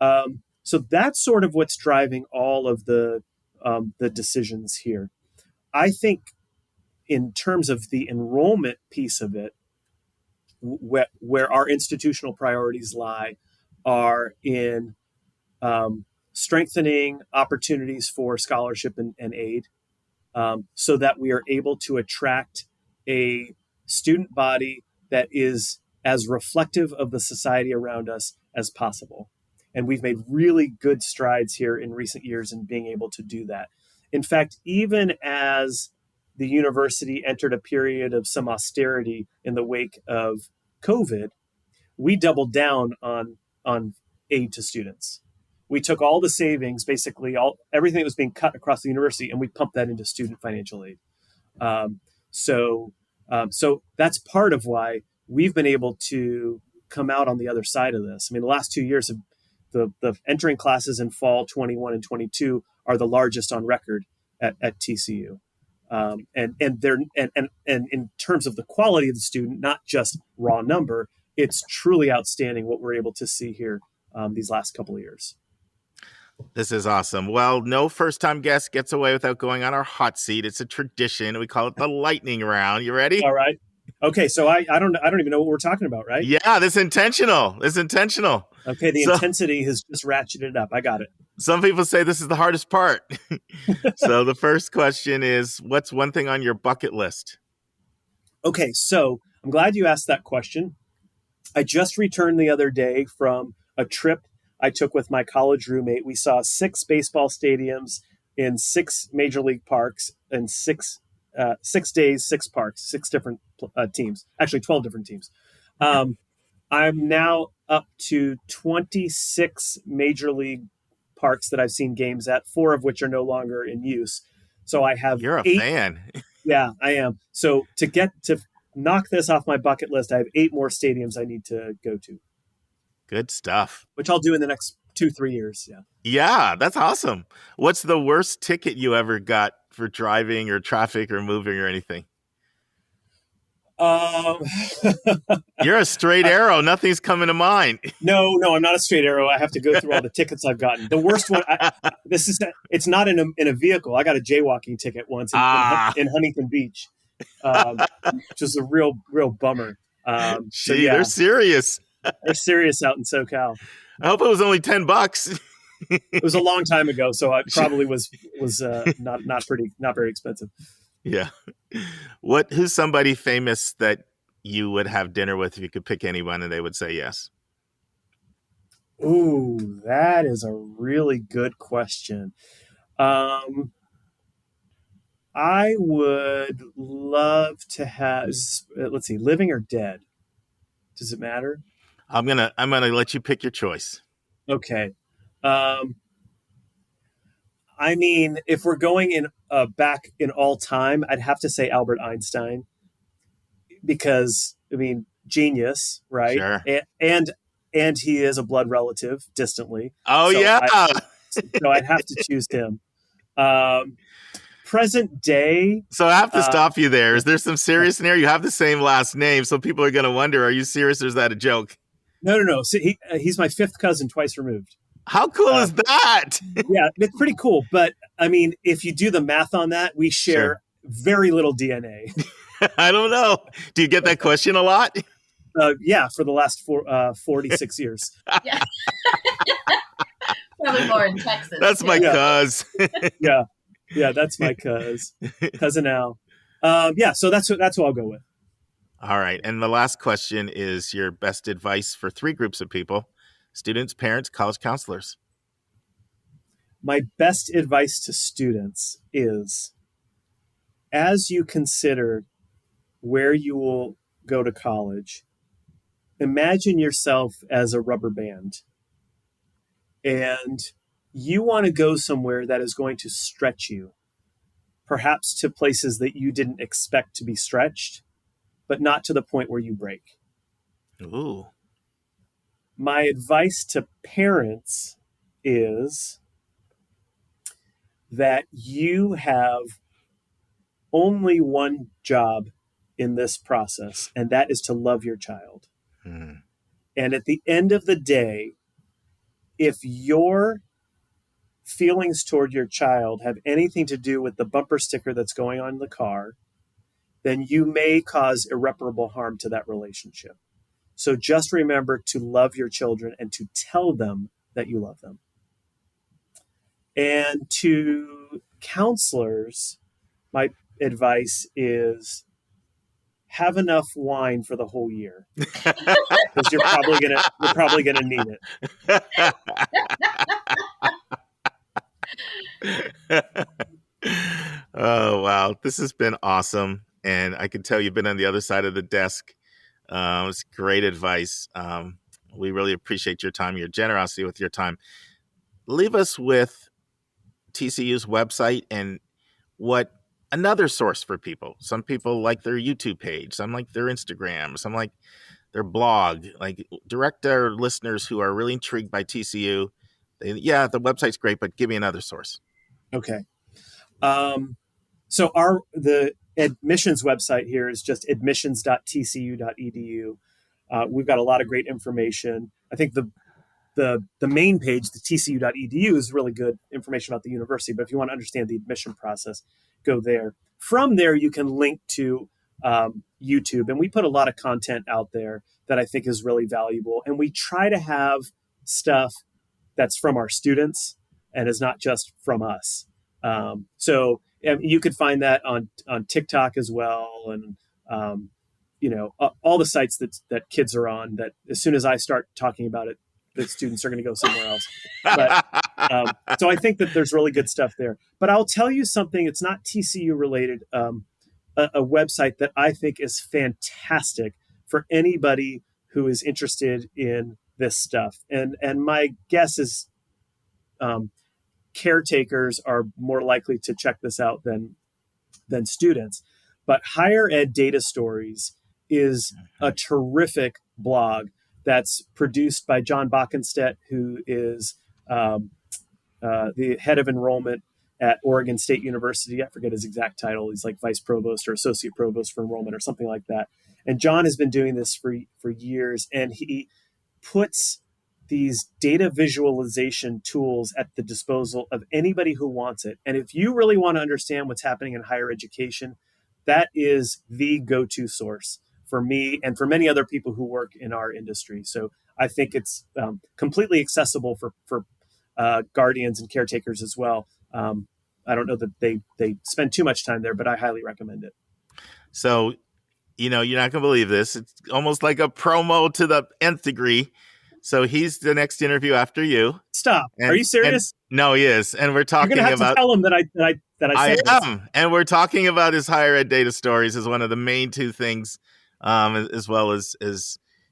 So that's sort of what's driving all of the decisions here. I think in terms of the enrollment piece of it, where our institutional priorities lie are in strengthening opportunities for scholarship and aid so that we are able to attract a student body that is as reflective of the society around us as possible. And we've made really good strides here in recent years in being able to do that. In fact, even as the university entered a period of some austerity in the wake of COVID, we doubled down on aid to students. We took all the savings, basically everything that was being cut across the university, and we pumped that into student financial aid. So that's part of why we've been able to come out on the other side of this. I mean, the last 2 years, the entering classes in fall 21 and 22 are the largest on record at TCU. And in terms of the quality of the student, not just raw number, it's truly outstanding what we're able to see here these last couple of years. This is awesome. Well, no first-time guest gets away without going on our hot seat. It's a tradition. We call it the lightning round. You ready? All right. Okay, so I don't even know what we're talking about, right? Yeah, this is intentional. Okay, the intensity has just ratcheted up. I got it. Some people say this is the hardest part. So the first question is, what's one thing on your bucket list? Okay, so I'm glad you asked that question. I just returned the other day from a trip I took with my college roommate. We saw 6 baseball stadiums in 6 major league parks in 6 days, 6 parks, 6 different teams, actually 12 different teams. I'm now up to 26 major league parks that I've seen games at, 4 of which are no longer in use. So I have You're a 8. fan. Yeah, I am. So to knock this off my bucket list, I have 8 more stadiums I need to go to. Good stuff. Which I'll do in the next 2-3 years. Yeah. Yeah, that's awesome. What's the worst ticket you ever got for driving or traffic or moving or anything? You're a straight arrow. Nothing's coming to mind. No, I'm not a straight arrow. I have to go through all the tickets I've gotten. The worst one, it's not in a vehicle. I got a jaywalking ticket once in Huntington Beach, which was a real bummer. They're serious. They're serious out in SoCal. I hope it was only $10. It was a long time ago, so it probably was not very expensive. Yeah. Who's somebody famous that you would have dinner with if you could pick anyone and they would say yes? Ooh, that is a really good question. I would love to have, let's see, living or dead. Does it matter? I'm gonna let you pick your choice. Okay. I mean, if we're going in back in all time, I'd have to say Albert Einstein, because I mean, genius, right? Sure. And he is a blood relative distantly. Oh, so yeah. So I'd have to choose him. Present day. So I have to stop you there. Is there some serious scenario? You have the same last name, so people are going to wonder, are you serious or is that a joke? No. So he's my 5th cousin, twice removed. How cool is that? Yeah, it's pretty cool. But I mean, if you do the math on that, we share very little DNA. I don't know. Do you get that question a lot? Yeah, for the last 46 years. Yeah. Probably more in Texas. That's my cuz. Yeah, that's my cousin Al. So that's who I'll go with. All right. And the last question is your best advice for 3 groups of people: students, parents, college counselors. My best advice to students is, as you consider where you will go to college, imagine yourself as a rubber band. And you want to go somewhere that is going to stretch you, perhaps to places that you didn't expect to be stretched, but not to the point where you break. Ooh. My advice to parents is that you have only one job in this process, and that is to love your child. And at the end of the day, if your feelings toward your child have anything to do with the bumper sticker that's going on in the car, then you may cause irreparable harm to that relationship. So just remember to love your children and to tell them that you love them. And to counselors, my advice is have enough wine for the whole year, because you're probably gonna need it. Oh, wow. This has been awesome. And I can tell you've been on the other side of the desk. It's great advice. We really appreciate your time, your generosity with your time. Leave us with TCU's website and what another source for people. Some people like their YouTube page, some like their Instagram, some like their blog. Like, direct our listeners who are really intrigued by TCU. The website's great, but give me another source. Okay. So the admissions website here is just admissions.tcu.edu. We've got a lot of great information. I think the main page, the tcu.edu, is really good information about the university. But if you want to understand the admission process, go there. From there, you can link to YouTube. And we put a lot of content out there that I think is really valuable. And we try to have stuff that's from our students and is not just from us. So you could find that on TikTok as well. And, all the sites that kids are on, that as soon as I start talking about it, the students are going to go somewhere else. But so I think that there's really good stuff there. But I'll tell you something, it's not TCU related, a website that I think is fantastic for anybody who is interested in this stuff. And my guess is caretakers are more likely to check this out than students. But Higher Ed Data Stories is a terrific blog that's produced by John Bockenstedt, who is the head of enrollment at Oregon State University. I forget his exact title. He's like vice provost or associate provost for enrollment or something like that. And John has been doing this for years, and he puts these data visualization tools at the disposal of anybody who wants it. And if you really want to understand what's happening in higher education, that is the go-to source for me and for many other people who work in our industry. So I think it's completely accessible for guardians and caretakers as well. I don't know that they spend too much time there, but I highly recommend it. So, you're not going to believe this. It's almost like a promo to the nth degree. So he's the next interview after you. Stop. Are you serious? No, he is. And we're talking You're gonna have to tell him that I said I am. And we're talking about his higher ed data stories as one of the main two things, as well as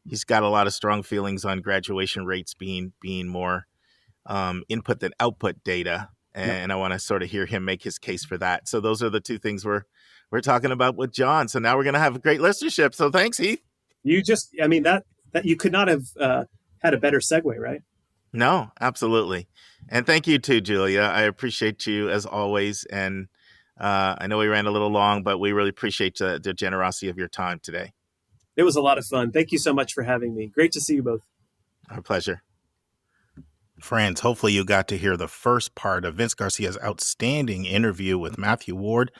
he's got a lot of strong feelings on graduation rates being more input than output data. And I want to sort of hear him make his case for that. So those are the two things we're talking about with John. So now we're going to have a great listenership. So thanks, Heath. That you could not have had a better segue, right? No, absolutely. And thank you too, Julia. I appreciate you as always. And I know we ran a little long, but we really appreciate the generosity of your time today. It was a lot of fun. Thank you so much for having me. Great to see you both. Our pleasure. Friends, hopefully you got to hear the first part of Vince Garcia's outstanding interview with Matthew Ward,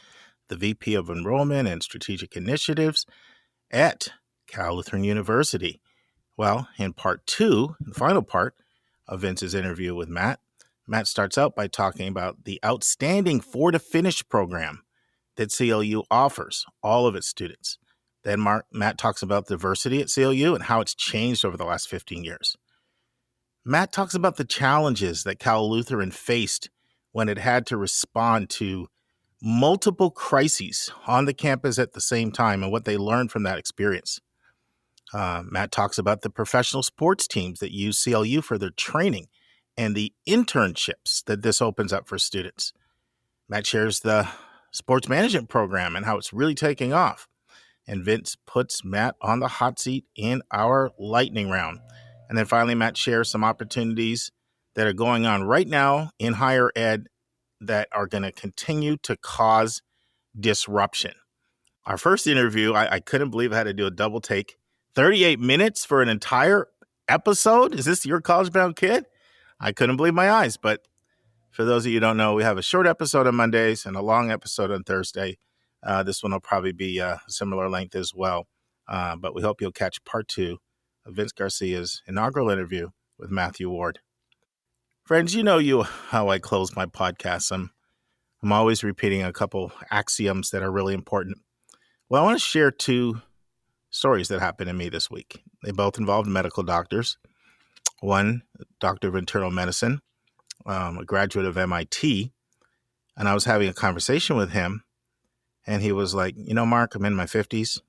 the VP of Enrollment and Strategic Initiatives at Cal Lutheran University. Well, in part two, the final part of Vince's interview with Matt starts out by talking about the outstanding 4 to Finish program that CLU offers all of its students. Then Matt talks about diversity at CLU and how it's changed over the last 15 years. Matt talks about the challenges that Cal Lutheran faced when it had to respond to multiple crises on the campus at the same time and what they learned from that experience. Matt talks about the professional sports teams that use CLU for their training and the internships that this opens up for students. Matt shares the sports management program and how it's really taking off. And Vince puts Matt on the hot seat in our lightning round. And then finally, Matt shares some opportunities that are going on right now in higher ed that are going to continue to cause disruption. Our first interview, I couldn't believe I had to do a double take. 38 minutes for an entire episode? Is this Your College Bound Kid? I couldn't believe my eyes. But for those of you who don't know, we have a short episode on Mondays and a long episode on Thursday. This one will probably be a similar length as well. But we hope you'll catch part 2 of Vince Garcia's inaugural interview with Matthew Ward. Friends, how I close my podcast. I'm always repeating a couple axioms that are really important. Well, I want to share 2 stories that happened to me this week. They both involved medical doctors. One, a doctor of internal medicine, a graduate of MIT, and I was having a conversation with him, and he was like, Mark, I'm in my 50s.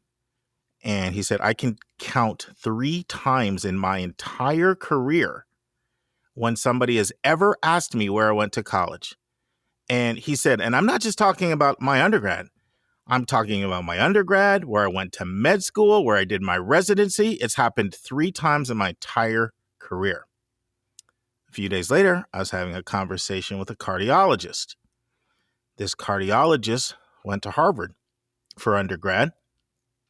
And he said, I can count 3 times in my entire career when somebody has ever asked me where I went to college. And he said, and I'm not just talking about my undergrad. I'm talking about my undergrad, where I went to med school, where I did my residency. It's happened 3 times in my entire career. A few days later, I was having a conversation with a cardiologist. This cardiologist went to Harvard for undergrad.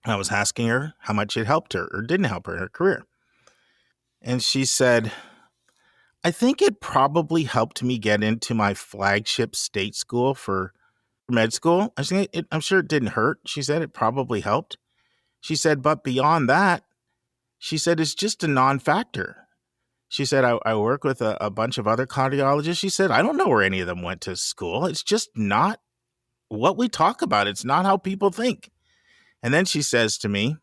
I was asking her how much it helped her or didn't help her in her career. And she said, I think it probably helped me get into my flagship state school for med school. I'm sure it didn't hurt. She said it probably helped. She said, but beyond that, she said, it's just a non-factor. She said, I work with a bunch of other cardiologists. She said, I don't know where any of them went to school. It's just not what we talk about. It's not how people think. And then she says to me,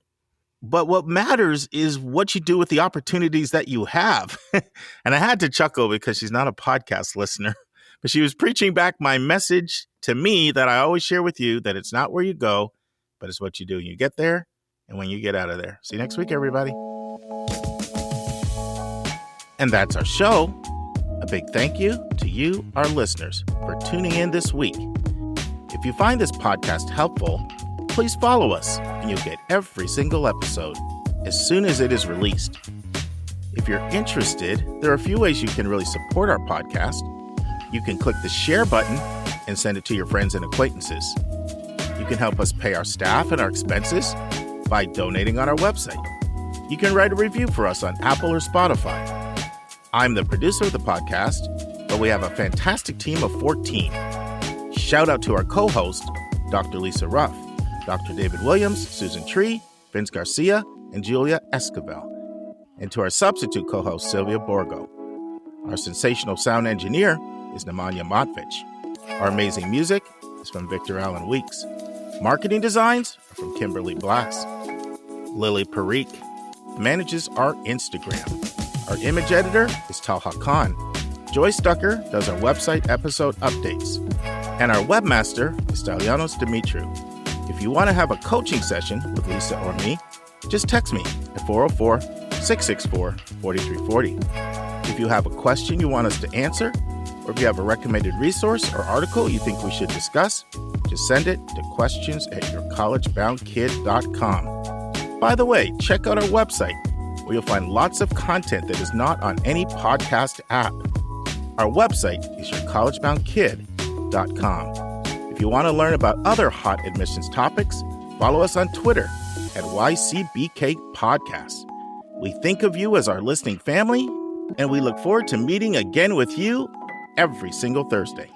but what matters is what you do with the opportunities that you have. And I had to chuckle because she's not a podcast listener, but she was preaching back my message to me that I always share with you, that it's not where you go, but it's what you do when you get there and when you get out of there. See you next week, everybody. And that's our show. A big thank you to you, our listeners, for tuning in this week. If you find this podcast helpful, please follow us and you'll get every single episode as soon as it is released. If you're interested, there are a few ways you can really support our podcast. You can click the share button and send it to your friends and acquaintances. You can help us pay our staff and our expenses by donating on our website. You can write a review for us on Apple or Spotify. I'm the producer of the podcast, but we have a fantastic team of 14. Shout out to our co-host, Dr. Lisa Ruff, Dr. David Williams, Susan Tree, Vince Garcia, and Julia Esquivel. And to our substitute co-host, Sylvia Borgo. Our sensational sound engineer is Nemanja Motvich. Our amazing music is from Victor Allen Weeks. Marketing designs are from Kimberly Blacks. Lily Parikh manages our Instagram. Our image editor is Talha Khan. Joyce Ducker does our website episode updates. And our webmaster is Stylianos Dimitriou. If you want to have a coaching session with Lisa or me, just text me at 404-664-4340. If you have a question you want us to answer, or if you have a recommended resource or article you think we should discuss, just send it to questions@yourcollegeboundkid.com. By the way, check out our website, where you'll find lots of content that is not on any podcast app. Our website is yourcollegeboundkid.com. If you want to learn about other hot admissions topics, follow us on Twitter at YCBK Podcast. We think of you as our listening family, and we look forward to meeting again with you every single Thursday.